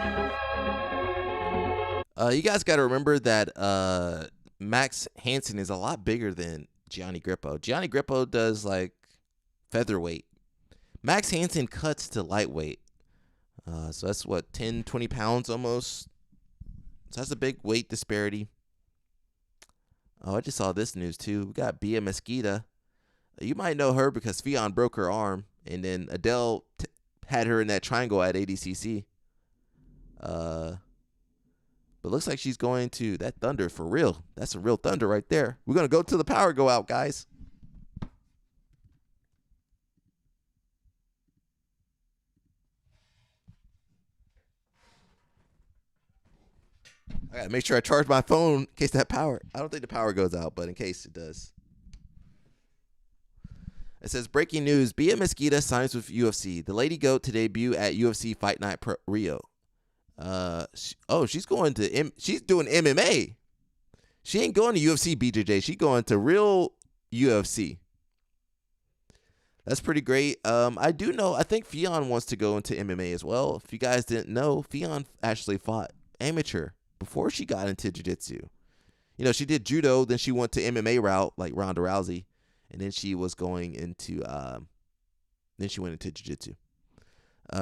You guys got to remember that Max Hansen is a lot bigger than Gianni Grippo. Gianni Grippo does like featherweight. Max Hansen cuts to lightweight. So that's what, 10, 20 pounds almost. So that's a big weight disparity. Oh, I just saw this news too. We got Bia Mesquita. You might know her because Fionn broke her arm, and then Adele had her in that triangle at ADCC. But looks like she's going to that Thunder for real. That's a real Thunder right there. We're gonna go till the power go out, guys. I gotta make sure I charge my phone in case that power. I don't think the power goes out, but in case it does. It says breaking news: Bia Mesquita signs with UFC. The Lady Goat to debut at UFC Fight Night Rio. She's going to she's doing MMA. She ain't going to UFC BJJ. She going to real UFC. That's pretty great. I do know. I think Fionn wants to go into MMA as well. If you guys didn't know, Fionn actually fought amateur before she got into jiu-jitsu. You know, she did judo, then she went to MMA route like Ronda Rousey, and then she was going into then she went into jiu-jitsu.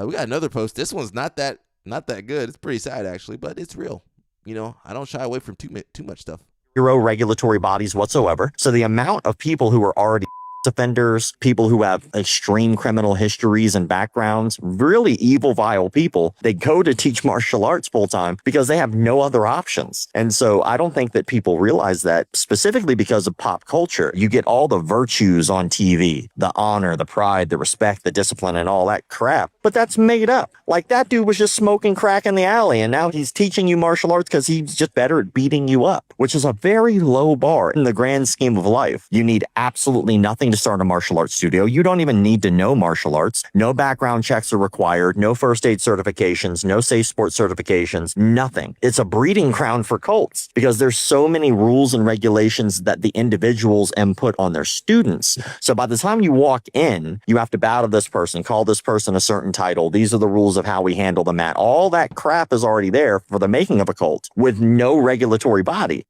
We got another post. This one's not that good. It's pretty sad actually, but it's real. You know, I don't shy away from too much stuff. Zero regulatory bodies whatsoever. So the amount of people who are already offenders, people who have extreme criminal histories and backgrounds, really evil, vile people, they go to teach martial arts full time because they have no other options. And so I don't think that people realize that, specifically because of pop culture. You get all the virtues on TV, the honor, the pride, the respect, the discipline, and all that crap. But that's made up. Like that dude was just smoking crack in the alley, and now he's teaching you martial arts because he's just better at beating you up, which is a very low bar in the grand scheme of life. You need absolutely nothing to to start a martial arts studio. You don't even need to know martial arts. No background checks are required. No first aid certifications. No safe sport certifications. Nothing. It's a breeding ground for cults because there's so many rules and regulations that the individuals input on their students. So by the time you walk in, you have to bow to this person, call this person a certain title. These are the rules of how we handle the mat. All that crap is already there for the making of a cult with no regulatory body.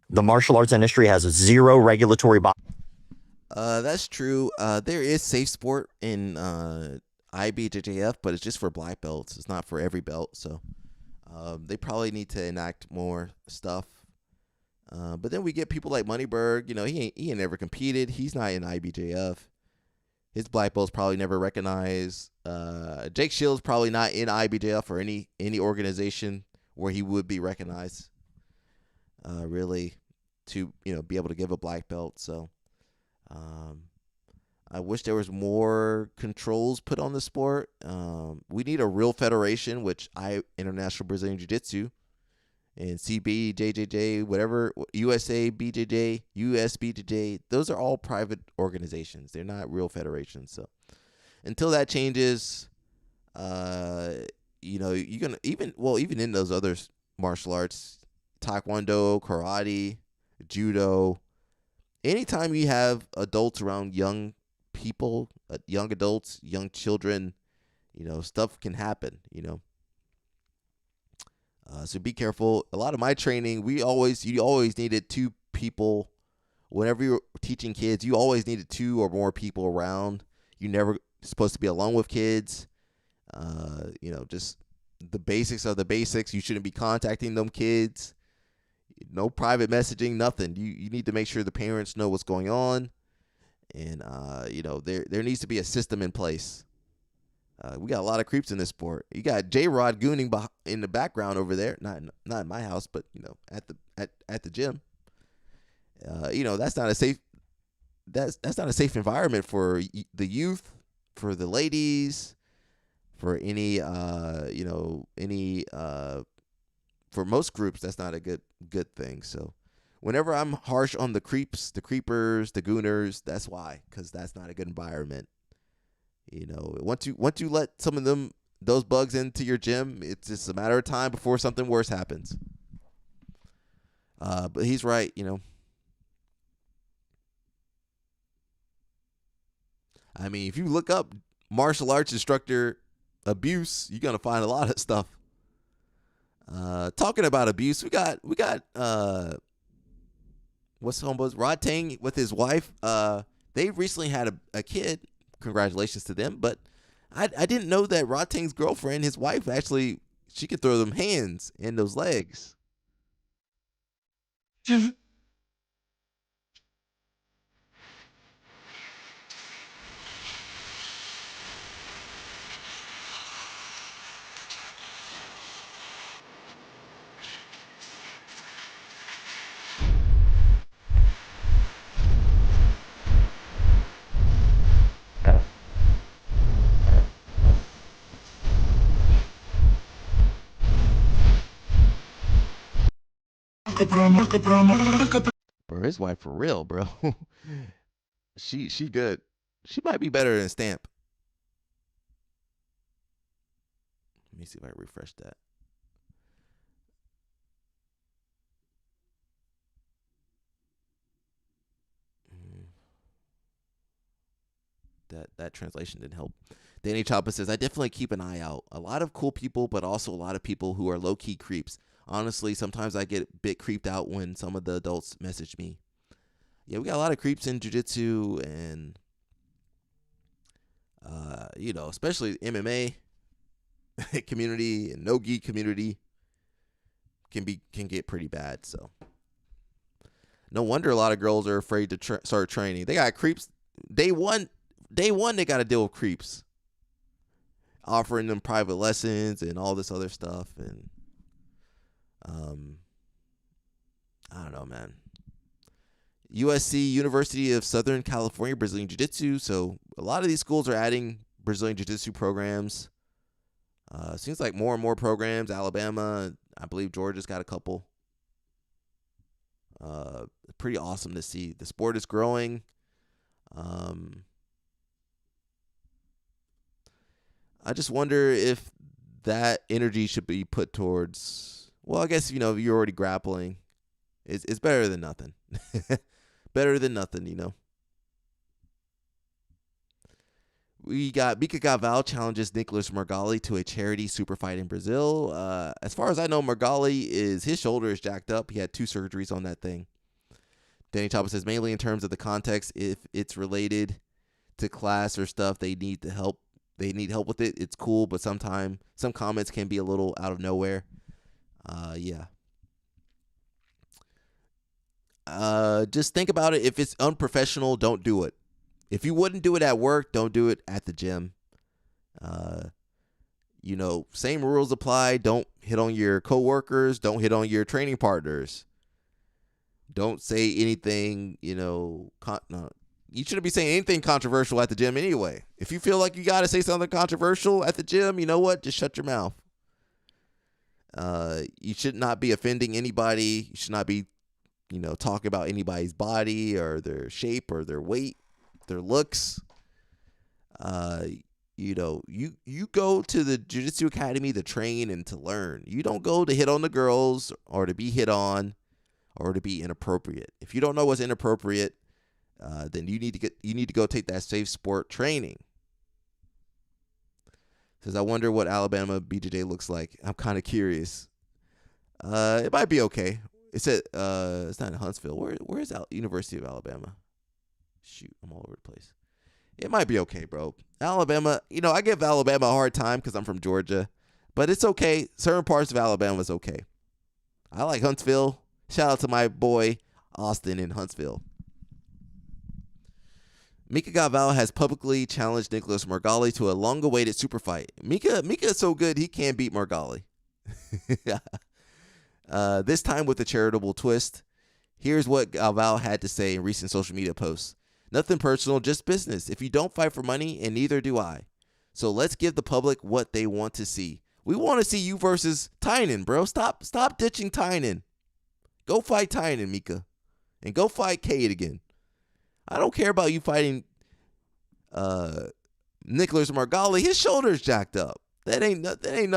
The martial arts industry has zero regulatory body. That's true. There is safe sport in IBJJF, but it's just for black belts. It's not for every belt. So they probably need to enact more stuff. But then we get people like Moneyberg. You know, he ain't never competed. He's not in IBJF. His black belt's probably never recognized. Jake Shields probably not in IBJF or any organization where he would be recognized. Really, to be able to give a black belt. So, I wish there was more controls put on the sport. We need a real federation, which International Brazilian Jiu-Jitsu and CB, JJJ, whatever, USA, BJJ, US, BJJ, those are all private organizations. They're not real federations. So until that changes, you're going to, even in those other martial arts, Taekwondo, karate, judo, anytime you have adults around young people, young adults, young children, stuff can happen, So be careful. A lot of my training, you always needed two people. Whenever you're teaching kids, you always needed two or more people around. You never supposed to be alone with kids. Just the basics of the basics. You shouldn't be contacting them kids. No private messaging, nothing. You need to make sure the parents know what's going on. And, there needs to be a system in place. We got a lot of creeps in this sport. You got J-Rod gooning in the background over there. Not in my house, but at the gym. That's not a safe. That's not a safe environment for the youth, for the ladies, for any for most groups. That's not a good thing. So, whenever I'm harsh on the creeps, the creepers, the gooners, that's why, because that's not a good environment. Once you let some of those bugs into your gym, it's just a matter of time before something worse happens. But he's right, I mean, if you look up martial arts instructor abuse, you're gonna find a lot of stuff. Talking about abuse, we got what's homeboys Rod Tang with his wife. They recently had a kid. Congratulations to them. But I didn't know that Rod Tang's girlfriend, his wife, actually, she could throw them hands and those legs. Bro, his wife for real, bro. she good. She might be better than Stamp. Let me see if I refresh that. That translation didn't help. Danny Choppa says, I definitely keep an eye out. A lot of cool people, but also a lot of people who are low-key creeps. Honestly, sometimes I get a bit creeped out when some of the adults message me. Yeah, we got a lot of creeps in jiu-jitsu and, especially MMA community and no-gi community can get pretty bad. So no wonder a lot of girls are afraid to start training. They got creeps. Day one, they got to deal with creeps. Offering them private lessons and all this other stuff. And I don't know, man. USC, University of Southern California, Brazilian Jiu-Jitsu. So a lot of these schools are adding Brazilian Jiu-Jitsu programs. Seems like more and more programs. Alabama, I believe Georgia's got a couple. Pretty awesome to see. The sport is growing. I just wonder if that energy should be put towards, well, I guess, you're already grappling. It's better than nothing. Better than nothing. We got Mika Galvão challenges Nicolas Margali to a charity super fight in Brazil. As far as I know, Margali his shoulder is jacked up. He had 2 surgeries on that thing. Danny Chapa says mainly in terms of the context, if it's related to class or stuff, they need help with it. It's cool, but sometimes some comments can be a little out of nowhere. Yeah. Just think about it. If it's unprofessional, don't do it. If you wouldn't do it at work, don't do it at the gym. Same rules apply. Don't hit on your coworkers. Don't hit on your training partners. Don't say anything, you shouldn't be saying anything controversial at the gym anyway. If you feel like you got to say something controversial at the gym, you know what? Just shut your mouth. You should not be offending anybody. You should not be, talking about anybody's body or their shape or their weight, their looks. You go to the Jiu-Jitsu Academy to train and to learn. You don't go to hit on the girls or to be hit on or to be inappropriate. If you don't know what's inappropriate, then you need to go take that safe sport training. Says, I wonder what Alabama BJJ looks like. I'm kind of curious. It might be okay. It said it's not in Huntsville. Where is University of Alabama? Shoot, I'm all over the place. It might be okay, bro. Alabama, I give Alabama a hard time because I'm from Georgia, but it's okay. Certain parts of Alabama is okay. I like Huntsville. Shout out to my boy Austin in Huntsville. Mika Galvão has publicly challenged Nicolas Margali to a long-awaited super fight. Mika is so good he can't beat Margali. This time with a charitable twist. Here's what Galvão had to say in recent social media posts. Nothing personal, just business. If you don't fight for money, and neither do I. So let's give the public what they want to see. We want to see you versus Tynan, bro. Stop ditching Tynan. Go fight Tynan, Mika. And go fight Cade again. I don't care about you fighting Nicolas Margali. His shoulder's jacked up. That ain't nothing.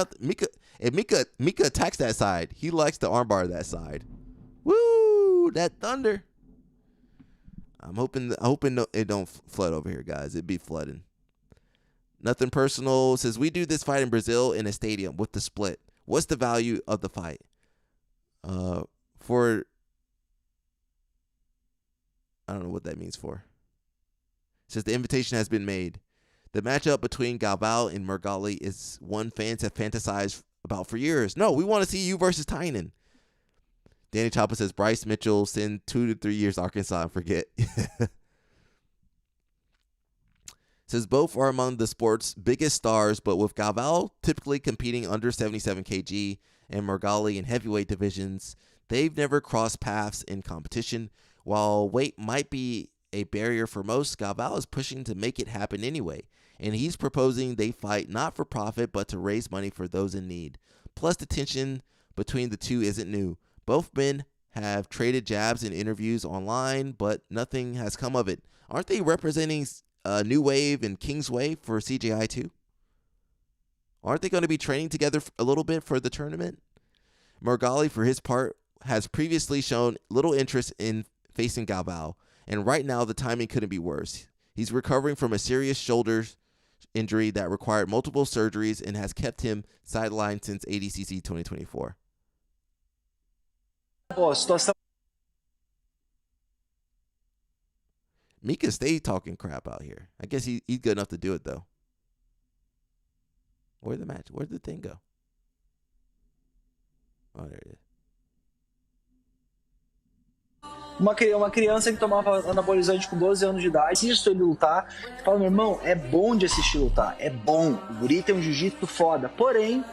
Mika attacks that side. He likes to armbar that side. Woo! That thunder. I'm hoping it don't flood over here, guys. It'd be flooding. Nothing personal. Says, we do this fight in Brazil in a stadium with the split. What's the value of the fight? For I don't know what that means for. It says the invitation has been made. The matchup between Galvão and Margali is one fans have fantasized about for years. No, we want to see you versus Tynan. Danny Chapa says Bryce Mitchell send 2 to 3 years Arkansas and forget. Says both are among the sport's biggest stars, but with Galvão typically competing under 77 kg and Margali in heavyweight divisions, they've never crossed paths in competition. While weight might be a barrier for most, Galvão is pushing to make it happen anyway, and he's proposing they fight not for profit but to raise money for those in need. Plus, the tension between the two isn't new. Both men have traded jabs in interviews online, but nothing has come of it. Aren't they representing New Wave and Kingsway for CJI too? Aren't they going to be training together a little bit for the tournament? Margali, for his part, has previously shown little interest in facing Galvão, and right now the timing couldn't be worse. He's recovering from a serious shoulder injury that required multiple surgeries and has kept him sidelined since ADCC 2024. Mika stayed talking crap out here. I guess he's good enough to do it, though. Where'd the thing go? Oh, there it is. Uma criança que tomava anabolizante com 12 anos de idade, assisto ele lutar, fala, meu irmão, é bom de assistir lutar, é bom, o guri tem um jiu-jitsu foda, porém,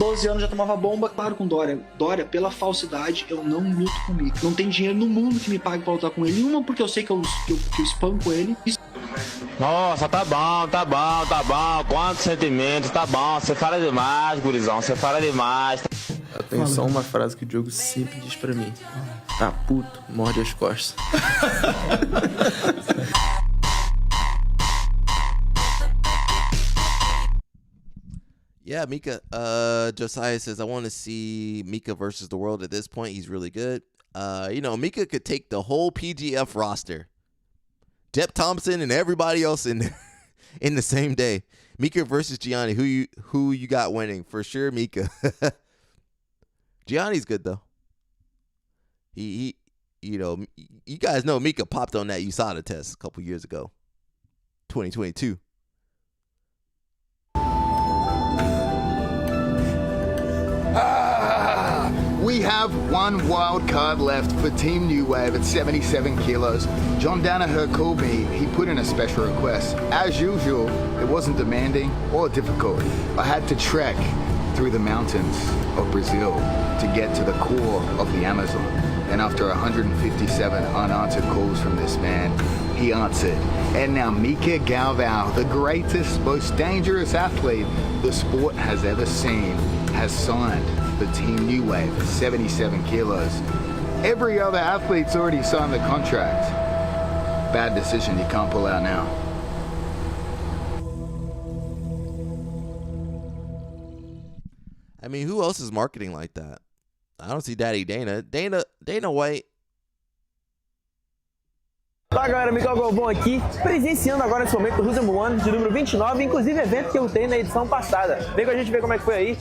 12 anos já tomava bomba, claro, com Dória. Dória, pela falsidade, eu não luto comigo. Não tem dinheiro no mundo que me pague pra lutar com ele. Uma, porque eu sei que eu espanco ele. Nossa, tá bom. Quantos sentimentos, tá bom. Você fala demais, gurizão, você fala demais. Eu tenho só uma frase que o Diogo sempre diz pra mim. Tá puto, morde as costas. Yeah, Mika. Josiah says I want to see Mika versus the world. At this point, he's really good. Mika could take the whole PGF roster, Jep Thompson and everybody else in in the same day. Mika versus Gianni. Who you got winning? For sure, Mika. Gianni's good though. He you guys know Mika popped on that USADA test a couple years ago. 2022. We have one wild card left for Team New Wave at 77 kilos. John Danaher called me. He put in a special request. As usual, it wasn't demanding or difficult. I had to trek through the mountains of Brazil to get to the core of the Amazon. And after 157 unanswered calls from this man, he answered. And now Mika Galvao, the greatest, most dangerous athlete the sport has ever seen, has signed for Team New Wave at 77 kilos. Every other athlete's already signed the contract. Bad decision you can't pull out now. I mean, who else is marketing like that? I don't see Daddy Dana. Dana White. Olá galera, Miguel Galvão aqui, presenciando agora nesse momento o Who's Number One de número 29, inclusive evento que eu tenho na edição passada. Vem com a gente ver como é que foi aí.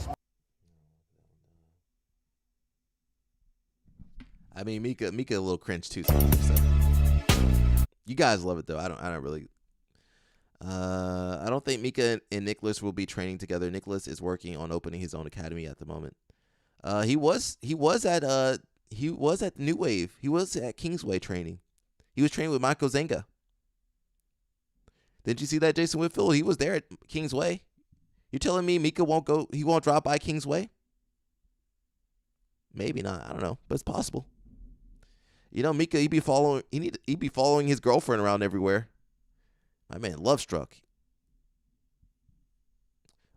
I mean, Mika a little cringe too sometimes. So. You guys love it though. I don't really. I don't think Mika and Nicholas will be training together. Nicholas is working on opening his own academy at the moment. He was at New Wave. He was at Kingsway training. He was training with Michael Zenga. Didn't you see that, Jason Whitfield? He was there at Kingsway. You're telling me Mika won't go? He won't drop by Kingsway? Maybe not. I don't know, but it's possible. Mika, he'd be following his girlfriend around everywhere. My man, love struck.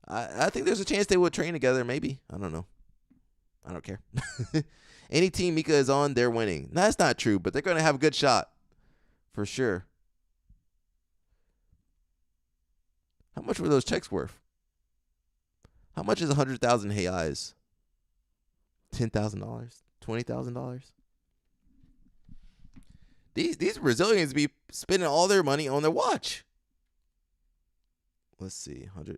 I think there's a chance they would train together. Maybe. I don't know. I don't care. Any team Mika is on, they're winning. No, that's not true, but they're going to have a good shot. For sure. How much were those checks worth? How much is 100,000 reais? $10,000? $20,000? These Brazilians be spending all their money on their watch. Let's see, 100.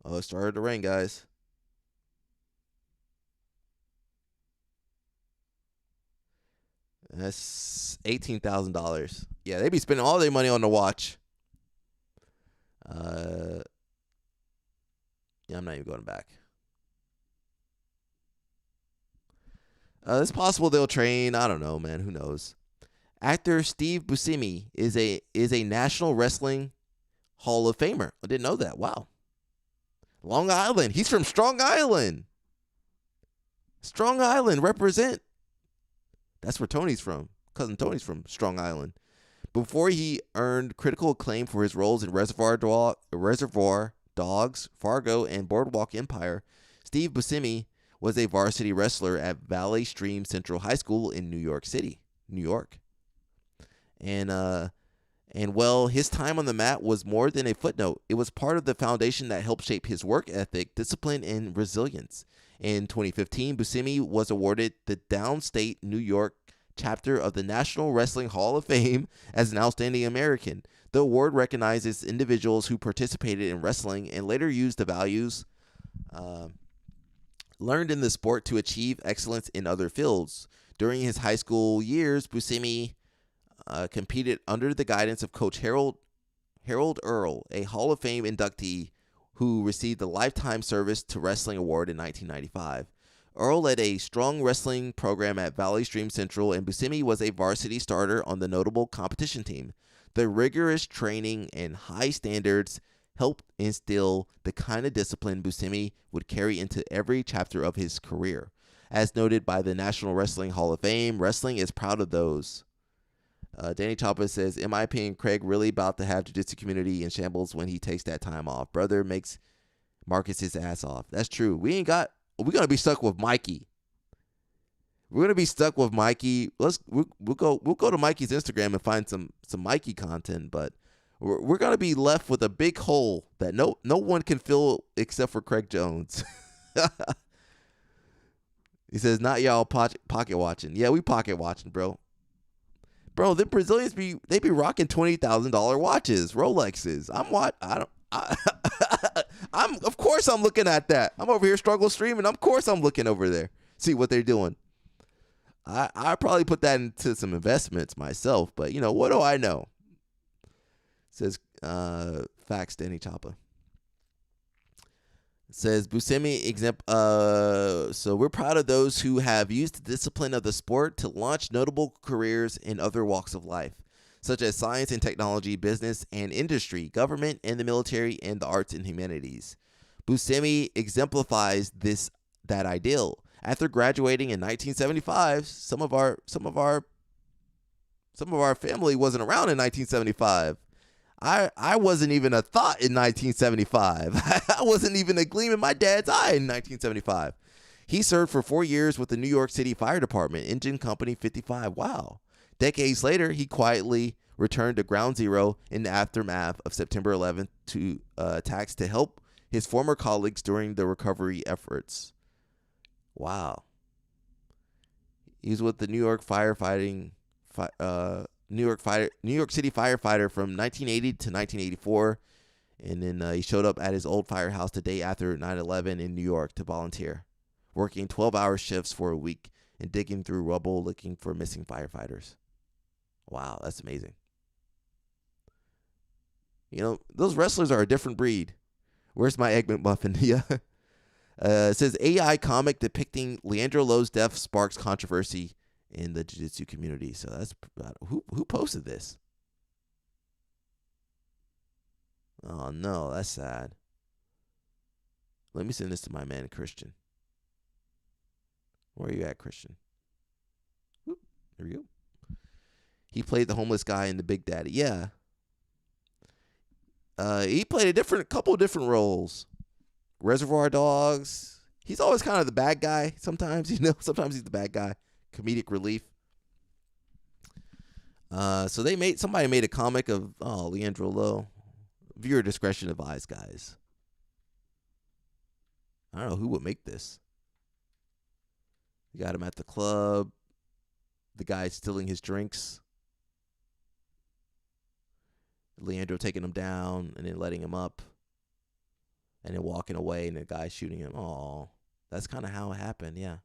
Oh, it started to rain, guys. That's $18,000. Yeah, they be spending all their money on the watch. Yeah, I'm not even going back. It's possible they'll train. I don't know, man. Who knows? Actor Steve Buscemi is a National Wrestling Hall of Famer. I didn't know that. Wow. Long Island. He's from Strong Island. Strong Island, represent. That's where Tony's from. Cousin Tony's from Strong Island. Before he earned critical acclaim for his roles in Reservoir Dogs, Fargo, and Boardwalk Empire, Steve Buscemi was a varsity wrestler at Valley Stream Central High School in New York City, New York. And his time on the mat was more than a footnote. It was part of the foundation that helped shape his work ethic, discipline, and resilience. In 2015, Buscemi was awarded the Downstate New York chapter of the National Wrestling Hall of Fame as an outstanding American. The award recognizes individuals who participated in wrestling and later used the values learned in the sport to achieve excellence in other fields. During his high school years, Buscemi competed under the guidance of Coach Harold Earl, a Hall of Fame inductee who received the Lifetime Service to Wrestling Award in 1995. Earl led a strong wrestling program at Valley Stream Central, and Buscemi was a varsity starter on the notable competition team. The rigorous training and high standards helped instill the kind of discipline Buscemi would carry into every chapter of his career. As noted by the National Wrestling Hall of Fame, wrestling is proud of those. Danny Choppa says, in my opinion, Craig really about to have jiu-jitsu community in shambles when he takes that time off. Brother makes Marcus his ass off. That's true. We're going to be stuck with Mikey. We're going to be stuck with Mikey. We'll go to Mikey's Instagram and find some Mikey content, but we're going to be left with a big hole that no one can fill except for Craig Jones. He says, not y'all pocket watching. Yeah, we pocket watching, bro. Bro, the Brazilians be rocking $20,000 watches, Rolexes. Of course I'm looking at that. I'm over here struggle streaming. Of course I'm looking over there. See what they're doing. I probably put that into some investments myself, but what do I know? Says facts Danny Chapa. Says Buscemi so we're proud of those who have used the discipline of the sport to launch notable careers in other walks of life, such as science and technology, business and industry, government and the military, and the arts and humanities. Buscemi exemplifies that ideal. After graduating in 1975, some of our family wasn't around in 1975. I wasn't even a thought in 1975. I wasn't even a gleam in my dad's eye in 1975. He served for 4 years with the New York City Fire Department, Engine Company 55. Wow. Decades later, he quietly returned to Ground Zero in the aftermath of September 11th attacks to help his former colleagues during the recovery efforts. Wow. He was with the New York New York City firefighter from 1980 to 1984, and then he showed up at his old firehouse the day after 9/11 in New York to volunteer, working 12-hour shifts for a week and digging through rubble looking for missing firefighters. Wow, that's amazing. Those wrestlers are a different breed. Where's my Egg McMuffin? Yeah. It says AI comic depicting Leandro Lo's death sparks controversy in the jiu-jitsu community. So that's who posted this? Oh no, that's sad. Let me send this to my man Christian. Where are you at, Christian? There we go. He played the homeless guy in The Big Daddy. Yeah. He played a couple of different roles. Reservoir Dogs. He's always kind of the bad guy. Sometimes, sometimes he's the bad guy. Comedic relief. So somebody made a comic of Leandro Lo. Viewer discretion advised, guys. I don't know who would make this. You got him at the club. The guy stealing his drinks. Leandro taking him down and then letting him up. And then walking away and the guy shooting him. Oh, that's kind of how it happened, yeah.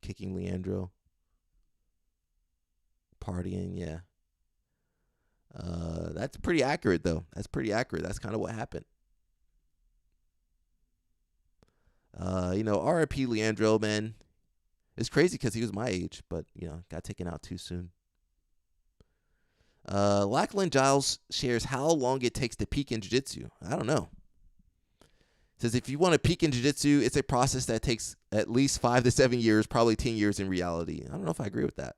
Kicking Leandro. Partying, yeah. That's pretty accurate, though. That's pretty accurate. That's kind of what happened. R.I.P. Leandro, man. It's crazy because he was my age, but, got taken out too soon. Lachlan Giles shares how long it takes to peak in jiu-jitsu. I don't know. Says if you want to peak in jiu-jitsu, it's a process that takes at least 5 to 7 years, probably 10 years in reality. I don't know if I agree with that.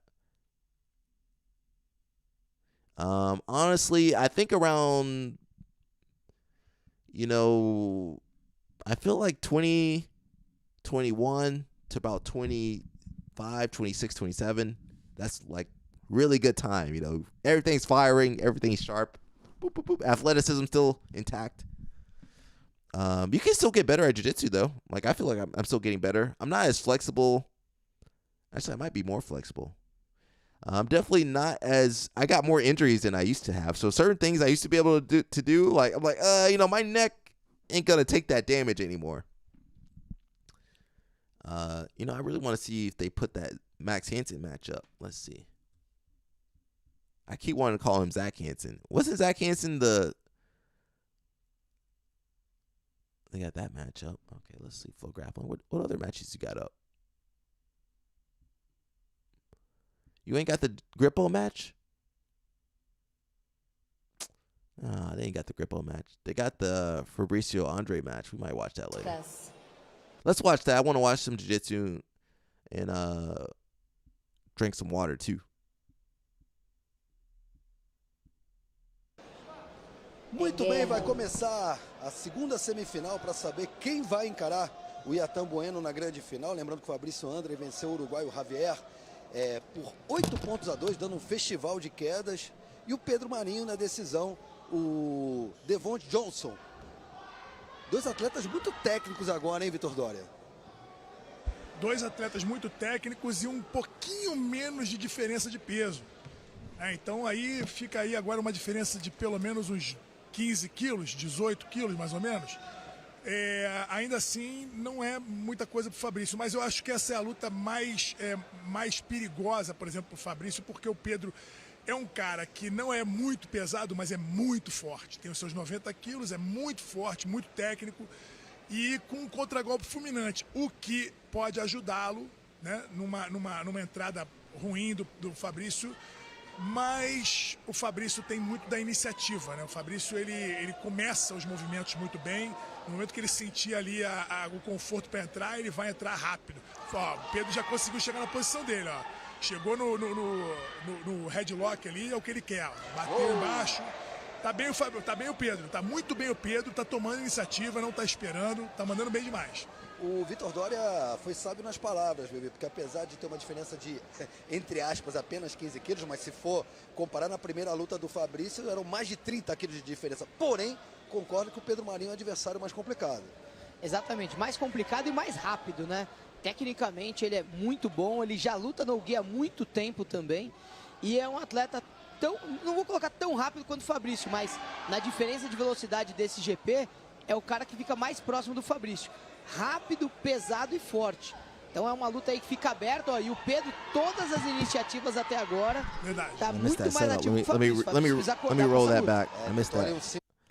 Honestly, I think around, I feel like 2021 to about 25, 26, 27. That's like really good time. Everything's firing, everything's sharp. Boop, boop, boop. Athleticism still intact. You can still get better at jiu-jitsu, though. Like, I feel like I'm still getting better. I'm not as flexible. Actually, I might be more flexible. I'm definitely not as... I got more injuries than I used to have. So certain things I used to be able to do like, I'm like, my neck ain't going to take that damage anymore. I really want to see if they put that Max Hansen match up. Let's see. I keep wanting to call him Zach Hansen. Wasn't Zach Hansen the... They got that match up. Okay, let's see. Flow Grappling. What other matches you got up? You ain't got the Grippo match? They ain't got the Grippo match. They got the Fabricio Andre match. We might watch that later. Yes. Let's watch that. I want to watch some jiu-jitsu and drink some water too. Muito bem, vai começar a segunda semifinal para saber quem vai encarar o Iatan Bueno na grande final. Lembrando que o Fabrício André venceu o uruguaio Javier por 8-2, dando um festival de quedas. E o Pedro Marinho na decisão, o Devonte Johnson. Dois atletas muito técnicos agora, hein, Vitor Dória? Dois atletas muito técnicos e um pouquinho menos de diferença de peso. Então aí fica aí agora uma diferença de pelo menos uns 15 quilos, 18 quilos mais ou menos. Ainda assim, não é muita coisa para o Fabrício, mas eu acho que essa é a luta mais perigosa, por exemplo, para o Fabrício, porque o Pedro é um cara que não é muito pesado, mas é muito forte. Tem os seus 90 quilos, é muito forte, muito técnico e com um contragolpe fulminante, o que pode ajudá-lo, né, numa entrada ruim do Fabrício. Mas o Fabrício tem muito da iniciativa, né? O Fabrício ele começa os movimentos muito bem. No momento que ele sentir ali o conforto para entrar, ele vai entrar rápido. Ó, o Pedro já conseguiu chegar na posição dele, ó. Chegou no headlock ali, é o que ele quer. Ó. Bateu embaixo. Tá bem o Pedro, tá muito bem o Pedro, tá tomando iniciativa, não tá esperando, tá mandando bem demais. O Vitor Dória foi sábio nas palavras, bebê, porque apesar de ter uma diferença de, entre aspas, apenas 15 quilos, mas se for comparar na primeira luta do Fabrício, eram mais de 30 quilos de diferença. Porém, concordo que o Pedro Marinho é um adversário mais complicado. Exatamente, mais complicado e mais rápido, né? Tecnicamente ele é muito bom, ele já luta no gi há muito tempo também. E é um atleta não vou colocar tão rápido quanto o Fabrício, mas na diferença de velocidade desse GP, é o cara que fica mais próximo do Fabrício. Rápido, pesado e forte. Então é uma luta aí que fica aberta, ó, e o Pedro, todas as iniciativas até agora, tá muito mais ativo que o Fabrício. Let me roll that back. I missed that.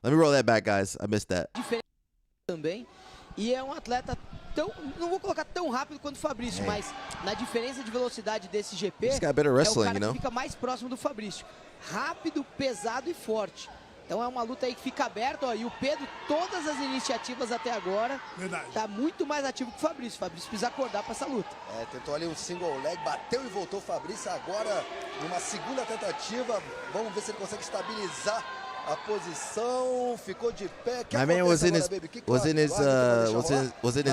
Let me roll that back, guys. I missed that. Diferente também. E é um atleta não vou colocar tão rápido quanto o Fabrício, mas na diferença de velocidade desse GP, He's got better wrestling, é o cara you know? que fica mais próximo do Fabrício. Rápido, pesado e forte. Então é uma luta aí que fica aberta, ó, e o Pedro, todas as iniciativas até agora, tá muito mais ativo que o Fabrício. O Fabrício precisa acordar para essa luta. Tentou ali um single leg, bateu e voltou o Fabrício. Agora, numa segunda tentativa, vamos ver se ele consegue estabilizar a posição, ficou de pé. My man was in his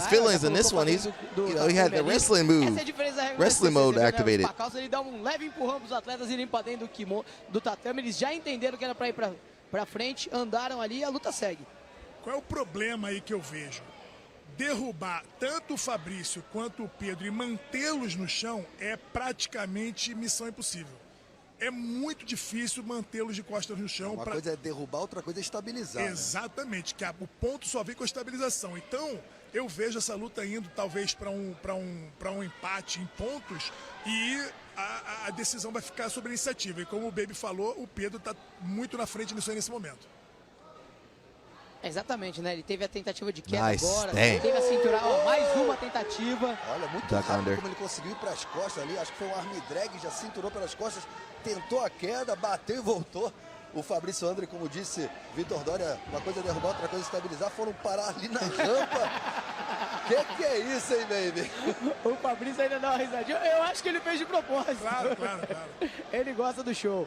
feelings in this one. He had the wrestling move, Essa é a diferença da regra wrestling mode activated. Por causa ele dá um leve empurrão para os atletas irem para dentro do tatame. Eles já entenderam que era para ir para frente, andaram ali e a luta segue. Qual é o problema aí que eu vejo? Derrubar tanto o Fabrício quanto o Pedro e mantê-los no chão é praticamente missão impossível. É muito difícil mantê-los de costas no chão. Uma coisa é derrubar, outra coisa é estabilizar. Exatamente, né? Que o ponto só vem com a estabilização. Então, eu vejo essa luta indo talvez para um empate em pontos e a decisão vai ficar sobre a iniciativa. E como o Baby falou, o Pedro está muito na frente nisso aí nesse momento. Exatamente, né? Ele teve a tentativa de queda agora, dang. teve a cintura, ó, mais uma tentativa. Olha, muito rápido como ele conseguiu ir para as costas ali. Acho que foi um arm drag, já cinturou pelas costas, tentou a queda, bateu e voltou. O Fabrício André, como disse Vitor Dória, uma coisa é derrubar, outra coisa é estabilizar. Foram parar ali na rampa. Que é isso, hein, baby? O Fabrício ainda dá uma risadinha. Eu acho que ele fez de propósito. Claro. Ele gosta do show.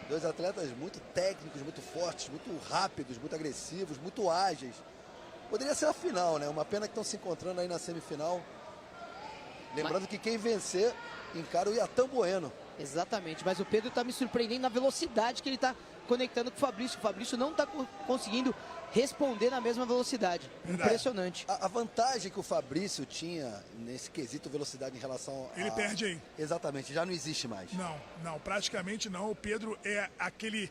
Dois atletas muito técnicos, muito fortes, muito rápidos, muito agressivos, muito ágeis. Poderia ser a final, né? Uma pena que estão se encontrando aí na semifinal. Lembrando que quem vencer encara o Iatan Bueno. Exatamente, mas o Pedro tá me surpreendendo na velocidade que ele tá conectando com o Fabrício. O Fabrício não tá conseguindo responder na mesma velocidade. Impressionante. A vantagem que o Fabrício tinha nesse quesito velocidade em relação Ele perde aí. Exatamente, já não existe mais. Não, praticamente não. O Pedro é aquele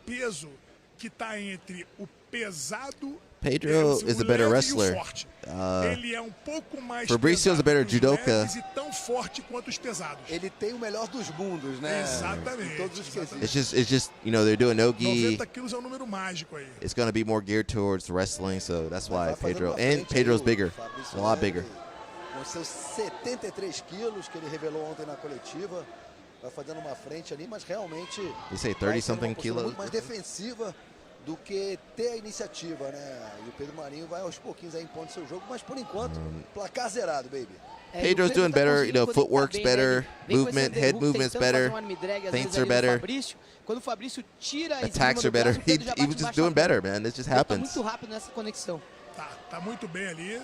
peso que tá entre o pesado Pedro is a better wrestler. Ele é um pouco mais Fabrício is a better judoka. e tão forte quanto os pesados. Ele tem o melhor dos mundos, né? Exatamente. Em todos os quesitos. It's just, you know, they're doing no-gi. 90 quilos é um número mágico aí. It's going to be more geared towards wrestling, so that's why Pedro's bigger, a lot bigger. Com seus 73 quilos que ele revelou ontem na coletiva, vai fazendo uma frente ali, mas realmente You say 30-something kilos? muito mais defensiva do que ter a iniciativa, né? E o Pedro Marinho vai aos pouquinhos aí impondo seu jogo, mas por enquanto, placar zerado, baby. Pedro's doing better, you know, footwork's better, movement, head movement's better, feints are better, quando o Fabrício tira attacks are better. He was just doing better, man. It just happens. Tá muito rápido nessa conexão. Tá muito bem ali.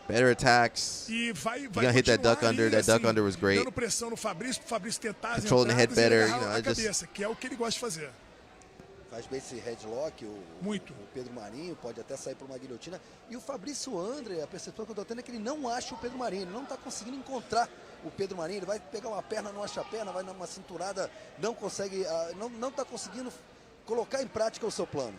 Better attacks. E vai You're gonna hit that duck continuar under. ali, That duck assim, under was great. dando pressão no Fabrício, pro Fabrício tentar as Controlling the head entradas e better, agarrar you know, a it just- cabeça, que é o que ele gosta de fazer. Faz bem esse headlock, o Pedro Marinho, pode até sair por uma guilhotina. E o Fabrício André, a percepção que eu tô tendo é que ele não acha o Pedro Marinho, ele não tá conseguindo encontrar o Pedro Marinho, ele vai pegar uma perna, não acha a perna, vai numa cinturada, não consegue, não tá conseguindo colocar em prática o seu plano.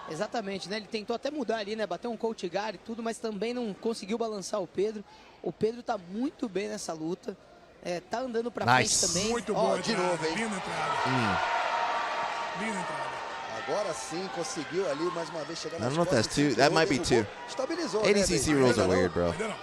Exatamente, né? Ele tentou até mudar ali, né? Bater um coach guard e tudo, mas também não conseguiu balançar o Pedro. O Pedro tá muito bem nessa luta. Tá andando pra frente também. Muito Ó, boa de entrada, novo, hein? linda entrada. Linda entrada. Agora sim conseguiu ali mais uma vez chegar I nas don't know if that's costas, two. That segurou, might be derrubou, two. Estabilizou, ADCC né, rules Ainda are não. weird, bro.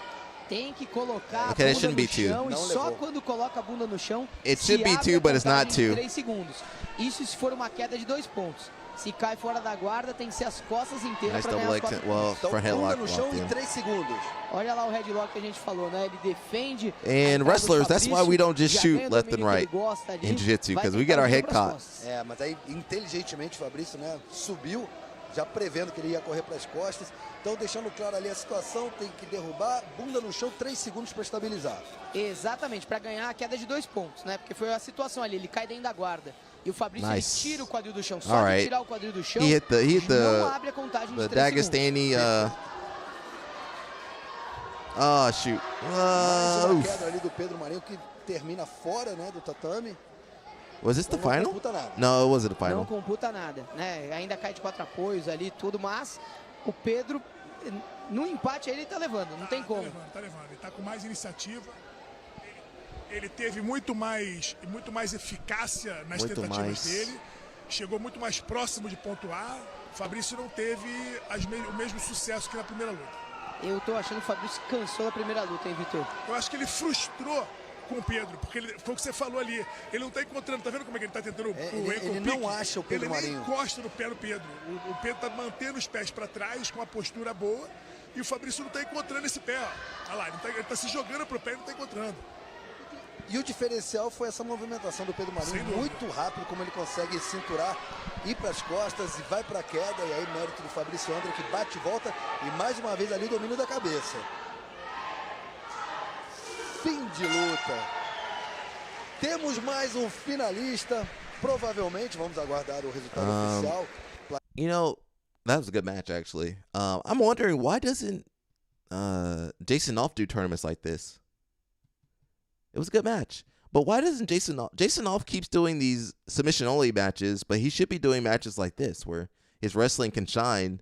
Tem que colocar Okay, a that bunda shouldn't be no two. chão e Não só levou. quando coloca a bunda no chão It se should be abre two, a but it's not contagem de two. 3 segundos. Isso se for uma queda de 2 pontos. Se cai fora da guarda, tem que ser as costas inteiras Nice para ganhar double os leg. 4 Well, Então, front bunda headlock no chão locked em in. 3 segundos. Olha lá o headlock que a gente falou, né? Ele defende. a And entrada do wrestlers, that's why we don't just já shoot ganha o left and domínio que right ele gosta ali, in jiu-jitsu, vai because we tentar get our vir head pras caught. costas. Mas aí, inteligentemente, o Fabrício, né, subiu, já prevendo que ele ia correr para as costas. Então, deixando claro ali a situação, tem que derrubar, bunda no chão, 3 segundos para estabilizar. Exatamente, para ganhar a queda de 2 pontos, né? Porque foi a situação ali, ele cai dentro da guarda. E o Fabrício ele Nice. tira o quadril do chão. Só All de right. tirar o quadril do chão, He hit não abre a contagem the de 3 segundos. Dagestani. Oh shoot. Mais uma Oof. queda ali do Pedro Marinho que termina fora, né, do tatame. Was this the Não final? computa nada. No, it wasn't the Não final. computa nada, né? Ainda cai de 4 apoios ali e tudo, mas o Pedro, no empate aí ele tá levando, não tem como. Tá levando. Ele tá com mais iniciativa. Ele teve muito mais eficácia nas Muito tentativas mais. dele. Chegou muito mais próximo de pontuar. O Fabrício não teve o mesmo sucesso que na primeira luta. Eu tô achando que o Fabrício cansou da primeira luta, hein, Vitor? Eu acho que ele frustrou com o Pedro, porque foi o que você falou ali. Ele não tá encontrando, tá vendo como é que ele tá tentando ele não acha o Pedro Ele nem Marinho. encosta no pé do Pedro. O Pedro tá mantendo os pés para trás, com uma postura boa, e o Fabrício não tá encontrando esse pé. Ó. Olha lá, ele tá se jogando pro pé e não tá encontrando. E o diferencial foi essa movimentação do Pedro Marinho, muito rápido, como ele consegue cinturar, ir para as costas e vai para a queda. E aí, mérito do Fabrício André, que bate e volta. E mais uma vez ali o domínio da cabeça. Fim de luta. Temos mais um finalista. Provavelmente, vamos aguardar o resultado oficial. You know, that was a good match actually. I'm wondering why doesn't Jason Off do tournaments like this? It was a good match. But why doesn't Jason Off keeps doing these submission only matches, but he should be doing matches like this where his wrestling can shine.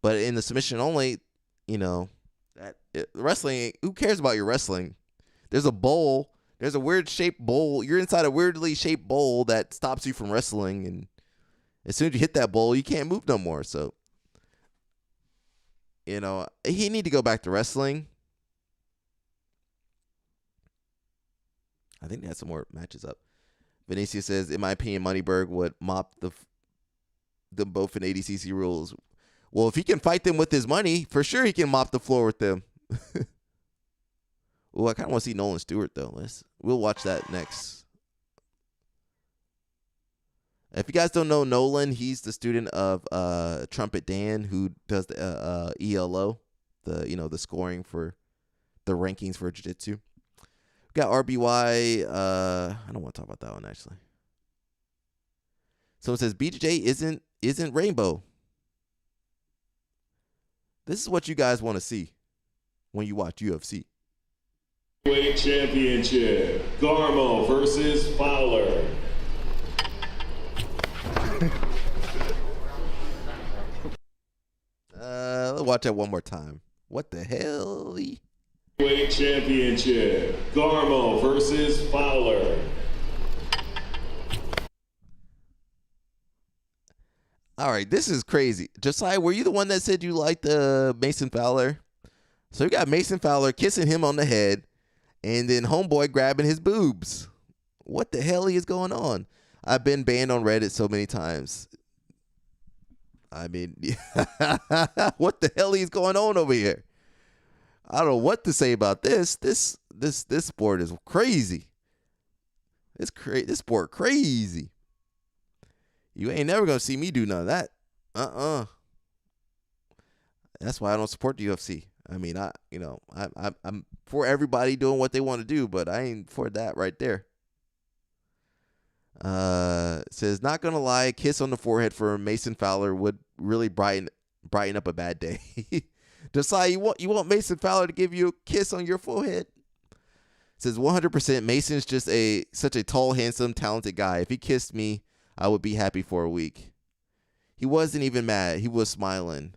But in the submission only, you know, wrestling, who cares about your wrestling? There's a bowl, there's a weird shaped bowl. You're inside a weirdly shaped bowl that stops you from wrestling, and as soon as you hit that bowl, you can't move no more. So, you know, he need to go back to wrestling. I think they had some more matches up. Venetia says, in my opinion, Moneyberg would mop them both in ADCC rules. Well, if he can fight them with his money, for sure he can mop the floor with them. Oh, I kind of want to see Nolan Stewart though. We'll watch that next. If you guys don't know Nolan, he's the student of Trumpet Dan, who does the ELO, the scoring for the rankings for jiu-jitsu. Got RBY. I don't want to talk about that one actually. Someone says BJJ isn't rainbow. This is what you guys want to see when you watch UFC. Weight championship: Garmo versus Fowler. Let's watch that one more time. What the hell? Weight championship: Garmo versus Fowler. All right, this is crazy. Josiah, were you the one that said you liked Mason Fowler? So you got Mason Fowler kissing him on the head, and then homeboy grabbing his boobs. What the hell is going on? I've been banned on Reddit so many times. I mean, what the hell is going on over here? I don't know what to say about this. This sport is crazy. This sport crazy. You ain't never gonna see me do none of that. That's why I don't support the UFC. I mean, I'm for everybody doing what they want to do, but I ain't for that right there. Says, not gonna lie, a kiss on the forehead for Mason Fowler would really brighten up a bad day. Decide you want Mason Fowler to give you a kiss on your forehead. Says 100% Mason's just such a tall, handsome, talented guy. If he kissed me, I would be happy for a week. He wasn't even mad. He was smiling.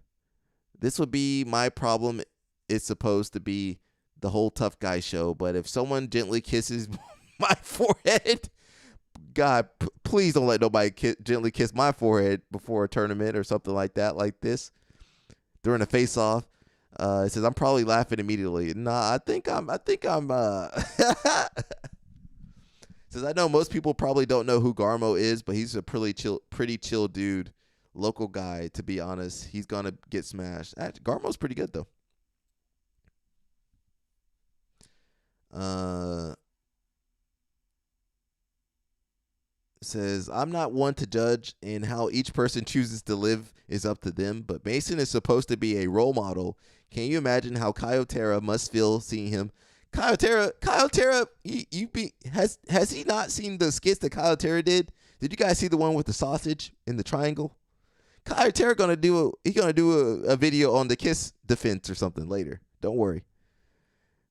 This would be my problem. It's supposed to be the whole tough guy show, but if someone gently kisses my forehead, God, please don't let nobody gently kiss my forehead before a tournament or something like that, like this, during a face-off. It says I'm probably laughing immediately. Nah, I think I'm. Says I know most people probably don't know who Garmo is, but he's a pretty chill dude, local guy. To be honest, he's gonna get smashed. Garmo's pretty good though. Says I'm not one to judge, and how each person chooses to live is up to them, but Mason is supposed to be a role model. Can you imagine how Kyotera must feel seeing him? Kyotera, has he not seen the skits that Kyotera did? Did you guys see the one with the sausage in the triangle? Kyotera gonna do a video on the kiss defense or something later. Don't worry.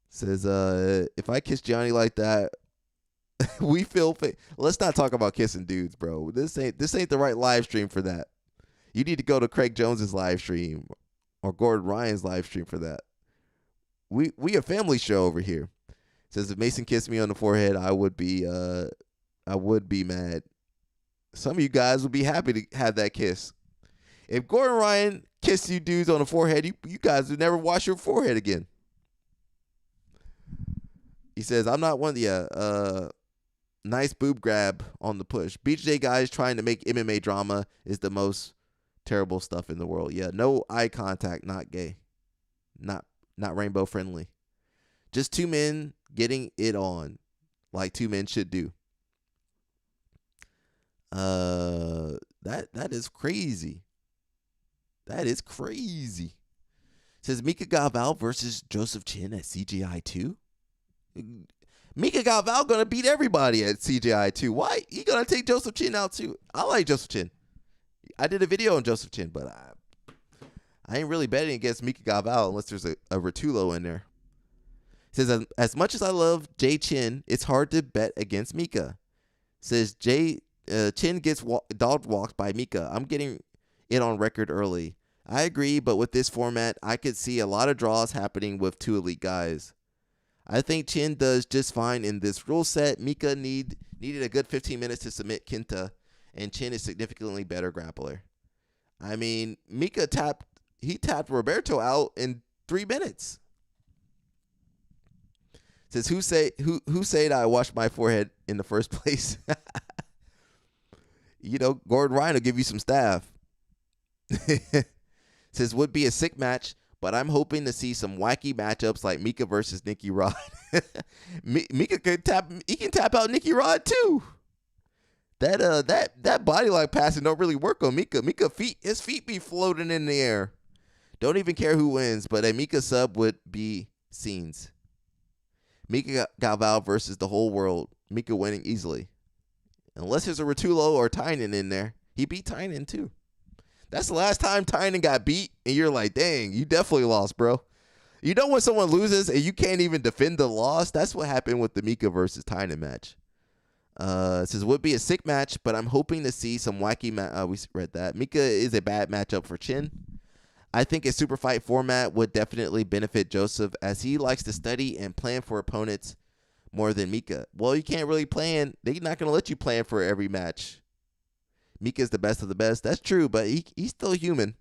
Says if I kiss Johnny like that, we feel let's not talk about kissing dudes, bro. This ain't the right live stream for that. You need to go to Craig Jones's live stream or Gordon Ryan's live stream for that. We a family show over here. Says if Mason kissed me on the forehead, I would be mad. Some of you guys would be happy to have that kiss. If Gordon Ryan kissed you dudes on the forehead, you guys would never wash your forehead again. He says I'm not one. Nice boob grab on the push. BJJ guys trying to make MMA drama is the most terrible stuff in the world. Yeah, no eye contact, not gay. Not rainbow friendly. Just two men getting it on like two men should do. That is crazy. That is crazy. Says Mika Galval versus Joseph Chin at CGI 2. Mika Galval gonna beat everybody at CGI 2. Why? He gonna take Joseph Chin out too. I like Joseph Chin. I did a video on Joseph Chin, but I ain't really betting against Mika Galval unless there's a Rotullo in there. Says as much as I love Jay Chin, it's hard to bet against Mika. Says Chin gets dog walked by Mika. I'm getting it on record early. I agree, but with this format, I could see a lot of draws happening with two elite guys. I think Chin does just fine in this rule set. Mika needed a good 15 minutes to submit Kinta, and Chin is significantly better grappler. I mean, Mika tapped Roberto out in 3 minutes. Says who said I washed my forehead in the first place? Gordon Ryan will give you some staff. Says would be a sick match, but I'm hoping to see some wacky matchups like Mika versus Nicky Rod. Mika can tap out Nicky Rod too. That body lock passing don't really work on Mika. His feet be floating in the air. Don't even care who wins, but a Mika sub would be scenes. Mika Galval versus the whole world. Mika winning easily. Unless there's a Rotullo or Tynan in there. He beat Tynan too. That's the last time Tynan got beat, and you're like, dang, you definitely lost, bro. You know when someone loses and you can't even defend the loss? That's what happened with the Mika versus Tynan match. It says, would be a sick match, but I'm hoping to see some wacky we read that. Mika is a bad matchup for Chin. I think a super fight format would definitely benefit Joseph, as he likes to study and plan for opponents more than Mika. Well, you can't really plan. They're not going to let you plan for every match. Mika's the best of the best. That's true, but he's still human.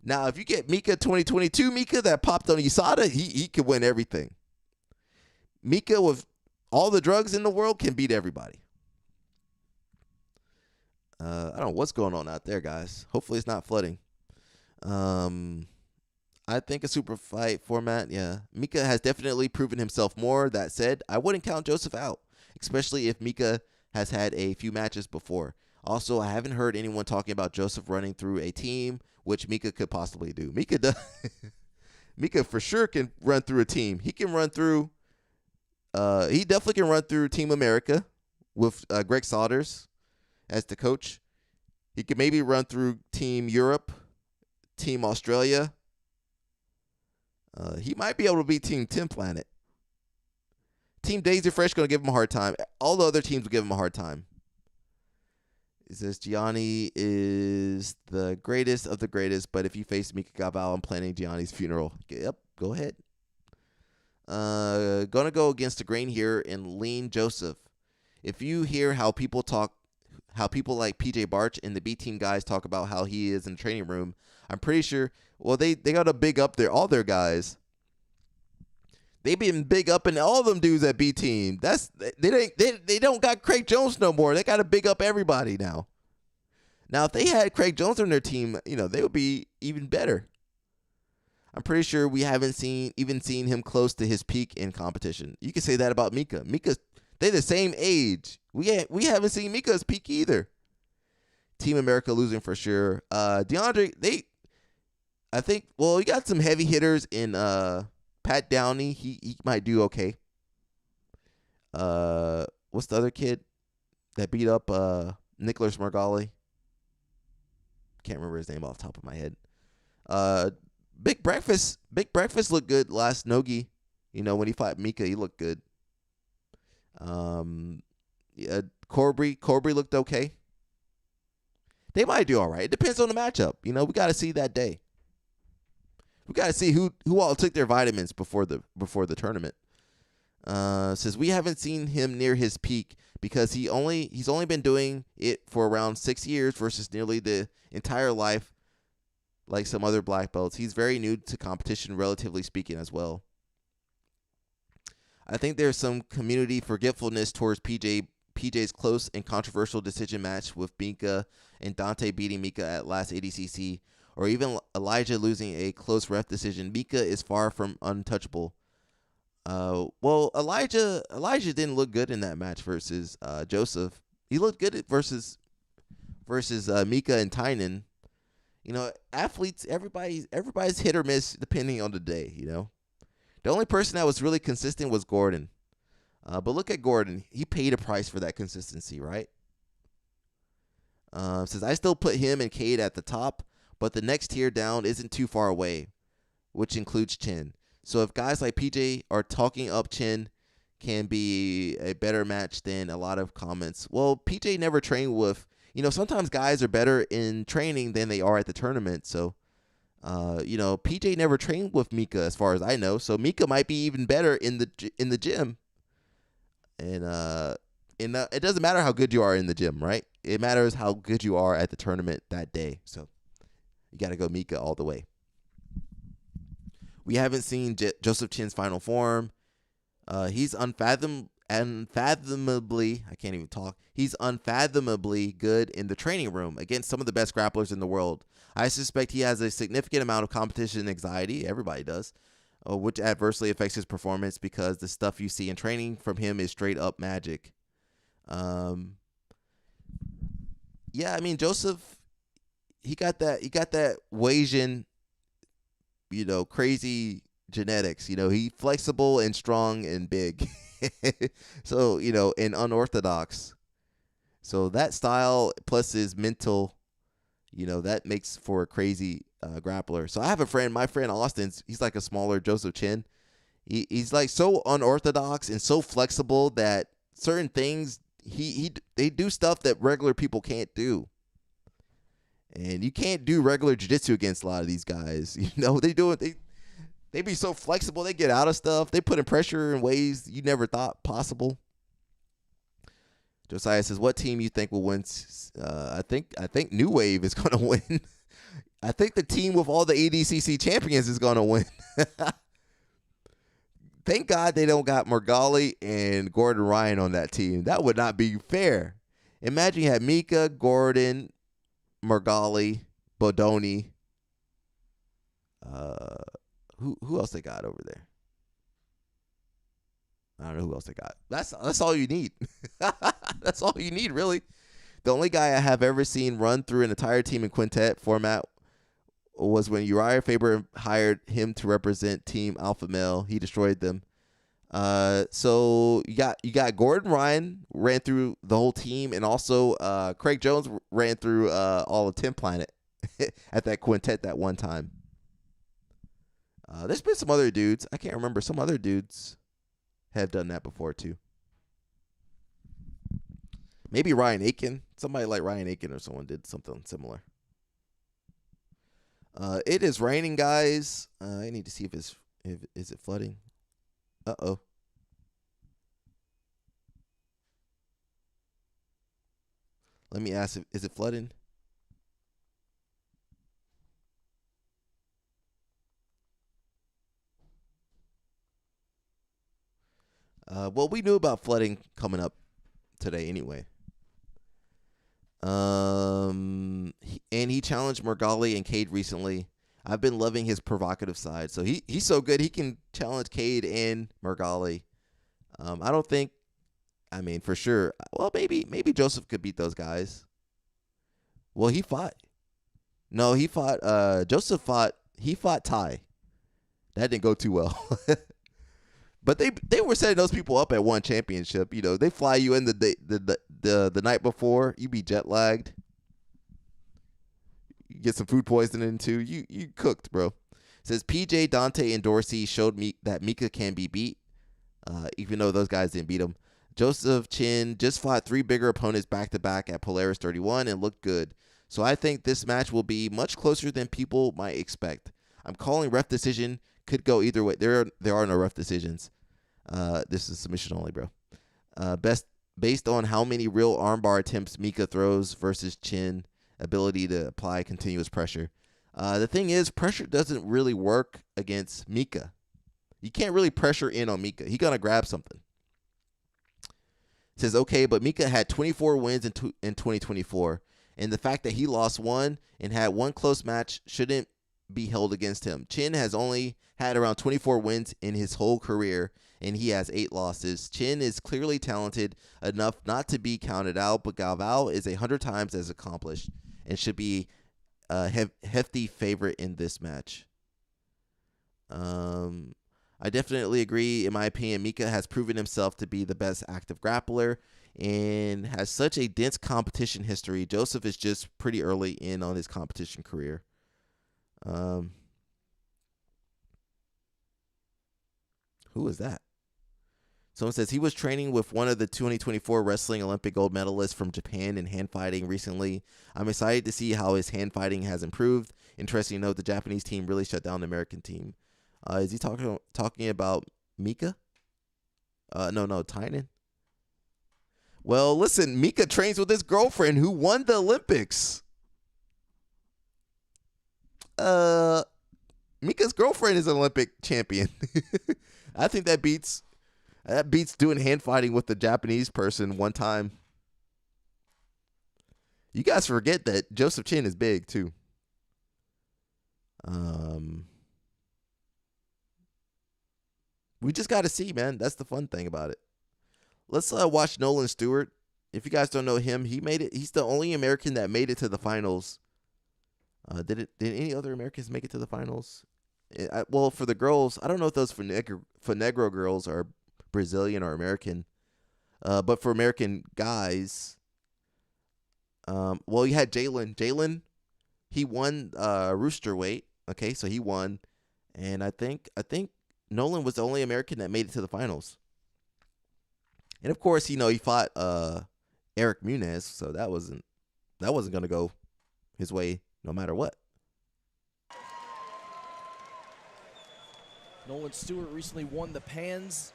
Now, if you get Mika 2022 Mika that popped on USADA, he could win everything. Mika with all the drugs in the world can beat everybody. I don't know what's going on out there, guys. Hopefully it's not flooding. I think a super fight format, yeah. Mika has definitely proven himself more. That said, I wouldn't count Joseph out, especially if Mika has had a few matches before. Also, I haven't heard anyone talking about Joseph running through a team, which Mika could possibly do. Mika Mika for sure can run through a team. He can run through. He definitely can run through Team America with Greg Saunders as the coach. He could maybe run through Team Europe, Team Australia. He might be able to beat Team Tim Planet. Team Daisy Fresh going to give him a hard time. All the other teams will give him a hard time. It says Gianni is the greatest of the greatest, but if you face Mika Gabal, I'm planning Gianni's funeral. Yep, go ahead. Gonna go against the grain here and lean Joseph. If you hear how people like PJ Barch and the B team guys talk about how he is in the training room, I'm pretty sure. Well, they got to big up all their guys. They been big up in all them dudes at B team. They don't got Craig Jones no more. They got to big up everybody now. Now, if they had Craig Jones on their team, they would be even better. I'm pretty sure we haven't seen him close to his peak in competition. You can say that about Mika. They're the same age. We haven't seen Mika's peak either. Team America losing for sure. DeAndre, you got some heavy hitters in Pat Downey. He might do okay. What's the other kid that beat up Nicholas Margali? Can't remember his name off the top of my head. Big Breakfast looked good last Nogi. When he fought Mika, he looked good. Corbry looked okay. They might do all right. It depends on the matchup. We got to see that day. We got to see who all took their vitamins before the tournament. Says we haven't seen him near his peak because he's only been doing it for around 6 years versus nearly the entire life like some other black belts. He's very new to competition, relatively speaking, as well. I think there's some community forgetfulness towards PJ's close and controversial decision match with Mika and Dante beating Mika at last ADCC, or even Elijah losing a close ref decision. Mika is far from untouchable. Elijah didn't look good in that match versus Joseph. He looked good versus Mika and Tynan. Athletes, everybody's hit or miss depending on the day. The only person that was really consistent was Gordon. But look at Gordon. He paid a price for that consistency, right? Says, I still put him and Cade at the top, but the next tier down isn't too far away, which includes Chin. So if guys like PJ are talking up Chin, can be a better match than a lot of comments. Well, PJ never trained with, sometimes guys are better in training than they are at the tournament. So, PJ never trained with Mika as far as I know. So Mika might be even better in the gym. And it doesn't matter how good you are in the gym, right? It matters how good you are at the tournament that day. So you got to go Mika all the way. We haven't seen Joseph Chin's final form. He's unfathomably, I can't even talk. He's unfathomably good in the training room against some of the best grapplers in the world. I suspect he has a significant amount of competition anxiety. Everybody does. Which adversely affects his performance because the stuff you see in training from him is straight up magic. Joseph, he got that Wasian, crazy genetics. He flexible and strong and big. So, and unorthodox. So that style plus his mental, that makes for a crazy grappler. So I have a friend, my friend Austin, he's like a smaller Joseph Chin. He's like so unorthodox and so flexible that certain things they do stuff that regular people can't do. And you can't do regular jiu-jitsu against a lot of these guys. They be so flexible, they get out of stuff. They put in pressure in ways you never thought possible. Josiah says, what team you think will win? I think New Wave is going to win. I think the team with all the ADCC champions is going to win. Thank God they don't got Margali and Gordon Ryan on that team. That would not be fair. Imagine you had Mika, Gordon, Margali, Bodoni. Who else they got over there? I don't know who else they got. That's all you need. That's all you need, really. The only guy I have ever seen run through an entire team in quintet format was when Uriah Faber hired him to represent Team Alpha Male. He destroyed them. So you got Gordon Ryan ran through the whole team, and also Craig Jones ran through all of 10 Planet at that quintet that one time. There's been some other dudes. I can't remember. Some other dudes have done that before too. Maybe Ryan Aiken. Somebody like Ryan Aiken or someone did something similar. It is raining, guys. I need to see if is it flooding. Uh-oh. Let me ask, is it flooding? Well, we knew about flooding coming up today anyway. And he challenged Morgali and Cade recently. I've been loving his provocative side. So he's so good he can challenge Cade and Morgali. I don't think, I mean, for sure. Well, maybe Joseph could beat those guys. Well, he fought. No, he fought. Joseph fought. He fought Ty. That didn't go too well. But they were setting those people up at one championship. You know, they fly you in the night before. You be jet lagged. You get some food poisoning too. You cooked, bro. It says PJ, Dante, and Dorsey showed me that Mika can be beat, even though those guys didn't beat him. Joseph Chin just fought 3 bigger opponents back-to-back at Polaris 31 and looked good. So I think this match will be much closer than people might expect. I'm calling ref decision. Could go either way. There are no ref decisions. This is submission only, bro. Based on how many real armbar attempts Mika throws versus Chin ability to apply continuous pressure. The thing is, pressure doesn't really work against Mika. You can't really pressure in on Mika. He's gonna grab something. It says, okay, but Mika had 24 wins in 2024, and the fact that he lost one and had one close match shouldn't be held against him. Chin has only had around 24 wins in his whole career, and he has 8 losses. Chin is clearly talented enough not to be counted out, but Galvao is 100 times as accomplished and should be a hefty favorite in this match. I definitely agree. In my opinion, Mika has proven himself to be the best active grappler and has such a dense competition history. Joseph is just pretty early in on his competition career. Who is that? Someone says he was training with one of the 2024 wrestling Olympic gold medalists from Japan in hand fighting recently. I'm excited to see how his hand fighting has improved. Interesting to note the Japanese team really shut down the American team. Is he talking about Mika? No, Tynan. Well, listen, Mika trains with his girlfriend who won the Olympics. Mika's girlfriend is an Olympic champion. I think that beats doing hand fighting with the Japanese person one time. You guys forget that Joseph Chin is big too. We just got to see, man. That's the fun thing about it. Let's watch Nolan Stewart. If you guys don't know him, he made it. He's the only American that made it to the finals. Did any other Americans make it to the finals? Well, for the girls, I don't know if those Negro girls are Brazilian or American. But for American guys, well, you had Jalen. Jalen, he won rooster weight. Okay, so he won, and I think Nolan was the only American that made it to the finals. And of course, he fought Eric Muniz, so that wasn't going to go his way no matter what. Nolan Stewart recently won the Pans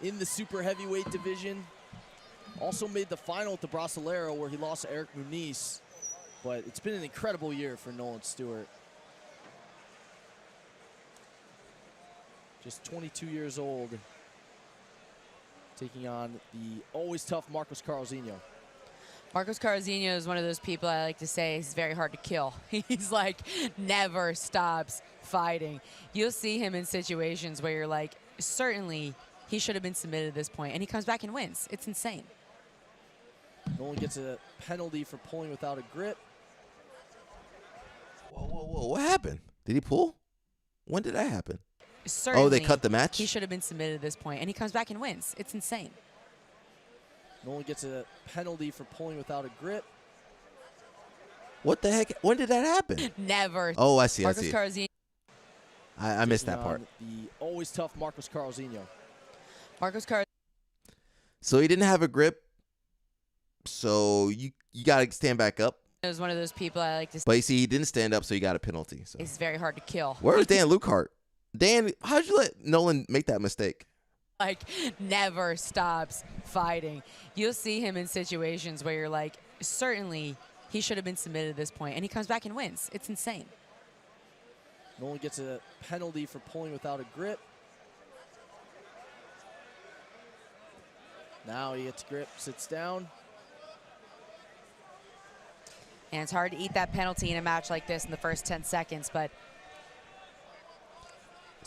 in the super heavyweight division. Also made the final at the Brasileiro where he lost to Eric Muniz. But it's been an incredible year for Nolan Stewart. Just 22 years old, taking on the always tough Marcos Carlzinho. Marcos Carlzinho is one of those people I like to say is very hard to kill. He's like never stops fighting. You'll see him in situations where you're like, certainly he should have been submitted at this point, and he comes back and wins. It's insane. Nolan gets a penalty for pulling without a grip. Whoa, what happened? Did he pull? When did that happen? Certainly, oh, they cut the match? He should have been submitted at this point, and he comes back and wins. It's insane. Nolan gets a penalty for pulling without a grip. What the heck? When did that happen? Never. Oh, I see. Marcos I see. Carrozino. I missed that part. The always tough Marcos Carrozino. Marcos Carrozino. So he didn't have a grip. So you got to stand back up. Is one of those people I like to say. But you see, he didn't stand up, so he got a penalty. So. It's very hard to kill. Where's Dan Lukehart? Dan, how'd you let Nolan make that mistake? Like, never stops fighting. You'll see him in situations where you're like, certainly he should have been submitted at this point, and he comes back and wins. It's insane. Nolan gets a penalty for pulling without a grip. Now he gets grip, sits down. And it's hard to eat that penalty in a match like this in the first 10 seconds, but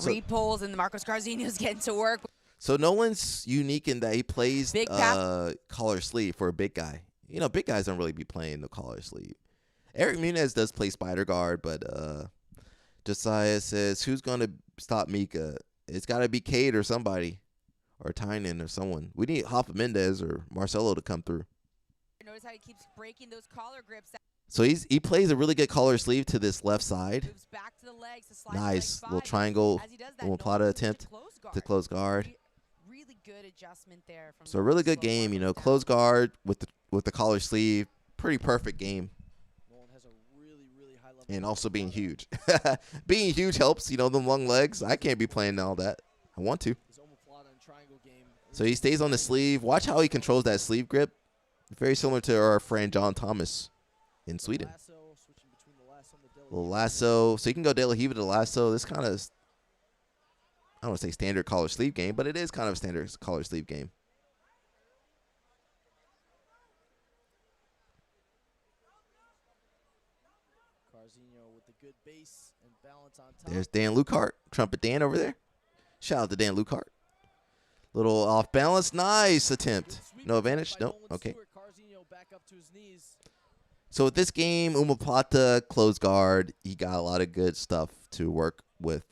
Reed pulls and Marcos Carrozino's getting to work. So Nolan's unique in that he plays Big collar sleeve for a big guy. You know, big guys don't really be playing the collar sleeve. Eric Munez does play spider guard, but Josiah says, who's going to stop Mika? It's got to be Cade or somebody, or Tynan or someone. We need Hoffa Mendez or Marcelo to come through. Notice how he keeps breaking those collar grips. So he plays a really good collar sleeve to this left side. Moves back to the legs to slide Nice to leg little five. triangle As he does that, omoplata attempt to close guard. Really good adjustment there. From So a really good game, you know, close guard with the collar sleeve. Pretty perfect game. And also being huge. Being huge helps, you know, the long legs. I can't be playing all that. I want to. So he stays on the sleeve. Watch how he controls that sleeve grip. Very similar to our friend John Thomas in Sweden. Little lasso. So you can go De La Riva to lasso. This kind of, I don't want to say standard collar sleeve game, but it is kind of a standard collar sleeve game. With the good base and balance on top. There's Dan Lukehart, Trumpet Dan over there. Shout out to Dan Lukehart. Little off balance, nice attempt. No advantage, nope, okay. So with this game, Omoplata, close guard, he got a lot of good stuff to work with.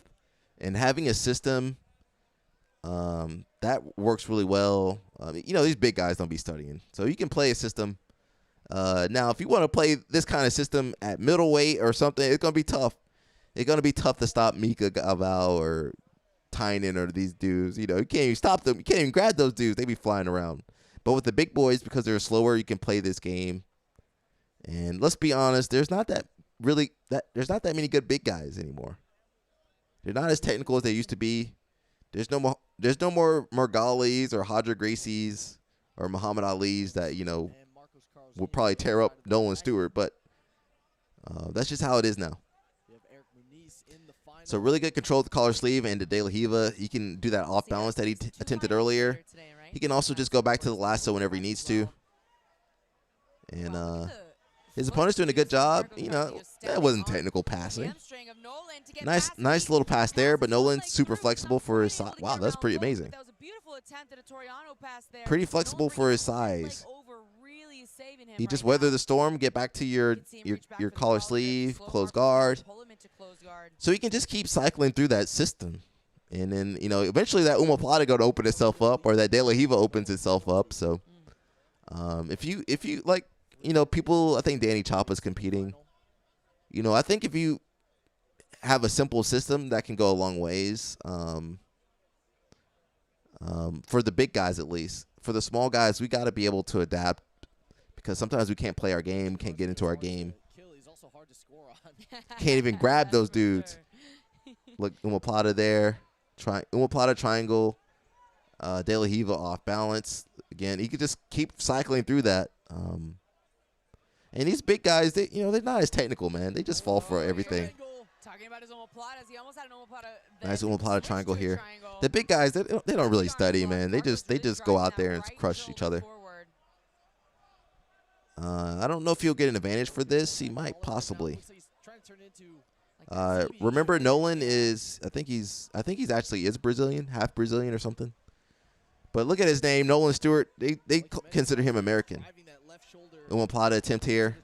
And having a system, that works really well. You know, these big guys don't be studying. So you can play a system. Now, if you want to play this kind of system at middleweight or something, it's going to be tough. It's going to be tough to stop Mika Galvao or Tynan or these dudes. You know, you can't even stop them. You can't even grab those dudes. They be flying around. But with the big boys, because they're slower, you can play this game. And let's be honest, there's not that many good big guys anymore. They're not as technical as they used to be. There's no more Margalis or Hadra Gracies or Muhammad Alis that, you know, will probably tear up Nolan Stewart, but that's just how it is now. So really good control of the collar sleeve and the De La Riva. He can do that off balance that he attempted earlier. He can also just go back to the lasso whenever he needs to. And his opponent's doing a good job. You know, that wasn't technical passing. Nice little pass there, but Nolan's super flexible for his size. Wow, that's pretty amazing. Pretty flexible for his size. He just weather the storm, get back to your collar sleeve, close guard. So he can just keep cycling through that system. And then, you know, eventually that omoplata going to open itself up, or that De La Riva opens itself up. So if you like, you know, people, I think Danny Choppa's competing. You know, I think if you have a simple system, that can go a long ways. For the big guys, at least. For the small guys, we got to be able to adapt, because sometimes we can't play our game, can't get into our game. Can't even grab those dudes. Look, omoplata there. Omoplata triangle. De La Riva off balance. Again, he could just keep cycling through that. And these big guys, they're not as technical, man. They just fall for everything. Nice omoplata triangle here. The big guys, they don't really study, man. They just go out there and crush each other. I don't know if he'll get an advantage for this. He might possibly. Remember, Nolan is, I think he's actually Brazilian, half Brazilian or something. But look at his name, Nolan Stewart. They consider him American. Omoplata attempt here.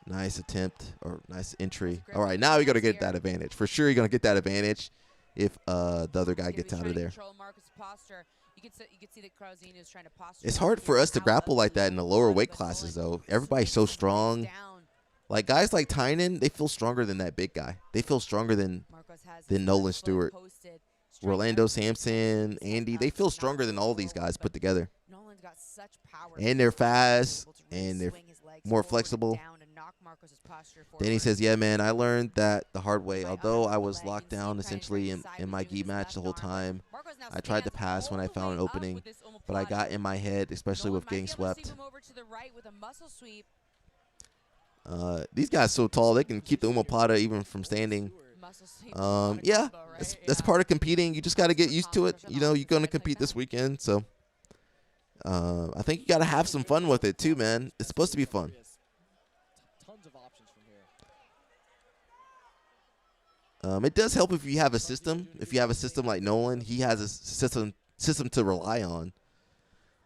Nice attempt or nice entry. All right, now you're going to get that advantage. For sure you're going to get that advantage if the other guy gets out of there. It's hard for us to grapple like that in the lower weight classes, though. Everybody's so strong. Like, guys like Tynan, they feel stronger than that big guy. They feel stronger than Nolan Stewart. Rolando Sampson, Andy, they feel stronger than all these guys put together. And they're fast, and they're more flexible. Danny says, yeah, man, I learned that the hard way. Although I was locked down essentially in my gi match the whole time, I tried to pass when I found an opening, but I got in my head, especially with getting swept. These guys so tall, they can keep the omoplata even from standing. Yeah, that's part of competing. You just got to get used to it. You know, you're going to compete this weekend, so I think you got to have some fun with it too, man. It's supposed to be fun. Tons of options from here. It does help if you have a system. If you have a system like Nolan, he has a system to rely on.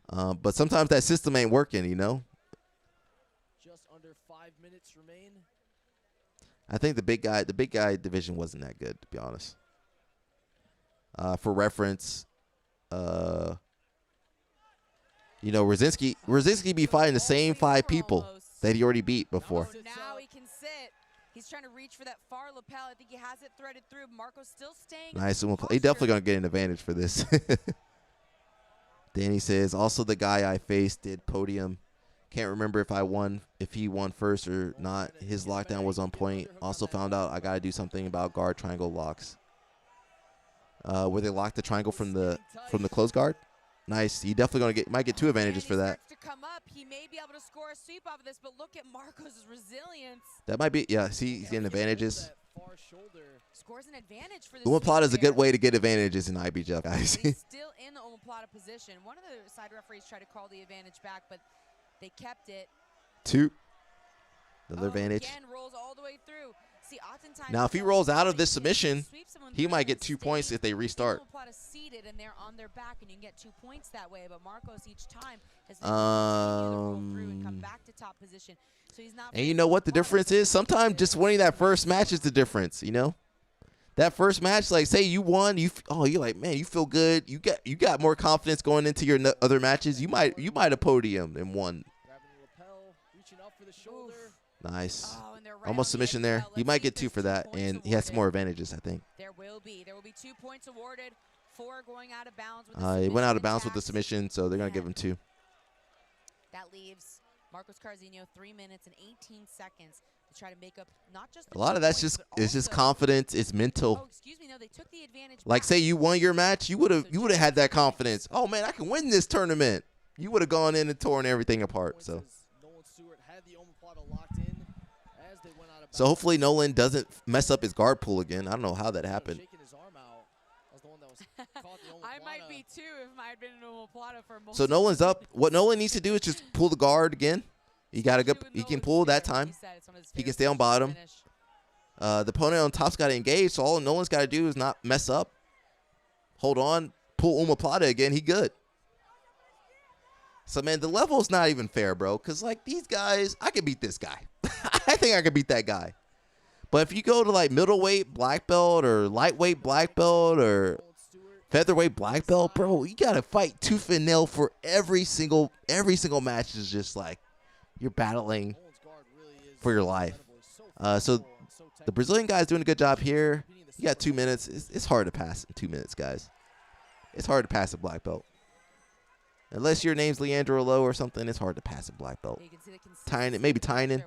But sometimes that system ain't working, you know. Just under 5 minutes remain. I think the big guy division wasn't that good, to be honest. For reference, you know, Rosinski be fighting the same 5 people that he already beat before. Now he can sit. He's trying to reach for that far lapel. I think he has it threaded through. Marco's still staying. Nice. He definitely going to get an advantage for this. Danny says, also the guy I faced did podium. Can't remember if he won first or not. His lockdown was on point. Also found out I got to do something about guard triangle locks. Where they lock the triangle from the close guard. Nice. You definitely might get 2 advantages for that. To come up, he may be able to score a sweep off of this, but look at Marco's resilience. That might be, yeah. See, he's getting advantages. Scores an advantage for this. Omoplata is a good way to get advantages in IBJJF, guys. He's still in the omoplata position. One of the side referees tried to call the advantage back, but they kept it. 2. Another advantage. Again, rolls all the way through. See, oftentimes now, if he rolls out of this submission, he might get 2 points if they restart. Seated and they're on their back, and you can get 2 points that way. But Marcos each time has roll through and come back to top position. So he's not. And you know what the difference is? Sometimes just winning that first match is the difference. You know, that first match, like say you won, you're like, man, you feel good. You got more confidence going into your other matches. You might have podiumed and won. Reaching up for the shoulder. Nice. Almost submission there. He might get 2 for that, and he has some more advantages, I think. There will be 2 points awarded. 4 going out of bounds. He went out of bounds with the submission, so they're going to give him 2. That leaves Marcos Carzinho 3 minutes and 18 seconds to try to make up not just a lot of that's just confidence. It's mental. Oh, excuse me. No, they took the advantage. Like say you won your match, you would have had that confidence. Oh man, I can win this tournament. You would have gone in and torn everything apart. So. So hopefully Nolan doesn't mess up his guard pull again. I don't know how that happened. I might be too if I had been in omoplata for multiple. So Nolan's up. What Nolan needs to do is just pull the guard again. He can pull that time. He can stay on bottom. The opponent on top's got to engage. So all Nolan's got to do is not mess up. Hold on. Pull omoplata again. He good. So, man, the level's not even fair, bro. Because, like, these guys, I could beat this guy. I think I could beat that guy. But if you go to, like, middleweight black belt or lightweight black belt or featherweight black belt, bro, you got to fight tooth and nail for every single match is just, like, you're battling for your life. So the Brazilian guy's doing a good job here. You got 2 minutes. It's hard to pass in 2 minutes, guys. It's hard to pass a black belt. Unless your name's Leandro Lowe or something, it's hard to pass a black belt. Maybe Tynan.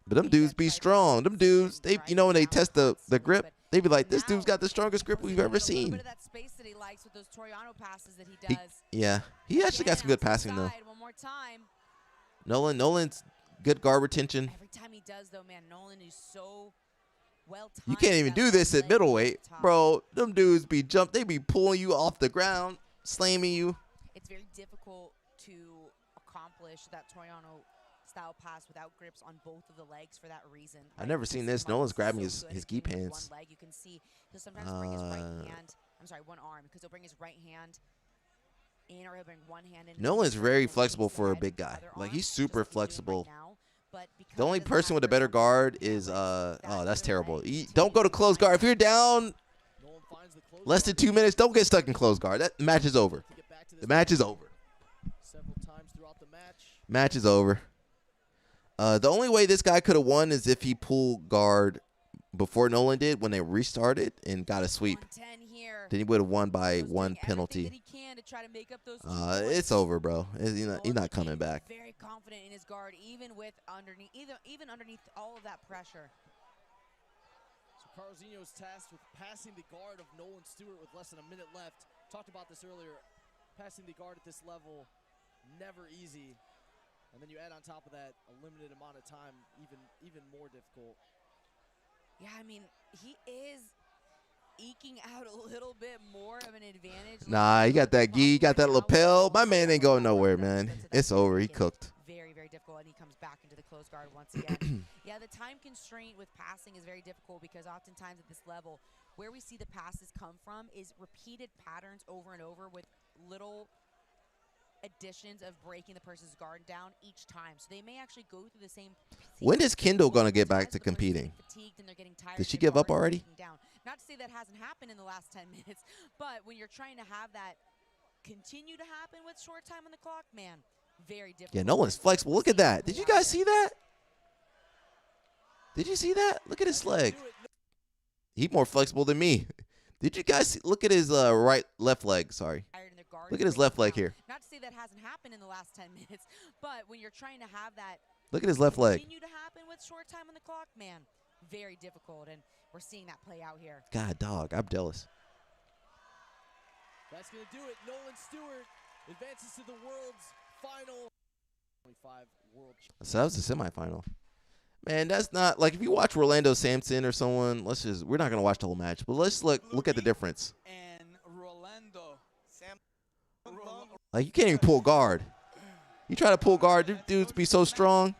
But them dudes be strong. Them dudes, they when they test the grip, they be like, this dude's got the strongest grip we've ever seen. He actually got some good passing though. Nolan's good guard retention. Every time he does though, man, Nolan is so well timed. You can't even do this at middleweight, bro. Them dudes they be pulling you off the ground, slamming you. It's very difficult to accomplish that Toriano style pass without grips on both of the legs for that reason. I've never seen this. Nolan's grabbing his gi pants. One leg, you can see he'll sometimes bring his right hand. I'm sorry, one arm, because he'll bring his right hand in, or he'll bring one hand in. Nolan's very flexible for a big guy. Like, he's super flexible. The only person with a better guard is oh, that's terrible. Don't go to close guard. If you're down less than 2 minutes, don't get stuck in close guard. That match is over. The match is over. Match is over. The only way this guy could have won is if he pulled guard before Nolan did when they restarted and got a sweep. Then he would have won by one penalty. It's over, bro. He's not coming back. Very confident in his guard, even underneath all of that pressure. So Carlzinho is tasked with passing the guard of Nolan Stewart with less than a minute left. Talked about this earlier. Passing the guard at this level, never easy. And then you add on top of that a limited amount of time, even more difficult. Yeah, I mean, he is eking out a little bit more of an advantage. Nah, he got that gi, he got that lapel. My man ain't going nowhere, man. It's over. He cooked. Very, very difficult, and he comes back into the close guard once again. Yeah, the time constraint with passing is very difficult because oftentimes at this level, where we see the passes come from is repeated patterns over and over with little additions of breaking the person's guard down each time. So they may actually go through the same. When is Kendall going to get back to competing? Did she give up already? Not to say that hasn't happened in the last 10 minutes, but when you're trying to have that continue to happen with short time on the clock, man, very difficult. Yeah, Nolan's flexible. Look at that. Did you guys see that? Did you see that? Look at his leg. He's more flexible than me. Did you guys see? Look at his left leg. Sorry. Look at his left leg here. Not to say that hasn't happened in the last 10 minutes, but when you're trying to have that Look at his left leg. continue to happen with short time on the clock, man, very difficult, and we're seeing that play out here. God, dog, I'm jealous. That's going to do it. Nolan Stewart advances to the world's final 25 world. So that was the semifinal. Man, that's not like if you watch Rolando Sampson or someone. We're not gonna watch the whole match, but let's look at the difference. And Rolando Like you can't even pull guard. You try to pull guard, dudes be so strong.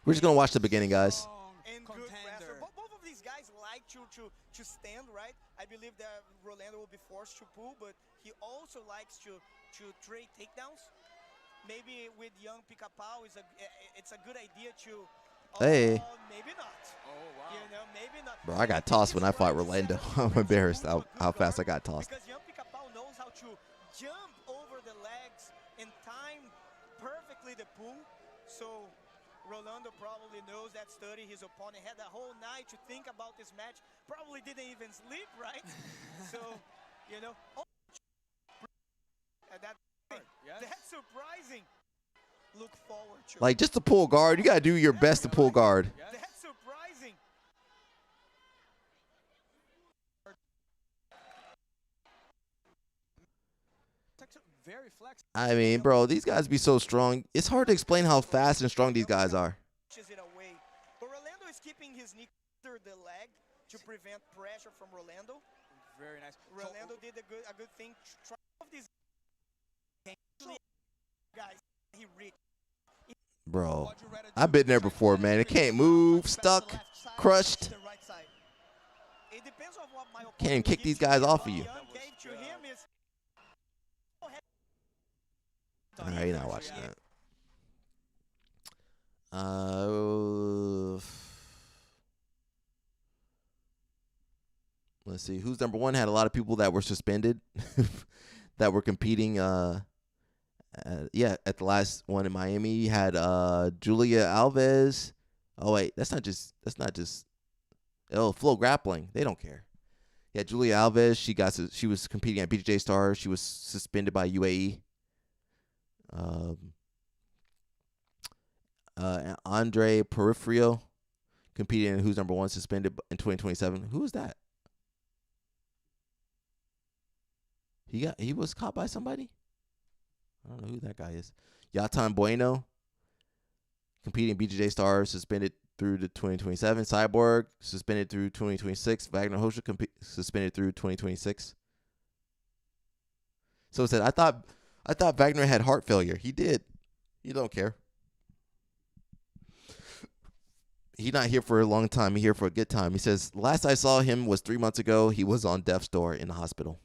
We're just gonna watch the beginning, guys. and good wrestler. Both of these guys like to stand, right? I believe that Rolando will be forced to pull, but he also likes to trade takedowns. Maybe with young Pica-Pau, it's a good idea to. Hey. Maybe not. Oh wow. You know, maybe not. Bro, I got tossed when I fought Rolando. I'm embarrassed how fast I got tossed. Because young Pica-Pau knows how to jump over the legs and time perfectly the pull. So Rolando probably knows that study. His opponent had the whole night to think about this match. Probably didn't even sleep, right? So, you know. That's surprising. Look forward to. Like just to pull guard, you gotta do your best to pull guard. That's surprising. Very flexible. I mean, bro, these guys be so strong. It's hard to explain how fast and strong these guys are. It away. But Rolando is keeping his knee under the leg to prevent pressure from Rolando. Very nice. Rolando did a good thing. Try these guys. He reached. Bro, I've been there before, man. It can't move, stuck, crushed. Can't even kick these guys off of you. All right, you're not watching that. Let's see. Who's number one? Had a lot of people that were suspended that were competing. At the last one in Miami, you had Julia Alves. Oh wait, that's not just Flow Grappling. They don't care. Yeah, Julia Alves. She was competing at BJJ Stars. She was suspended by UAE. Andre Peripherio competing in Who's Number One, suspended in 2027. Who is that? He was caught by somebody? I don't know who that guy is. Yatan Bueno, competing BJJ Stars, suspended through to 2027. Cyborg, suspended through 2026. Wagner Hosha, suspended through 2026. So it said, I thought Wagner had heart failure. He did. You don't care. He's not here for a long time. He's here for a good time. He says, last I saw him was 3 months ago. He was on death's door in the hospital.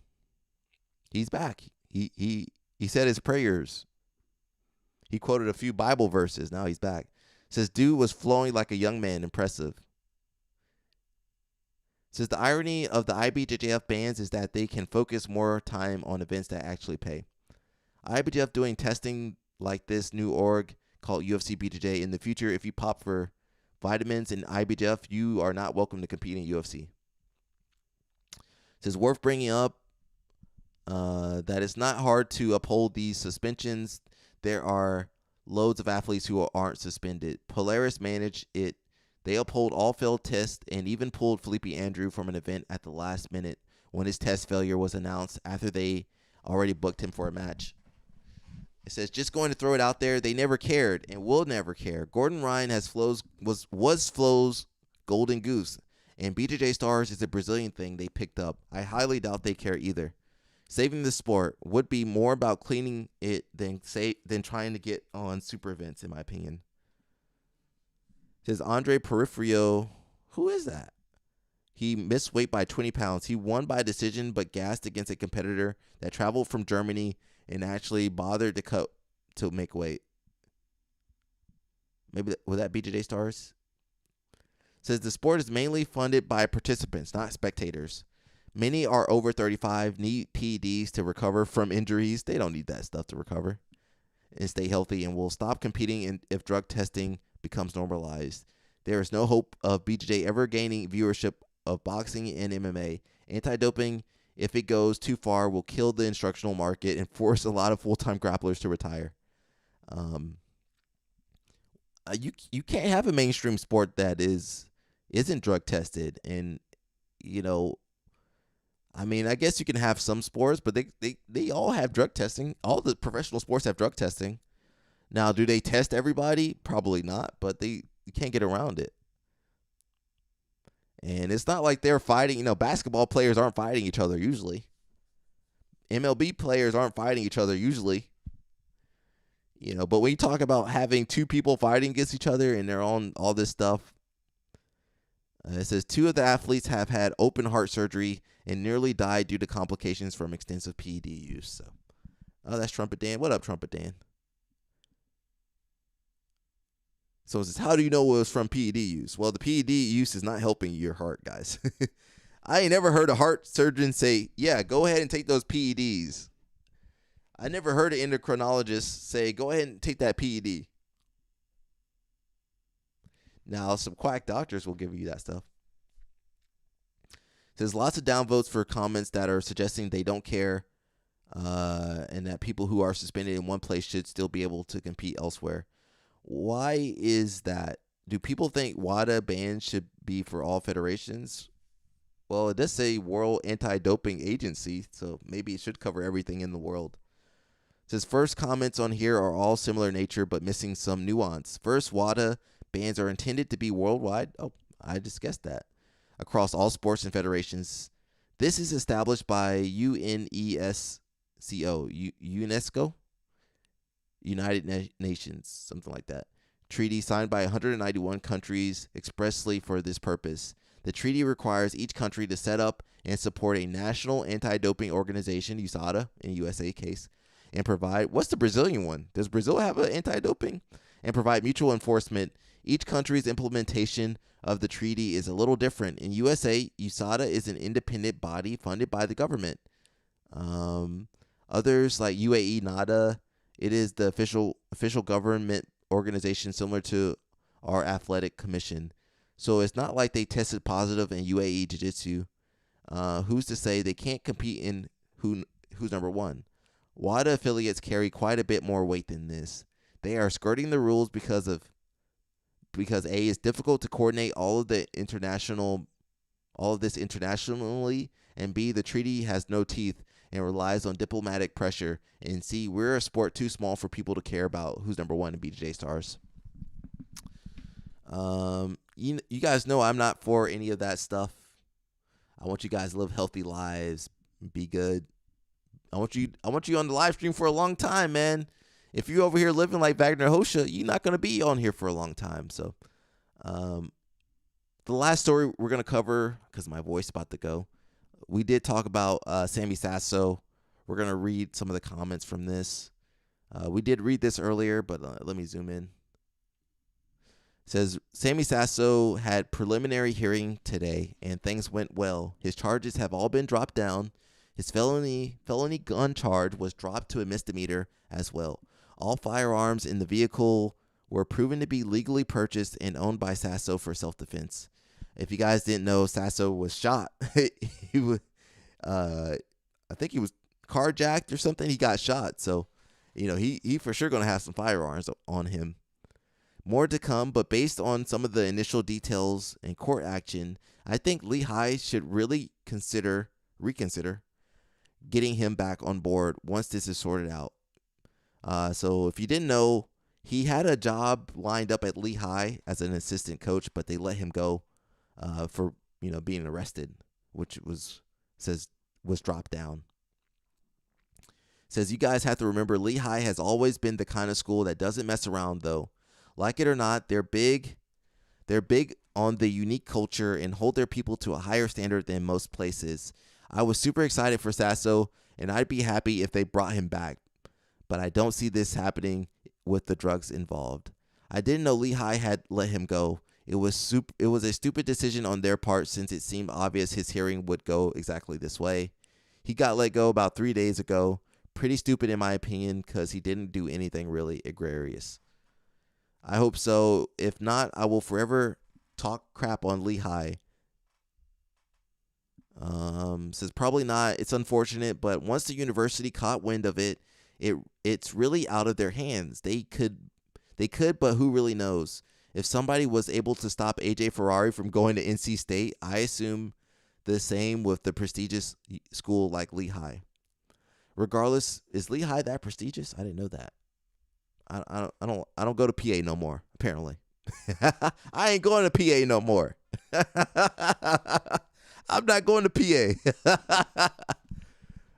He's back. He said his prayers. He quoted a few Bible verses. Now he's back. Says, dude was flowing like a young man. Impressive. Says the irony of the IBJJF bans is that they can focus more time on events that actually pay. IBJJF doing testing like this new org called UFC BJJ. In the future, if you pop for vitamins in IBJJF, you are not welcome to compete in UFC. Says worth bringing up that it's not hard to uphold these suspensions. There are loads of athletes who aren't suspended. Polaris managed it. They uphold all failed tests and even pulled Felipe Andrew from an event at the last minute when his test failure was announced after they already booked him for a match. It says, just going to throw it out there, they never cared and will never care. Gordon Ryan was Flow's golden goose, and BJJ Stars is a Brazilian thing they picked up. I highly doubt they care either. Saving the sport would be more about cleaning it than trying to get on super events, in my opinion. It says Andre Perifero, who is that? He missed weight by 20 pounds. He won by decision but gassed against a competitor that traveled from Germany and actually bothered to cut to make weight. Maybe was that BJJ Stars? It says the sport is mainly funded by participants, not spectators. Many are over 35, need PEDs to recover from injuries. They don't need that stuff to recover and stay healthy, and will stop competing if drug testing becomes normalized. There is no hope of BJJ ever gaining viewership of boxing and MMA. Anti-doping, if it goes too far, will kill the instructional market and force a lot of full-time grapplers to retire. You can't have a mainstream sport that isn't drug tested, and I mean, I guess you can have some sports, but they all have drug testing. All the professional sports have drug testing. Now, do they test everybody? Probably not, but you can't get around it. And it's not like they're fighting. Basketball players aren't fighting each other usually. MLB players aren't fighting each other usually. But when you talk about having two people fighting against each other and they're on all this stuff, it says 2 of the athletes have had open heart surgery and nearly died due to complications from extensive PED use. So, that's Trumpet Dan. What up, Trumpet Dan? So it says, how do you know it was from PED use? Well, the PED use is not helping your heart, guys. I ain't never heard a heart surgeon say, yeah, go ahead and take those PEDs. I never heard an endocrinologist say, go ahead and take that PED. Now, some quack doctors will give you that stuff. It says lots of downvotes for comments that are suggesting they don't care and that people who are suspended in one place should still be able to compete elsewhere. Why is that? Do people think WADA bans should be for all federations? Well, it does say World Anti-Doping Agency, so maybe it should cover everything in the world. It says first comments on here are all similar nature but missing some nuance. First, WADA bans are intended to be worldwide. Oh, I just guessed that. Across all sports and federations. This is established by UNESCO, United Nations, something like that. Treaty signed by 191 countries expressly for this purpose. The treaty requires each country to set up and support a national anti-doping organization, USADA in USA case, and provide, what's the Brazilian one? Does Brazil have an anti-doping? And provide mutual enforcement. Each country's implementation of the treaty is a little different. In USA, USADA is an independent body funded by the government. Others like UAE NADA, it is the official government organization similar to our athletic commission. So it's not like they tested positive in UAE Jiu-Jitsu. Who's to say they can't compete in who's number one? WADA affiliates carry quite a bit more weight than this. They are skirting the rules because A, it's difficult to coordinate all of this internationally, and B, the treaty has no teeth and relies on diplomatic pressure, and C, we're a sport too small for people to care about who's number one in BJJ Stars. You guys know I'm not for any of that stuff. I want you guys to live healthy lives, be good. I want you on the live stream for a long time, man. If you're over here living like Wagner Hosha, you're not going to be on here for a long time. So, the last story we're going to cover, because my voice is about to go, we did talk about Sammy Sasso We're going to read some of the comments from this. We did read this earlier, but let me zoom in. It says, Sammy Sasso had preliminary hearing today, and things went well. His charges have all been dropped down. His felony gun charge was dropped to a misdemeanor as well. All firearms in the vehicle were proven to be legally purchased and owned by Sasso for self-defense. If you guys didn't know, Sasso was shot. He was, I think he was carjacked or something. He got shot, so he for sure gonna have some firearms on him. More to come, but based on some of the initial details and court action, I think Lehigh should really reconsider getting him back on board once this is sorted out. So if you didn't know, he had a job lined up at Lehigh as an assistant coach, but they let him go for being arrested, which was dropped down. Says you guys have to remember Lehigh has always been the kind of school that doesn't mess around though. Like it or not, they're big on the unique culture and hold their people to a higher standard than most places. I was super excited for Sasso, and I'd be happy if they brought him back, but I don't see this happening with the drugs involved. I didn't know Lehigh had let him go. It was a stupid decision on their part since it seemed obvious his hearing would go exactly this way. He got let go about 3 days ago. Pretty stupid in my opinion because he didn't do anything really egregious. I hope so. If not, I will forever talk crap on Lehigh. Says probably not. It's unfortunate, but once the university caught wind of it, it's really out of their hands. They could, but who really knows? If somebody was able to stop AJ Ferrari from going to NC State, I assume the same with the prestigious school like Lehigh. Regardless, is Lehigh that prestigious? I didn't know that. I don't go to PA no more, apparently. I ain't going to PA no more. I'm not going to PA.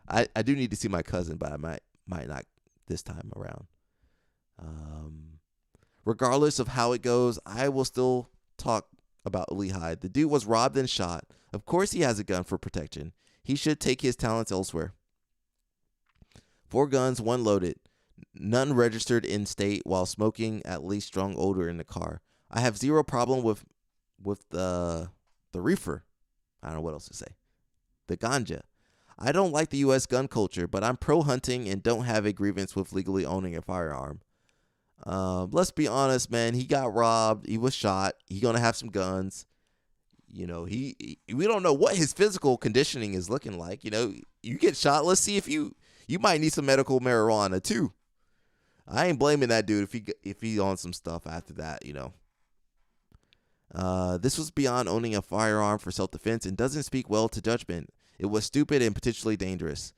I do need to see my cousin, but I might not this time around. Regardless of how it goes, I will still talk about Lehigh. The dude was robbed and shot. Of course he has a gun for protection. He should take his talents elsewhere. 4 guns, 1 loaded. None registered in state while smoking at least strong odor in the car. I have zero problem with the reefer. I don't know what else to say. The ganja. I don't like the U.S. gun culture, but I'm pro-hunting and don't have a grievance with legally owning a firearm. Let's be honest, man. He got robbed. He was shot. He's going to have some guns. We don't know what his physical conditioning is looking like. You get shot. Let's see if you might need some medical marijuana too. I ain't blaming that dude if he on some stuff after that, This was beyond owning a firearm for self-defense and doesn't speak well to judgment. It was stupid and potentially dangerous.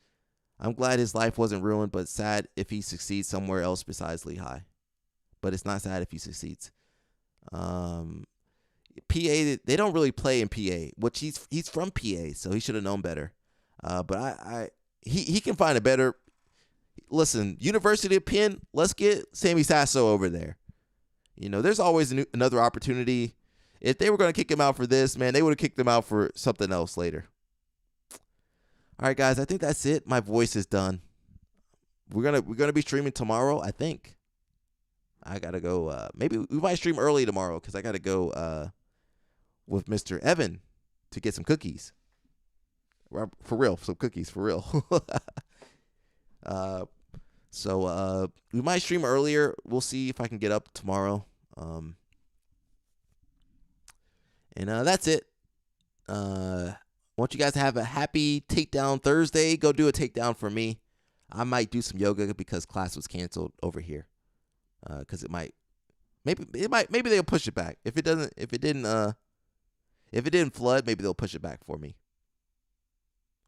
I'm glad his life wasn't ruined, but sad if he succeeds somewhere else besides Lehigh. But it's not sad if he succeeds. PA, they don't really play in PA, which he's from PA, so he should have known better. But he can find a better. Listen, University of Penn, let's get Sammy Sasso over there. There's always another opportunity. If they were going to kick him out for this, man, they would have kicked him out for something else later. All right, guys, I think that's it. My voice is done. We're gonna be streaming tomorrow, I think. I gotta go. Maybe we might stream early tomorrow because I gotta go with Mr. Evan to get some cookies. For real, some cookies for real. So we might stream earlier. We'll see if I can get up tomorrow. And that's it. I want you guys to have a happy Takedown Thursday. Go do a takedown for me. I might do some yoga because class was canceled over here. Because maybe they'll push it back. If it didn't flood, maybe they'll push it back for me.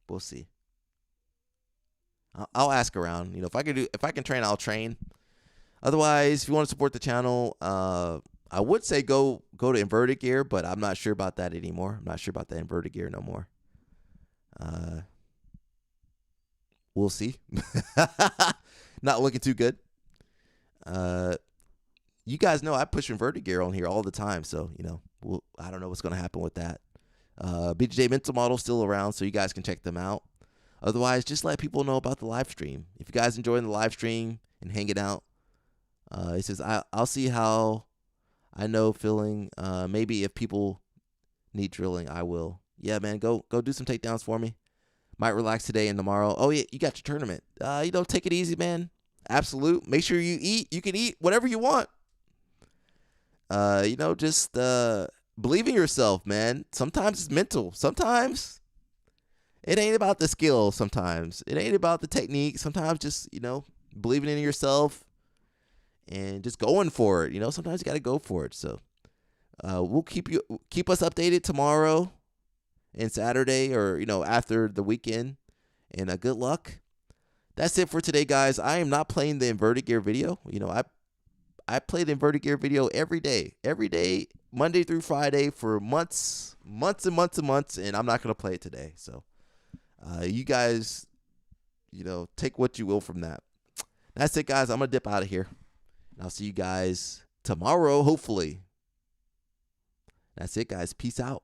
We'll see. I'll ask around. If I can train, I'll train. Otherwise, if you want to support the channel, I would say go to inverted gear, but I'm not sure about that anymore. I'm not sure about that inverted gear no more. We'll see. Not looking too good. You guys know I push inverted gear on here all the time, so I don't know what's going to happen with that. BJJ Mental Model still around, so you guys can check them out. Otherwise, just let people know about the live stream. If you guys enjoying the live stream and hanging out, he says, I'll see how I know feeling. Maybe if people need drilling, I will. Yeah, man, go do some takedowns for me. Might relax today and tomorrow. Oh, yeah, you got your tournament. Take it easy, man. Absolute. Make sure you eat. You can eat whatever you want. Just believe in yourself, man. Sometimes it's mental. Sometimes it ain't about the skill. Sometimes it ain't about the technique. Sometimes just, believing in yourself and just going for it. Sometimes you got to go for it. So we'll keep us updated tomorrow and Saturday, or after the weekend. And good luck. That's it for today, guys. I am not playing the inverted gear video. I play the inverted gear video every day, Monday through Friday for months and months and months, and I'm not gonna play it today. So you guys, take what you will from that. That's it, guys. I'm gonna dip out of here. And I'll see you guys tomorrow, hopefully. That's it, guys. Peace out.